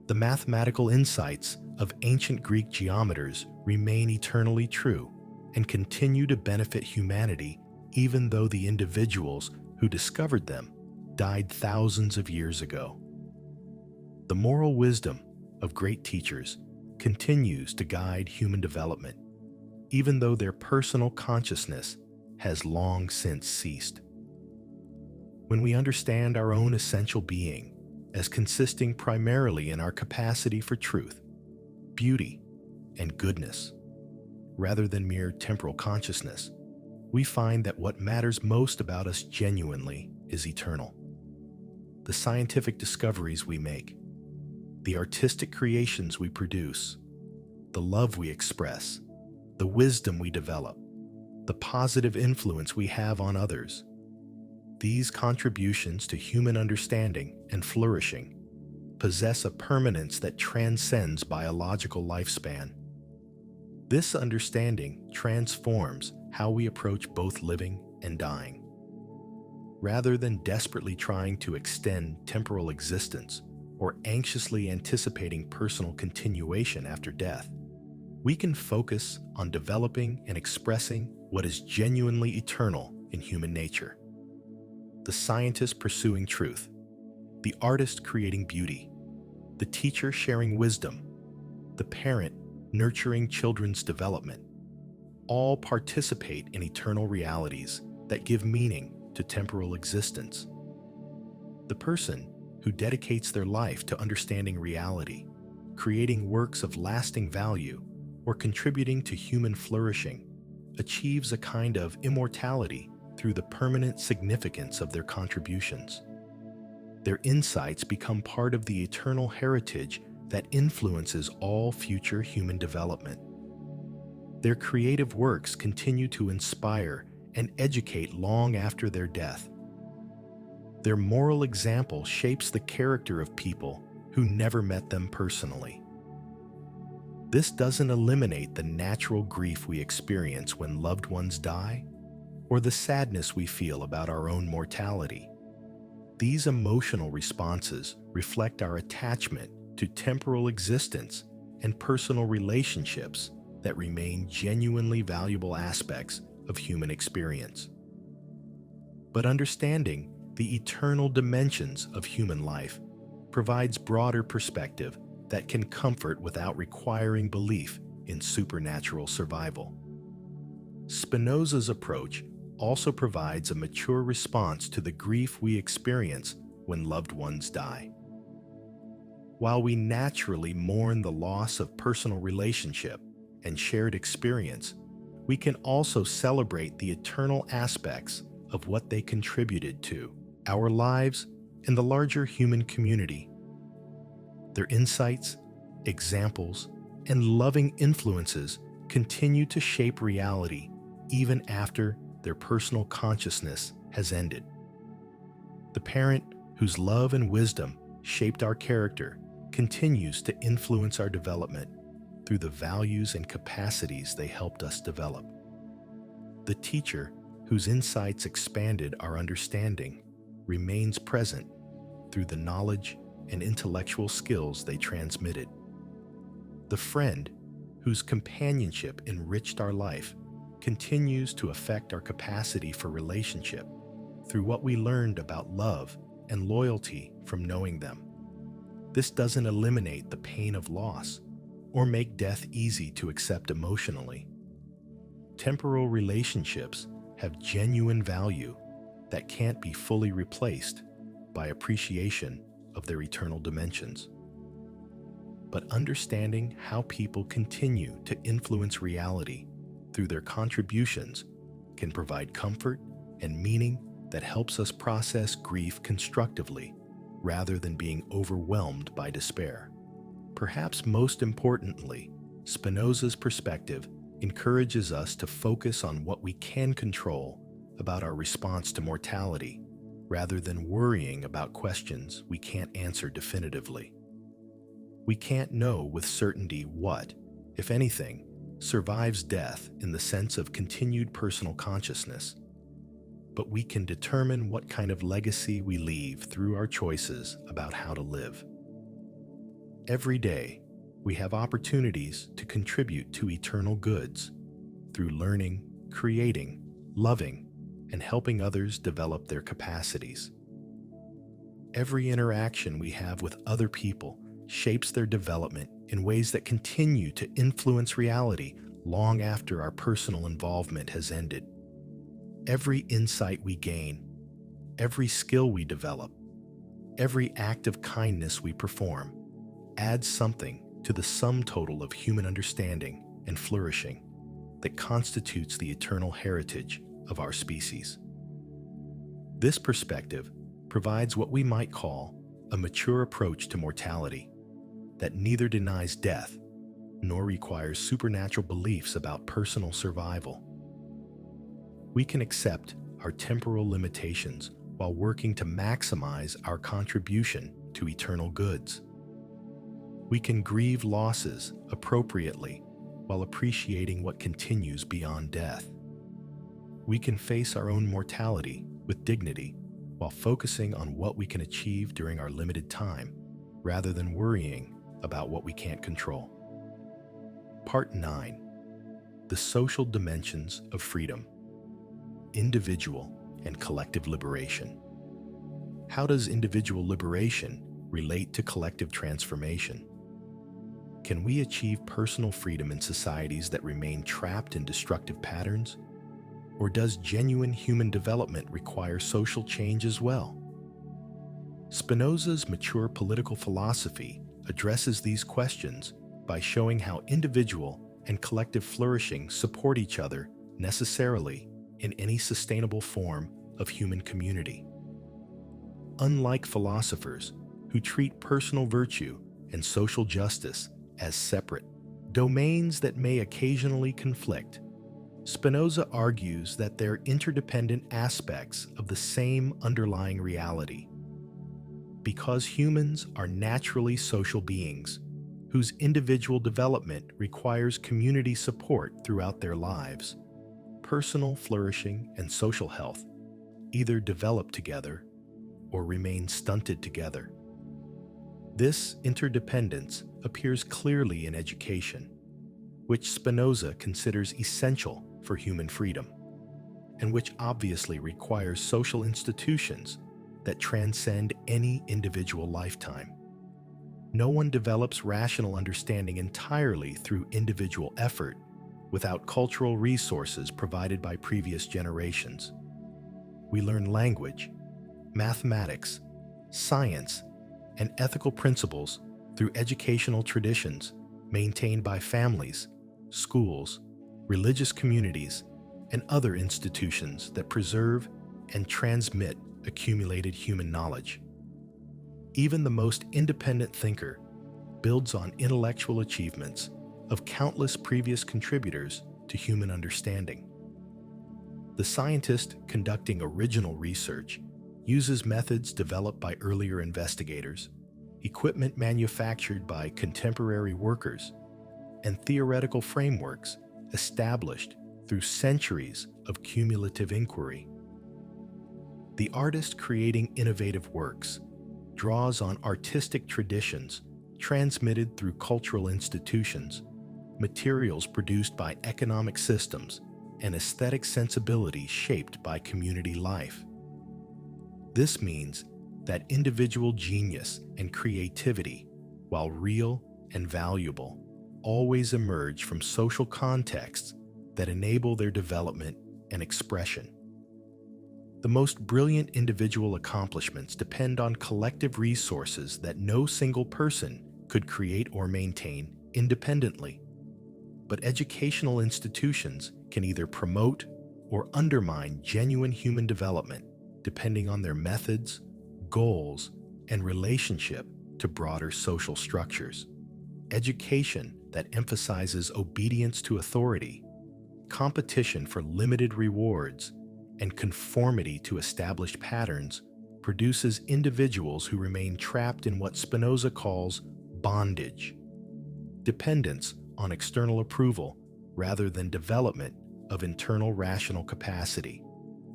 The mathematical insights of ancient Greek geometers remain eternally true and continue to benefit humanity even though the individuals who discovered them died thousands of years ago. The moral wisdom of great teachers continues to guide human development, even though their personal consciousness has long since ceased. When we understand our own essential being as consisting primarily in our capacity for truth, beauty, and goodness, rather than mere temporal consciousness, we find that what matters most about us genuinely is eternal. The scientific discoveries we make, the artistic creations we produce, the love we express, the wisdom we develop, the positive influence we have on others. These contributions to human understanding and flourishing possess a permanence that transcends biological lifespan. This understanding transforms how we approach both living and dying. Rather than desperately trying to extend temporal existence or anxiously anticipating personal continuation after death, we can focus on developing and expressing what is genuinely eternal in human nature. The scientist pursuing truth, the artist creating beauty, the teacher sharing wisdom, the parent nurturing children's development, all participate in eternal realities that give meaning to temporal existence. The person who dedicates their life to understanding reality, creating works of lasting value, or contributing to human flourishing, achieves a kind of immortality through the permanent significance of their contributions. Their insights become part of the eternal heritage that influences all future human development. Their creative works continue to inspire and educate long after their death. Their moral example shapes the character of people who never met them personally. This doesn't eliminate the natural grief we experience when loved ones die, or the sadness we feel about our own mortality. These emotional responses reflect our attachment to temporal existence and personal relationships that remain genuinely valuable aspects of human experience. But understanding the eternal dimensions of human life provides broader perspective that can comfort without requiring belief in supernatural survival. Spinoza's approach also provides a mature response to the grief we experience when loved ones die. While we naturally mourn the loss of personal relationship and shared experience, we can also celebrate the eternal aspects of what they contributed to our lives and the larger human community. Their insights, examples, and loving influences continue to shape reality even after their personal consciousness has ended. The parent whose love and wisdom shaped our character continues to influence our development through the values and capacities they helped us develop. The teacher whose insights expanded our understanding remains present through the knowledge and intellectual skills they transmitted. The friend whose companionship enriched our life continues to affect our capacity for relationship through what we learned about love and loyalty from knowing them. This doesn't eliminate the pain of loss or make death easy to accept emotionally. Temporal relationships have genuine value that can't be fully replaced by appreciation of their eternal dimensions. But understanding how people continue to influence reality through their contributions can provide comfort and meaning that helps us process grief constructively rather than being overwhelmed by despair. Perhaps most importantly, Spinoza's perspective encourages us to focus on what we can control about our response to mortality, rather than worrying about questions we can't answer definitively. We can't know with certainty what, if anything, survives death in the sense of continued personal consciousness, but we can determine what kind of legacy we leave through our choices about how to live. Every day, we have opportunities to contribute to eternal goods through learning, creating, loving, and helping others develop their capacities. Every interaction we have with other people shapes their development in ways that continue to influence reality long after our personal involvement has ended. Every insight we gain, every skill we develop, every act of kindness we perform adds something to the sum total of human understanding and flourishing that constitutes the eternal heritage of our species. This perspective provides what we might call a mature approach to mortality that neither denies death nor requires supernatural beliefs about personal survival. We can accept our temporal limitations while working to maximize our contribution to eternal goods. We can grieve losses appropriately while appreciating what continues beyond death. We can face our own mortality with dignity while focusing on what we can achieve during our limited time, rather than worrying about what we can't control. Part 9. The social dimensions of freedom. Individual and collective liberation. How does individual liberation relate to collective transformation? Can we achieve personal freedom in societies that remain trapped in destructive patterns? Or does genuine human development require social change as well? Spinoza's mature political philosophy addresses these questions by showing how individual and collective flourishing support each other necessarily in any sustainable form of human community. Unlike philosophers who treat personal virtue and social justice as separate domains that may occasionally conflict, Spinoza argues that they're interdependent aspects of the same underlying reality. Because humans are naturally social beings whose individual development requires community support throughout their lives, personal flourishing and social health either develop together or remain stunted together. This interdependence appears clearly in education, which Spinoza considers essential for human freedom, and which obviously requires social institutions that transcend any individual lifetime. No one develops rational understanding entirely through individual effort without cultural resources provided by previous generations. We learn language, mathematics, science, and ethical principles through educational traditions maintained by families, schools, religious communities, and other institutions that preserve and transmit accumulated human knowledge. Even the most independent thinker builds on intellectual achievements of countless previous contributors to human understanding. The scientist conducting original research uses methods developed by earlier investigators, equipment manufactured by contemporary workers, and theoretical frameworks established through centuries of cumulative inquiry. The artist creating innovative works draws on artistic traditions transmitted through cultural institutions, materials produced by economic systems, and aesthetic sensibilities shaped by community life. This means that individual genius and creativity, while real and valuable, always emerge from social contexts that enable their development and expression. The most brilliant individual accomplishments depend on collective resources that no single person could create or maintain independently. But educational institutions can either promote or undermine genuine human development depending on their methods, goals, and relationship to broader social structures. Education that emphasizes obedience to authority, competition for limited rewards, and conformity to established patterns produces individuals who remain trapped in what Spinoza calls bondage, dependence on external approval rather than development of internal rational capacity.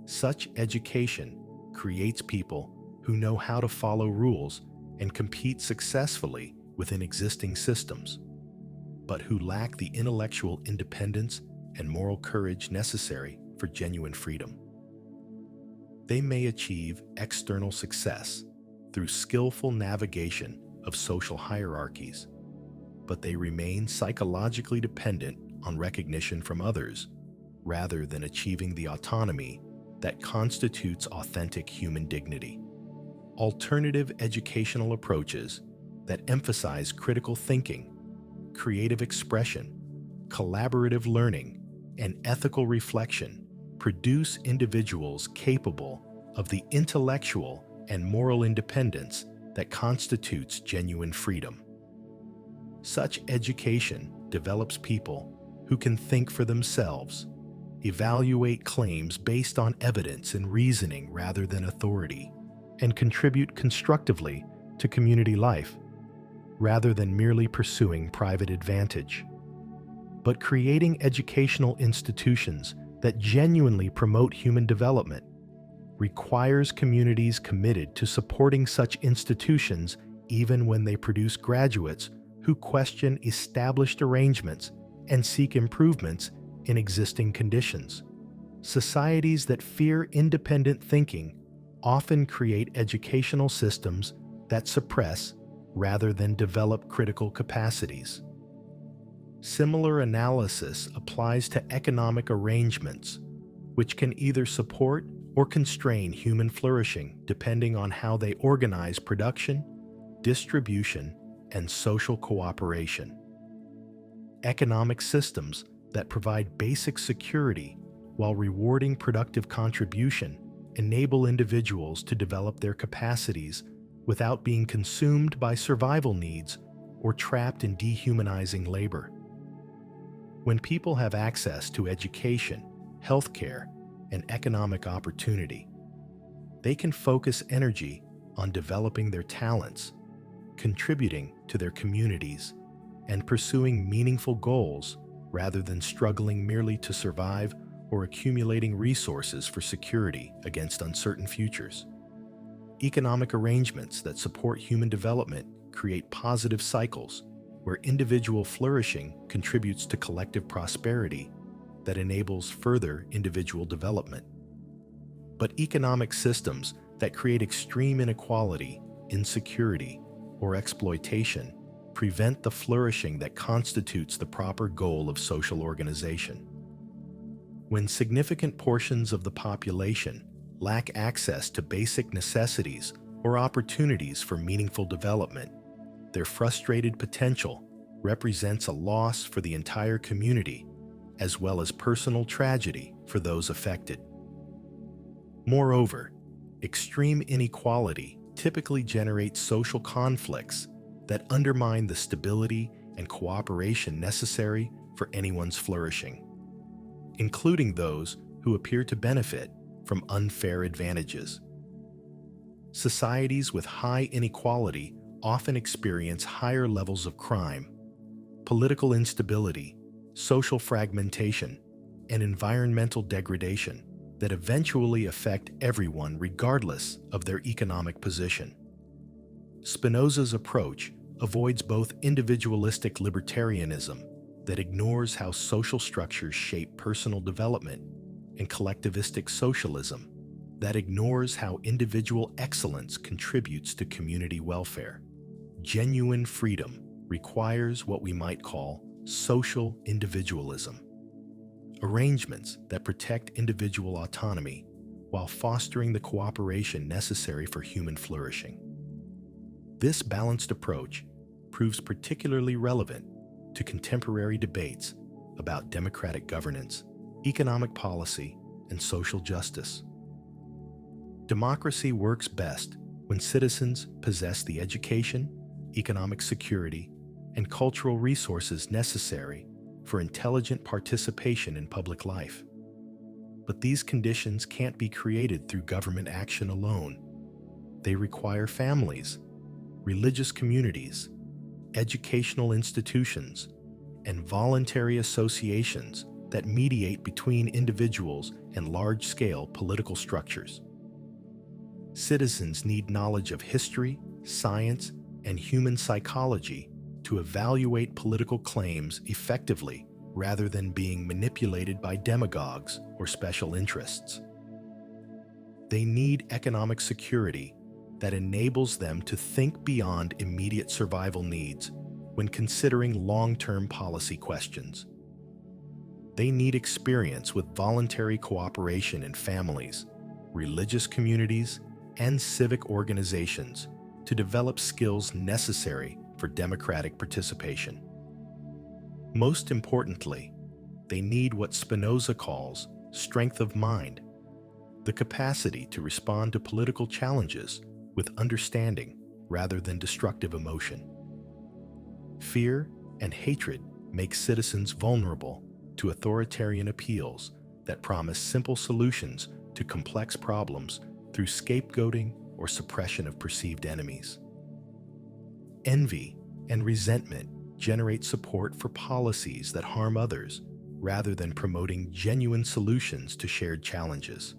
Such education creates people who know how to follow rules and compete successfully within existing systems, but who lack the intellectual independence and moral courage necessary for genuine freedom. They may achieve external success through skillful navigation of social hierarchies, but they remain psychologically dependent on recognition from others rather than achieving the autonomy that constitutes authentic human dignity. Alternative educational approaches that emphasize critical thinking creative expression, collaborative learning, and ethical reflection produce individuals capable of the intellectual and moral independence that constitutes genuine freedom. Such education develops people who can think for themselves, evaluate claims based on evidence and reasoning rather than authority, and contribute constructively to community life rather than merely pursuing private advantage. But creating educational institutions that genuinely promote human development requires communities committed to supporting such institutions even when they produce graduates who question established arrangements and seek improvements in existing conditions. Societies that fear independent thinking often create educational systems that suppress rather than develop critical capacities. Similar analysis applies to economic arrangements, which can either support or constrain human flourishing depending on how they organize production, distribution, and social cooperation. Economic systems that provide basic security while rewarding productive contribution enable individuals to develop their capacities without being consumed by survival needs or trapped in dehumanizing labor. When people have access to education, healthcare, and economic opportunity, they can focus energy on developing their talents, contributing to their communities, and pursuing meaningful goals rather than struggling merely to survive or accumulating resources for security against uncertain futures. Economic arrangements that support human development create positive cycles where individual flourishing contributes to collective prosperity that enables further individual development. But economic systems that create extreme inequality, insecurity, or exploitation prevent the flourishing that constitutes the proper goal of social organization. When significant portions of the population lack access to basic necessities or opportunities for meaningful development, their frustrated potential represents a loss for the entire community as well as personal tragedy for those affected. Moreover, extreme inequality typically generates social conflicts that undermine the stability and cooperation necessary for anyone's flourishing, including those who appear to benefit from unfair advantages. Societies with high inequality often experience higher levels of crime, political instability, social fragmentation, and environmental degradation that eventually affect everyone regardless of their economic position. Spinoza's approach avoids both individualistic libertarianism that ignores how social structures shape personal development and collectivistic socialism that ignores how individual excellence contributes to community welfare. Genuine freedom requires what we might call social individualism, arrangements that protect individual autonomy while fostering the cooperation necessary for human flourishing. This balanced approach proves particularly relevant to contemporary debates about democratic governance, economic policy, and social justice. Democracy works best when citizens possess the education, economic security, and cultural resources necessary for intelligent participation in public life. But these conditions can't be created through government action alone. They require families, religious communities, educational institutions, and voluntary associations that mediate between individuals and large-scale political structures. Citizens need knowledge of history, science, and human psychology to evaluate political claims effectively rather than being manipulated by demagogues or special interests. They need economic security that enables them to think beyond immediate survival needs when considering long-term policy questions. They need experience with voluntary cooperation in families, religious communities, and civic organizations to develop skills necessary for democratic participation. Most importantly, they need what Spinoza calls strength of mind, the capacity to respond to political challenges with understanding rather than destructive emotion. Fear and hatred make citizens vulnerable to authoritarian appeals that promise simple solutions to complex problems through scapegoating or suppression of perceived enemies. Envy and resentment generate support for policies that harm others rather than promoting genuine solutions to shared challenges.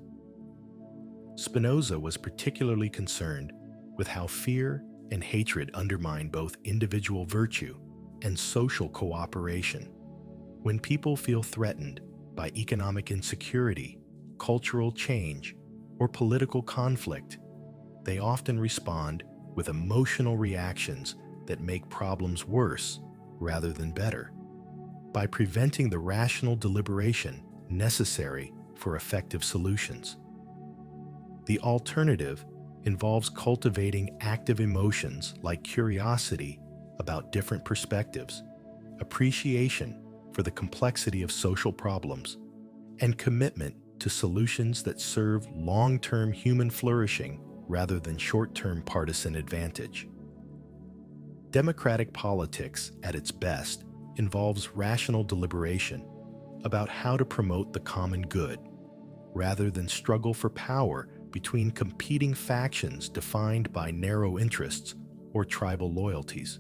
Spinoza was particularly concerned with how fear and hatred undermine both individual virtue and social cooperation. When people feel threatened by economic insecurity, cultural change, or political conflict, they often respond with emotional reactions that make problems worse rather than better. By preventing the rational deliberation necessary for effective solutions. The alternative involves cultivating active emotions like curiosity about different perspectives, appreciation for the complexity of social problems, and commitment to solutions that serve long-term human flourishing rather than short-term partisan advantage. Democratic politics, at its best, involves rational deliberation about how to promote the common good, rather than struggle for power between competing factions defined by narrow interests or tribal loyalties.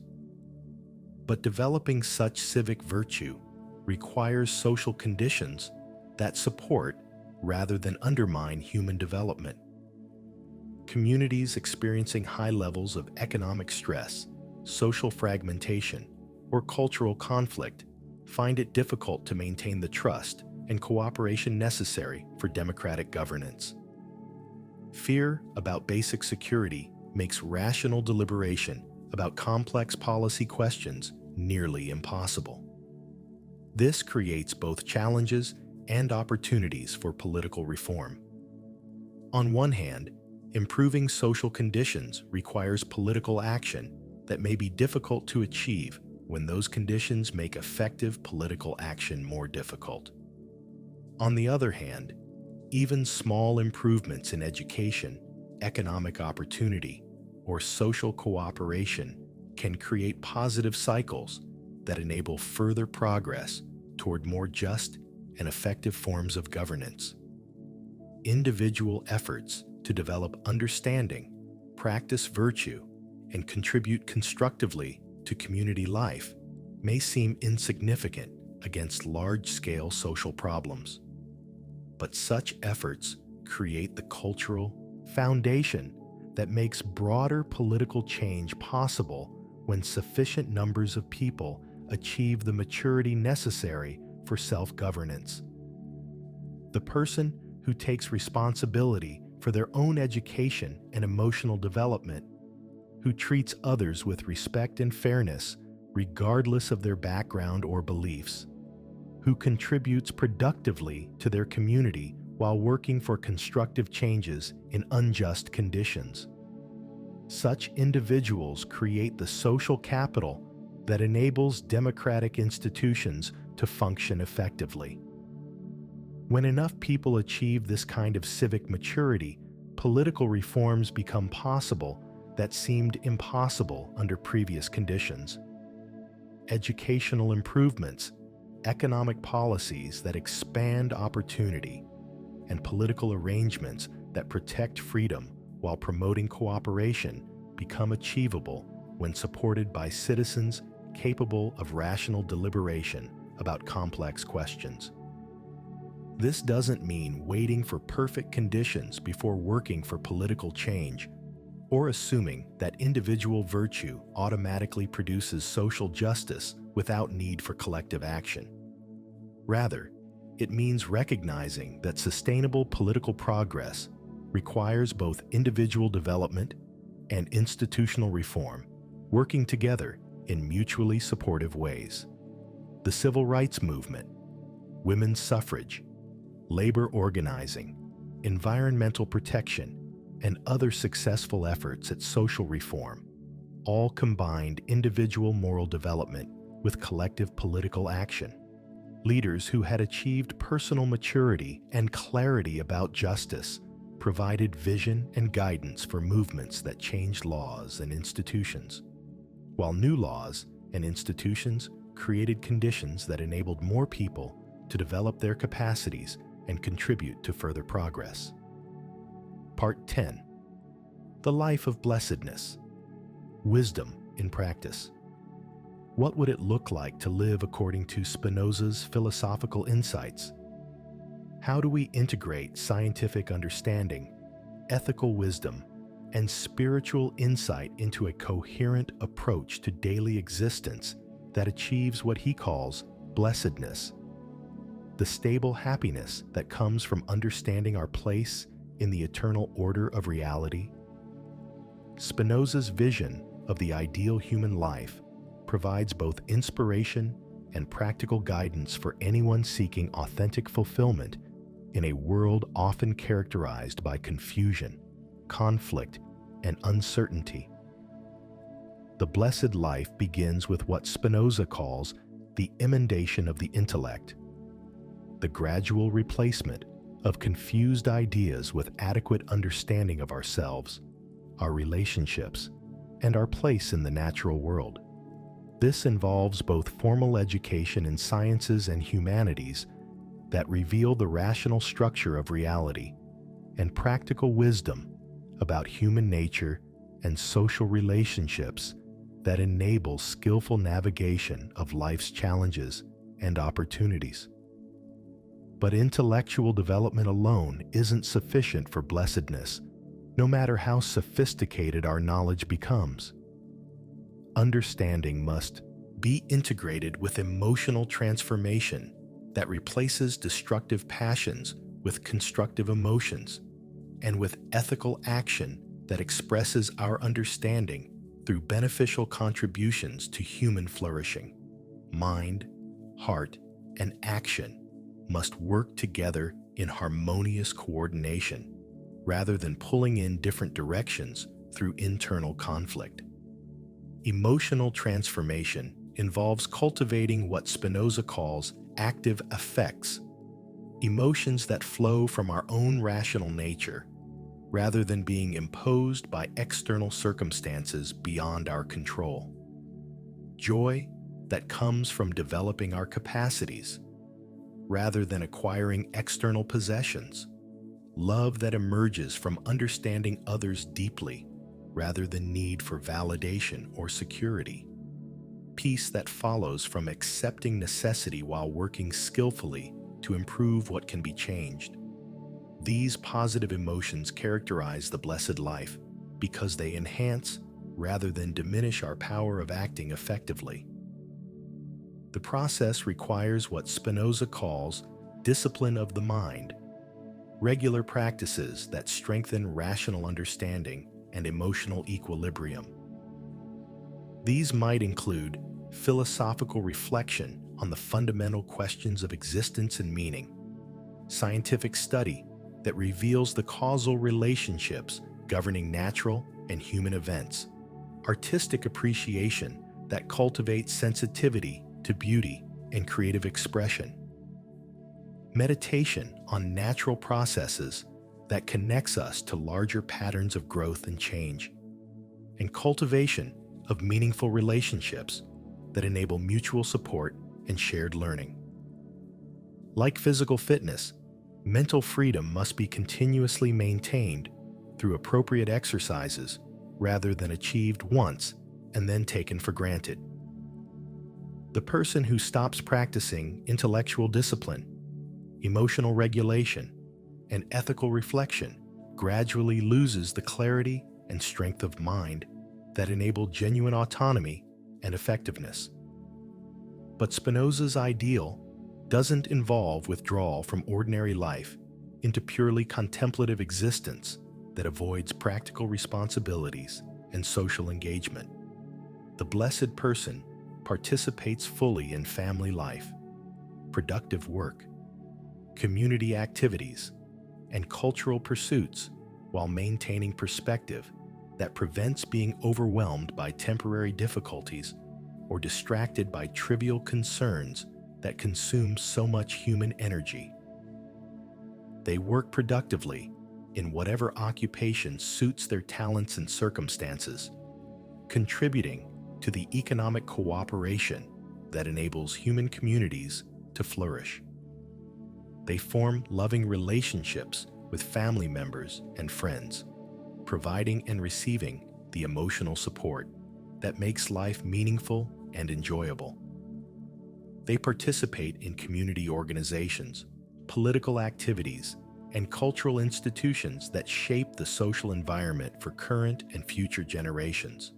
But developing such civic virtue requires social conditions that support rather than undermine human development. Communities experiencing high levels of economic stress, social fragmentation, or cultural conflict find it difficult to maintain the trust and cooperation necessary for democratic governance. Fear about basic security makes rational deliberation about complex policy questions nearly impossible. This creates both challenges and opportunities for political reform. On one hand, improving social conditions requires political action that may be difficult to achieve when those conditions make effective political action more difficult. On the other hand, even small improvements in education, economic opportunity, or social cooperation can create positive cycles that enable further progress toward more just and effective forms of governance. Individual efforts to develop understanding, practice virtue, and contribute constructively to community life may seem insignificant against large-scale social problems. But such efforts create the cultural foundation that makes broader political change possible when sufficient numbers of people achieve the maturity necessary for self-governance. The person who takes responsibility for their own education and emotional development, who treats others with respect and fairness regardless of their background or beliefs, who contributes productively to their community while working for constructive changes in unjust conditions. Such individuals create the social capital that enables democratic institutions to function effectively. When enough people achieve this kind of civic maturity, political reforms become possible that seemed impossible under previous conditions. Educational improvements, economic policies that expand opportunity, and political arrangements that protect freedom while promoting cooperation become achievable when supported by citizens capable of rational deliberation about complex questions. This doesn't mean waiting for perfect conditions before working for political change, or assuming that individual virtue automatically produces social justice without need for collective action. Rather, it means recognizing that sustainable political progress requires both individual development and institutional reform, working together in mutually supportive ways. The civil rights movement, women's suffrage, labor organizing, environmental protection, and other successful efforts at social reform all combined individual moral development with collective political action. Leaders who had achieved personal maturity and clarity about justice provided vision and guidance for movements that changed laws and institutions, while new laws and institutions created conditions that enabled more people to develop their capacities and contribute to further progress. Part 10. The Life of Blessedness. Wisdom in Practice. What would it look like to live according to Spinoza's philosophical insights? How do we integrate scientific understanding, ethical wisdom, and spiritual insight into a coherent approach to daily existence that achieves what he calls blessedness, the stable happiness that comes from understanding our place in the eternal order of reality? Spinoza's vision of the ideal human life provides both inspiration and practical guidance for anyone seeking authentic fulfillment in a world often characterized by confusion, conflict, and uncertainty. The blessed life begins with what Spinoza calls the emendation of the intellect, the gradual replacement of confused ideas with adequate understanding of ourselves, our relationships, and our place in the natural world. This involves both formal education in sciences and humanities that reveal the rational structure of reality and practical wisdom about human nature and social relationships that enable skillful navigation of life's challenges and opportunities. But intellectual development alone isn't sufficient for blessedness, no matter how sophisticated our knowledge becomes. Understanding must be integrated with emotional transformation that replaces destructive passions with constructive emotions, and with ethical action that expresses our understanding through beneficial contributions to human flourishing. Mind, heart, and action must work together in harmonious coordination, rather than pulling in different directions through internal conflict. Emotional transformation involves cultivating what Spinoza calls active affects, emotions that flow from our own rational nature, rather than being imposed by external circumstances beyond our control. Joy that comes from developing our capacities, rather than acquiring external possessions. Love that emerges from understanding others deeply, rather than need for validation or security. Peace that follows from accepting necessity while working skillfully to improve what can be changed. These positive emotions characterize the blessed life because they enhance rather than diminish our power of acting effectively. The process requires what Spinoza calls discipline of the mind, regular practices that strengthen rational understanding and emotional equilibrium. These might include philosophical reflection on the fundamental questions of existence and meaning, scientific study that reveals the causal relationships governing natural and human events, artistic appreciation that cultivates sensitivity to beauty and creative expression, meditation on natural processes that connects us to larger patterns of growth and change, and cultivation of meaningful relationships that enable mutual support and shared learning. Like physical fitness, mental freedom must be continuously maintained through appropriate exercises rather than achieved once and then taken for granted. The person who stops practicing intellectual discipline, emotional regulation, and ethical reflection gradually loses the clarity and strength of mind that enable genuine autonomy and effectiveness. But Spinoza's ideal doesn't involve withdrawal from ordinary life into purely contemplative existence that avoids practical responsibilities and social engagement. The blessed person participates fully in family life, productive work, community activities, and cultural pursuits while maintaining perspective that prevents being overwhelmed by temporary difficulties or distracted by trivial concerns that consume so much human energy. They work productively in whatever occupation suits their talents and circumstances, contributing to the economic cooperation that enables human communities to flourish. They form loving relationships with family members and friends, providing and receiving the emotional support that makes life meaningful and enjoyable. They participate in community organizations, political activities, and cultural institutions that shape the social environment for current and future generations.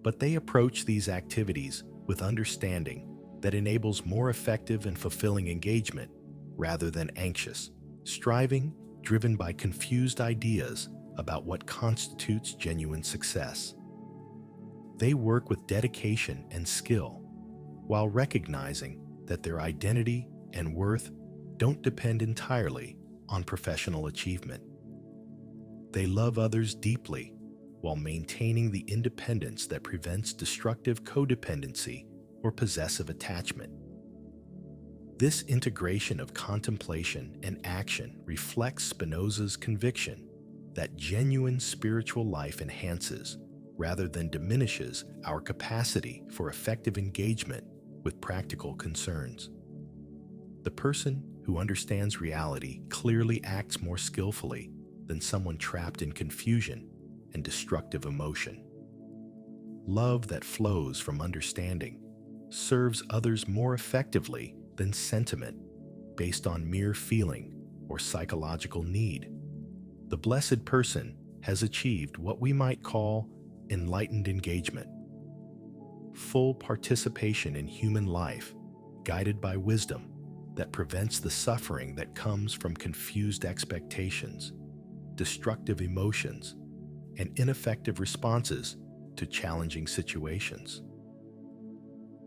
But they approach these activities with understanding that enables more effective and fulfilling engagement rather than anxious, striving driven by confused ideas about what constitutes genuine success. They work with dedication and skill, while recognizing that their identity and worth don't depend entirely on professional achievement. They love others deeply while maintaining the independence that prevents destructive codependency or possessive attachment. This integration of contemplation and action reflects Spinoza's conviction that genuine spiritual life enhances rather than diminishes our capacity for effective engagement with practical concerns. The person who understands reality clearly acts more skillfully than someone trapped in confusion and destructive emotion. Love that flows from understanding serves others more effectively than sentiment based on mere feeling or psychological need. The blessed person has achieved what we might call enlightened engagement, full participation in human life, guided by wisdom that prevents the suffering that comes from confused expectations, destructive emotions, and ineffective responses to challenging situations.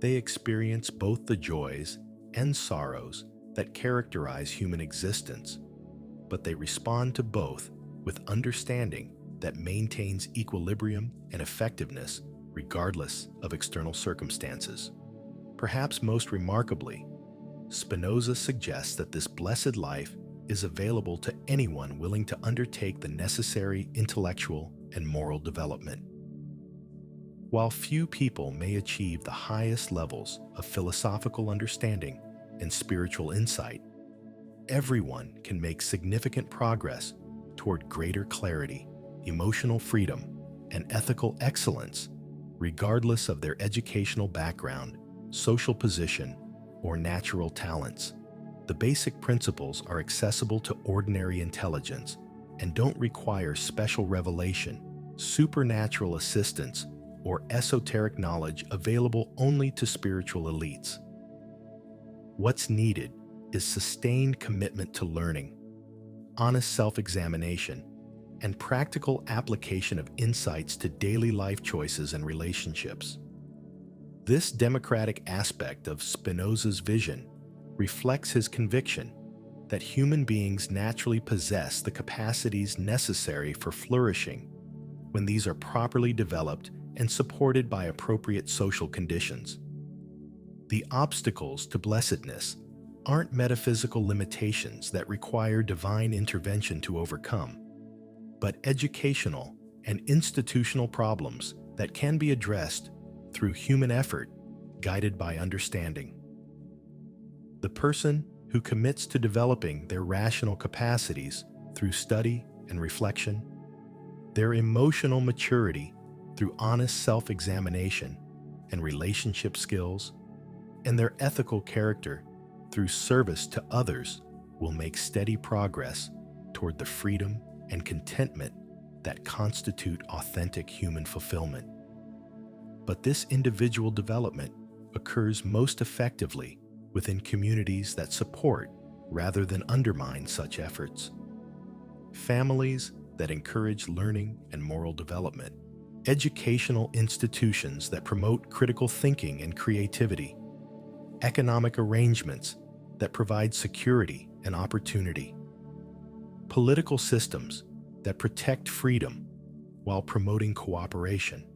They experience both the joys and sorrows that characterize human existence, but they respond to both with understanding that maintains equilibrium and effectiveness regardless of external circumstances. Perhaps most remarkably, Spinoza suggests that this blessed life is available to anyone willing to undertake the necessary intellectual and moral development. While few people may achieve the highest levels of philosophical understanding and spiritual insight, everyone can make significant progress toward greater clarity, emotional freedom, and ethical excellence, regardless of their educational background, social position, or natural talents. The basic principles are accessible to ordinary intelligence and don't require special revelation, supernatural assistance, or esoteric knowledge available only to spiritual elites. What's needed is sustained commitment to learning, honest self-examination, and practical application of insights to daily life choices and relationships. This democratic aspect of Spinoza's vision reflects his conviction that human beings naturally possess the capacities necessary for flourishing when these are properly developed and supported by appropriate social conditions. The obstacles to blessedness aren't metaphysical limitations that require divine intervention to overcome, but educational and institutional problems that can be addressed through human effort guided by understanding. The person who commits to developing their rational capacities through study and reflection, their emotional maturity through honest self-examination and relationship skills, and their ethical character through service to others will make steady progress toward the freedom and contentment that constitute authentic human fulfillment. But this individual development occurs most effectively within communities that support rather than undermine such efforts. Families that encourage learning and moral development, educational institutions that promote critical thinking and creativity, economic arrangements that provide security and opportunity, political systems that protect freedom while promoting cooperation,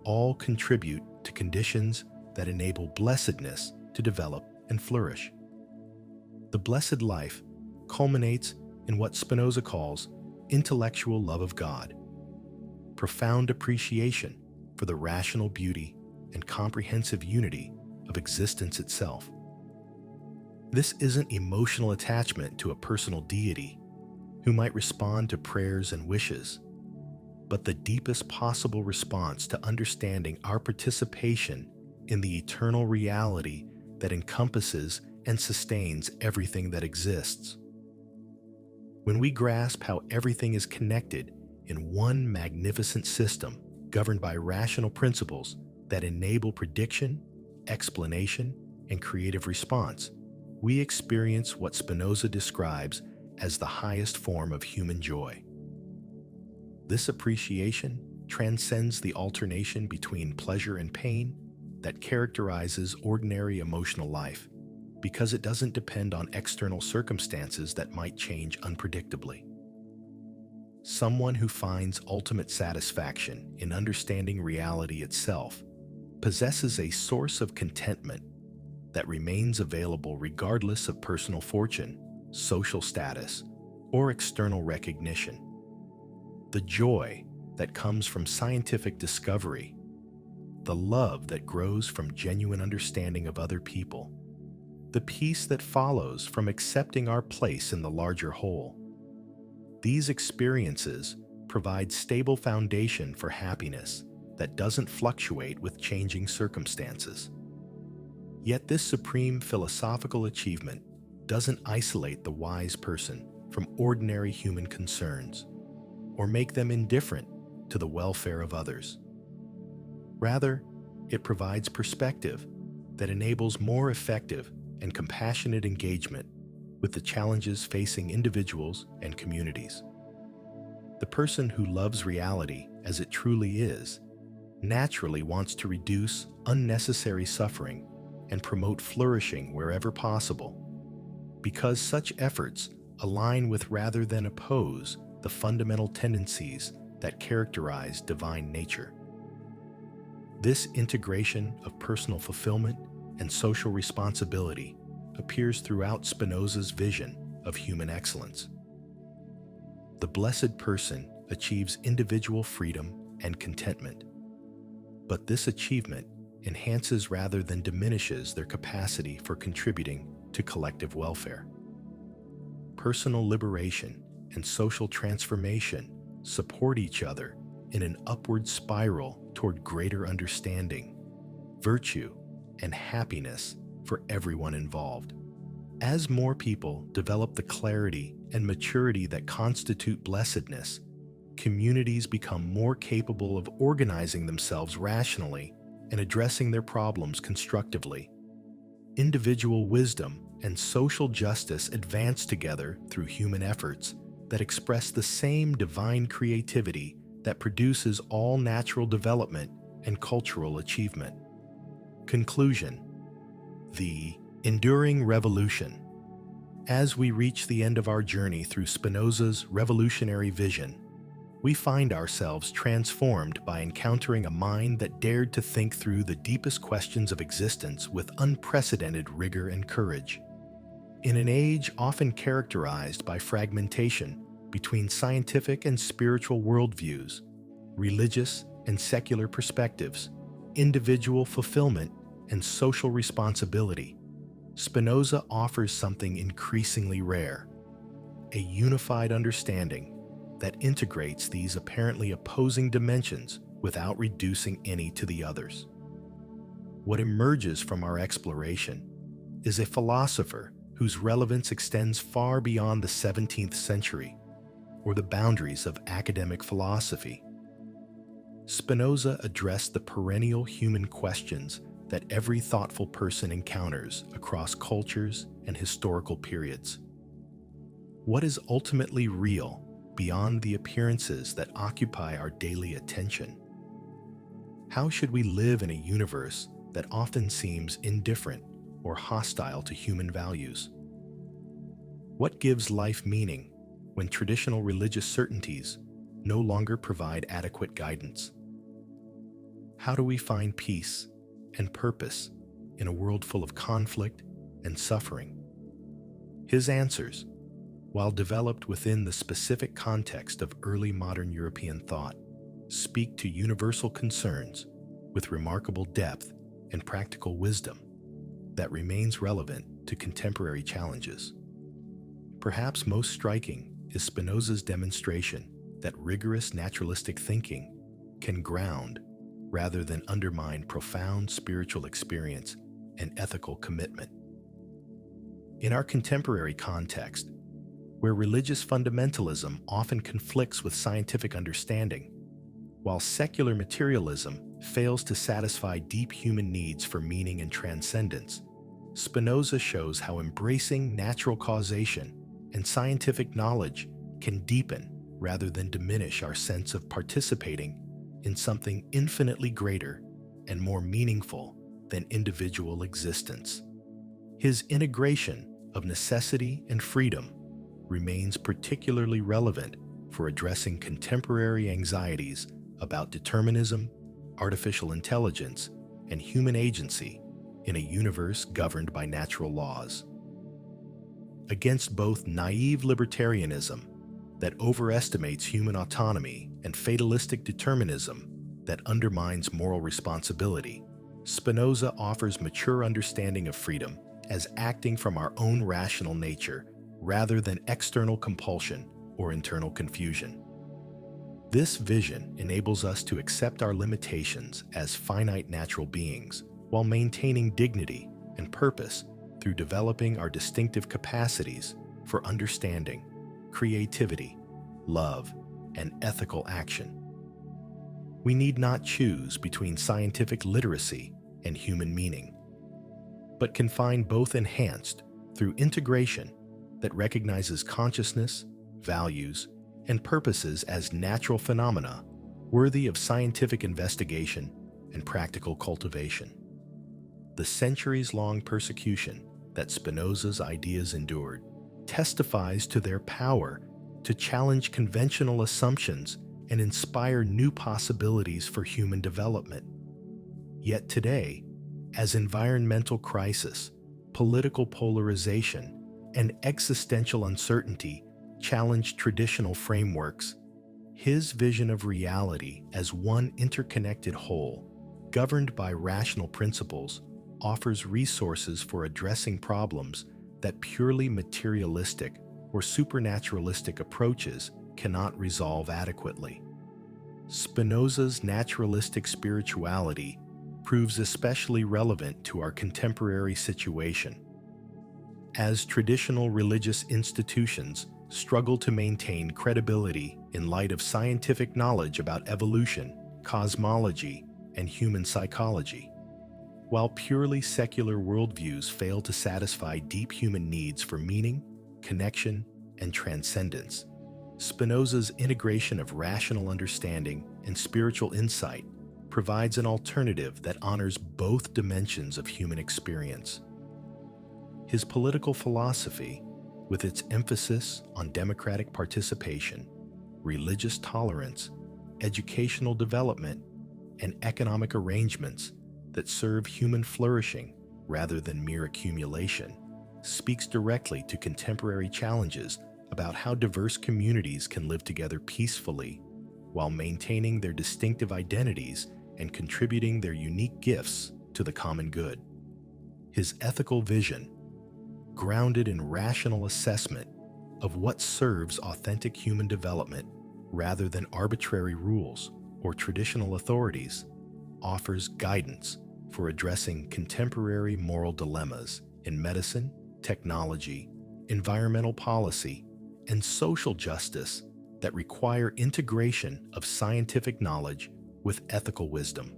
all contribute to conditions that enable blessedness to develop and flourish. The blessed life culminates in what Spinoza calls intellectual love of God, profound appreciation for the rational beauty and comprehensive unity of existence itself. This isn't emotional attachment to a personal deity who might respond to prayers and wishes, but the deepest possible response to understanding our participation in the eternal reality that encompasses and sustains everything that exists. When we grasp how everything is connected in one magnificent system governed by rational principles that enable prediction, explanation, and creative response, we experience what Spinoza describes as the highest form of human joy. This appreciation transcends the alternation between pleasure and pain that characterizes ordinary emotional life, because it doesn't depend on external circumstances that might change unpredictably. Someone who finds ultimate satisfaction in understanding reality itself possesses a source of contentment that remains available regardless of personal fortune, social status, or external recognition. The joy that comes from scientific discovery, the love that grows from genuine understanding of other people, the peace that follows from accepting our place in the larger whole. These experiences provide stable foundation for happiness that doesn't fluctuate with changing circumstances. Yet this supreme philosophical achievement doesn't isolate the wise person from ordinary human concerns or make them indifferent to the welfare of others. Rather, it provides perspective that enables more effective and compassionate engagement with the challenges facing individuals and communities. The person who loves reality as it truly is naturally wants to reduce unnecessary suffering and promote flourishing wherever possible, because such efforts align with rather than oppose the fundamental tendencies that characterize divine nature. This integration of personal fulfillment and social responsibility appears throughout Spinoza's vision of human excellence. The blessed person achieves individual freedom and contentment, but this achievement enhances rather than diminishes their capacity for contributing to collective welfare. Personal liberation and social transformation support each other in an upward spiral toward greater understanding, virtue, and happiness for everyone involved. As more people develop the clarity and maturity that constitute blessedness, communities become more capable of organizing themselves rationally and addressing their problems constructively. Individual wisdom and social justice advance together through human efforts that express the same divine creativity that produces all natural development and cultural achievement. Conclusion: the enduring revolution. As we reach the end of our journey through Spinoza's revolutionary vision, we find ourselves transformed by encountering a mind that dared to think through the deepest questions of existence with unprecedented rigor and courage. In an age often characterized by fragmentation between scientific and spiritual worldviews, religious and secular perspectives, individual fulfillment, and social responsibility, Spinoza offers something increasingly rare: a unified understanding that integrates these apparently opposing dimensions without reducing any to the others. What emerges from our exploration is a philosopher whose relevance extends far beyond the 17th century or the boundaries of academic philosophy. Spinoza addressed the perennial human questions that every thoughtful person encounters across cultures and historical periods. What is ultimately real beyond the appearances that occupy our daily attention? How should we live in a universe that often seems indifferent or hostile to human values? What gives life meaning when traditional religious certainties no longer provide adequate guidance? How do we find peace and purpose in a world full of conflict and suffering? His answers, while developed within the specific context of early modern European thought, speak to universal concerns with remarkable depth and practical wisdom that remains relevant to contemporary challenges. Perhaps most striking is Spinoza's demonstration that rigorous naturalistic thinking can ground rather than undermine profound spiritual experience and ethical commitment. In our contemporary context, where religious fundamentalism often conflicts with scientific understanding, while secular materialism fails to satisfy deep human needs for meaning and transcendence, Spinoza shows how embracing natural causation and scientific knowledge can deepen rather than diminish our sense of participating in something infinitely greater and more meaningful than individual existence. His integration of necessity and freedom remains particularly relevant for addressing contemporary anxieties about determinism, artificial intelligence, and human agency in a universe governed by natural laws. Against both naive libertarianism that overestimates human autonomy and fatalistic determinism that undermines moral responsibility, Spinoza offers mature understanding of freedom as acting from our own rational nature rather than external compulsion or internal confusion. This vision enables us to accept our limitations as finite natural beings while maintaining dignity and purpose through developing our distinctive capacities for understanding, creativity, love, and ethical action. We need not choose between scientific literacy and human meaning, but can find both enhanced through integration that recognizes consciousness, values, and purposes as natural phenomena worthy of scientific investigation and practical cultivation. The centuries-long persecution that Spinoza's ideas endured testifies to their power to challenge conventional assumptions and inspire new possibilities for human development. Yet today, as environmental crisis, political polarization, and existential uncertainty challenge traditional frameworks, his vision of reality as one interconnected whole, governed by rational principles, offers resources for addressing problems that purely materialistic or supernaturalistic approaches cannot resolve adequately. Spinoza's naturalistic spirituality proves especially relevant to our contemporary situation. As traditional religious institutions struggle to maintain credibility in light of scientific knowledge about evolution, cosmology, and human psychology, while purely secular worldviews fail to satisfy deep human needs for meaning, connection, and transcendence, Spinoza's integration of rational understanding and spiritual insight provides an alternative that honors both dimensions of human experience. His political philosophy, with its emphasis on democratic participation, religious tolerance, educational development, and economic arrangements that serve human flourishing rather than mere accumulation, speaks directly to contemporary challenges about how diverse communities can live together peacefully while maintaining their distinctive identities and contributing their unique gifts to the common good. His ethical vision, grounded in rational assessment of what serves authentic human development rather than arbitrary rules or traditional authorities, offers guidance for addressing contemporary moral dilemmas in medicine, technology, environmental policy, and social justice that require integration of scientific knowledge with ethical wisdom.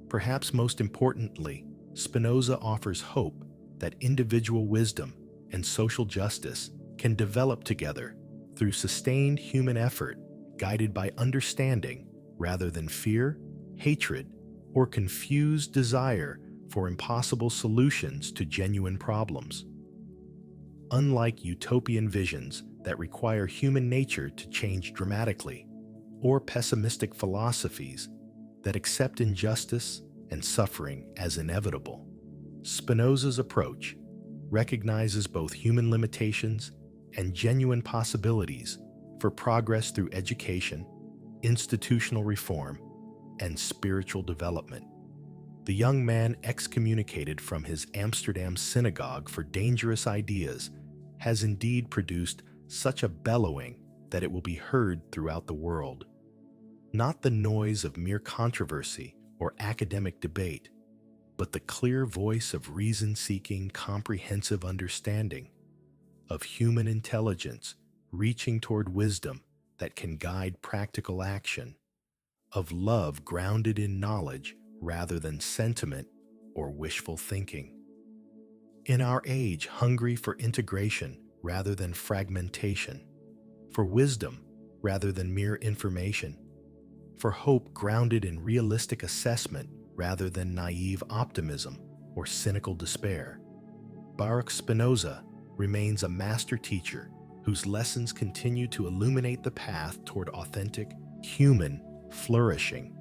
Perhaps most importantly, Spinoza offers hope that individual wisdom and social justice can develop together through sustained human effort guided by understanding rather than fear, hatred, or confused desire for impossible solutions to genuine problems. Unlike utopian visions that require human nature to change dramatically, or pessimistic philosophies that accept injustice and suffering as inevitable. Spinoza's approach recognizes both human limitations and genuine possibilities for progress through education, institutional reform, and spiritual development. The young man excommunicated from his Amsterdam synagogue for dangerous ideas has indeed produced such a bellowing that it will be heard throughout the world. Not the noise of mere controversy or academic debate, but the clear voice of reason-seeking, comprehensive understanding, of human intelligence reaching toward wisdom that can guide practical action, of love grounded in knowledge rather than sentiment or wishful thinking. In our age hungry for integration rather than fragmentation, for wisdom rather than mere information, for hope grounded in realistic assessment rather than naive optimism or cynical despair, Baruch Spinoza remains a master teacher whose lessons continue to illuminate the path toward authentic, human flourishing.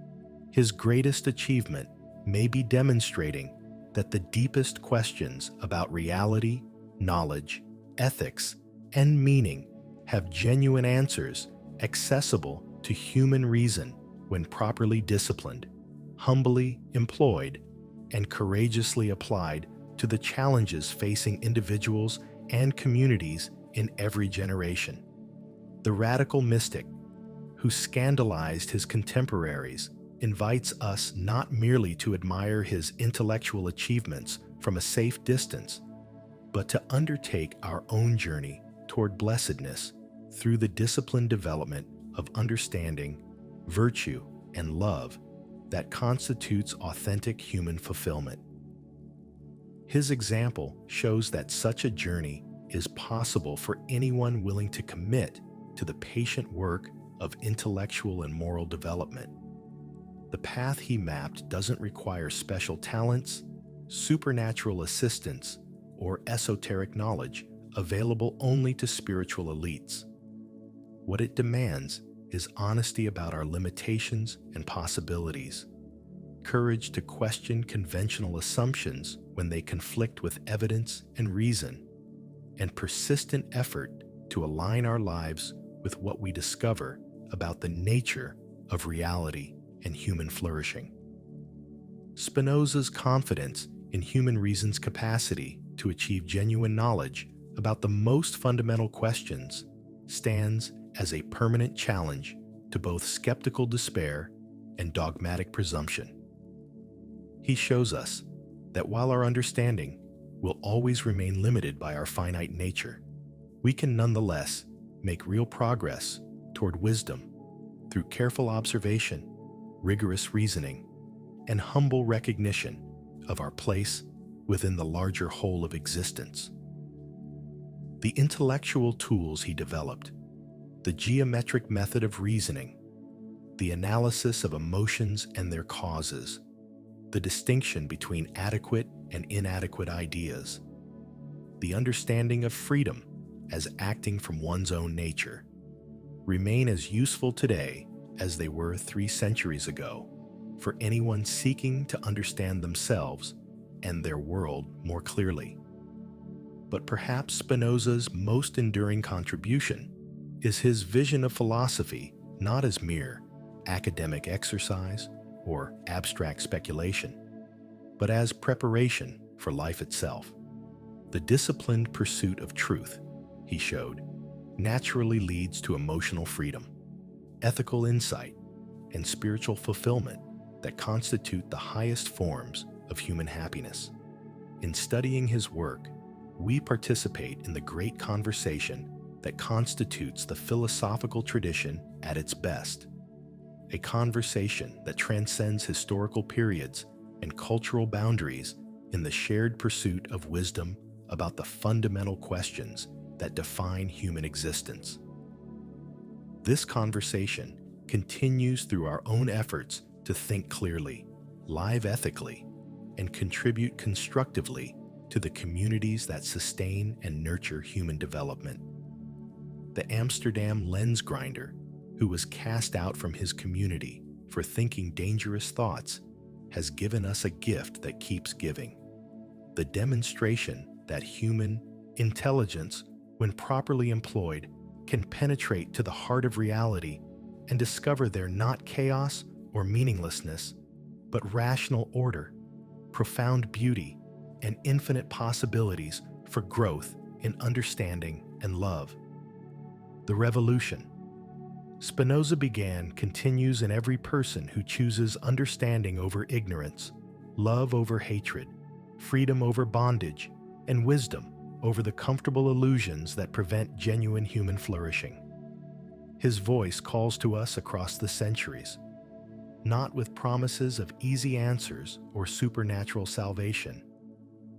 His greatest achievement may be demonstrating that the deepest questions about reality, knowledge, ethics, and meaning have genuine answers accessible to human reason when properly disciplined, humbly employed, and courageously applied to the challenges facing individuals and communities in every generation. The radical mystic, who scandalized his contemporaries, invites us not merely to admire his intellectual achievements from a safe distance, but to undertake our own journey toward blessedness through the disciplined development of understanding, virtue, and love that constitutes authentic human fulfillment. His example shows that such a journey is possible for anyone willing to commit to the patient work of intellectual and moral development. The path he mapped doesn't require special talents, supernatural assistance, or esoteric knowledge available only to spiritual elites. What it demands is honesty about our limitations and possibilities, courage to question conventional assumptions when they conflict with evidence and reason, and persistent effort to align our lives with what we discover about the nature of reality and human flourishing. Spinoza's confidence in human reason's capacity to achieve genuine knowledge about the most fundamental questions stands as a permanent challenge to both skeptical despair and dogmatic presumption. He shows us that while our understanding will always remain limited by our finite nature, we can nonetheless make real progress toward wisdom through careful observation, rigorous reasoning, and humble recognition of our place within the larger whole of existence. The intellectual tools he developed, the geometric method of reasoning, the analysis of emotions and their causes, the distinction between adequate and inadequate ideas, the understanding of freedom as acting from one's own nature, remain as useful today as they were 3 centuries ago for anyone seeking to understand themselves and their world more clearly. But perhaps Spinoza's most enduring contribution is his vision of philosophy not as mere academic exercise or abstract speculation, but as preparation for life itself. The disciplined pursuit of truth, he showed, naturally leads to emotional freedom, ethical insight, and spiritual fulfillment that constitute the highest forms of human happiness. In studying his work, we participate in the great conversation that constitutes the philosophical tradition at its best, a conversation that transcends historical periods and cultural boundaries in the shared pursuit of wisdom about the fundamental questions that define human existence. This conversation continues through our own efforts to think clearly, live ethically, and contribute constructively to the communities that sustain and nurture human development. The Amsterdam lens grinder, who was cast out from his community for thinking dangerous thoughts has given us a gift that keeps giving: the demonstration that human intelligence, when properly employed, can penetrate to the heart of reality and discover there not chaos or meaninglessness, but rational order, profound beauty, and infinite possibilities for growth in understanding and love. The revolution Spinoza began continues in every person who chooses understanding over ignorance, love over hatred, freedom over bondage, and wisdom over the comfortable illusions that prevent genuine human flourishing. His voice calls to us across the centuries, not with promises of easy answers or supernatural salvation,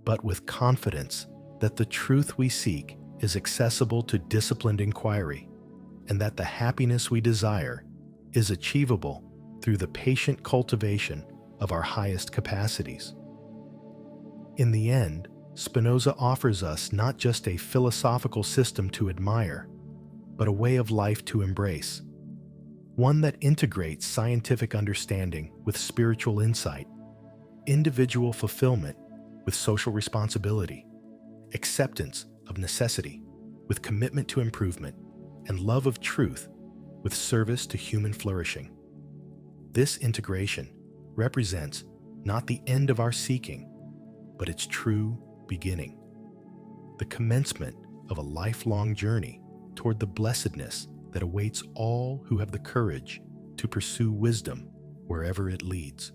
but with confidence that the truth we seek is accessible to disciplined inquiry, and that the happiness we desire is achievable through the patient cultivation of our highest capacities. In the end, Spinoza offers us not just a philosophical system to admire, but a way of life to embrace, one that integrates scientific understanding with spiritual insight, individual fulfillment with social responsibility, acceptance of necessity with commitment to improvement, and love of truth with service to human flourishing. This integration represents not the end of our seeking, but its true beginning, the commencement of a lifelong journey toward the blessedness that awaits all who have the courage to pursue wisdom wherever it leads.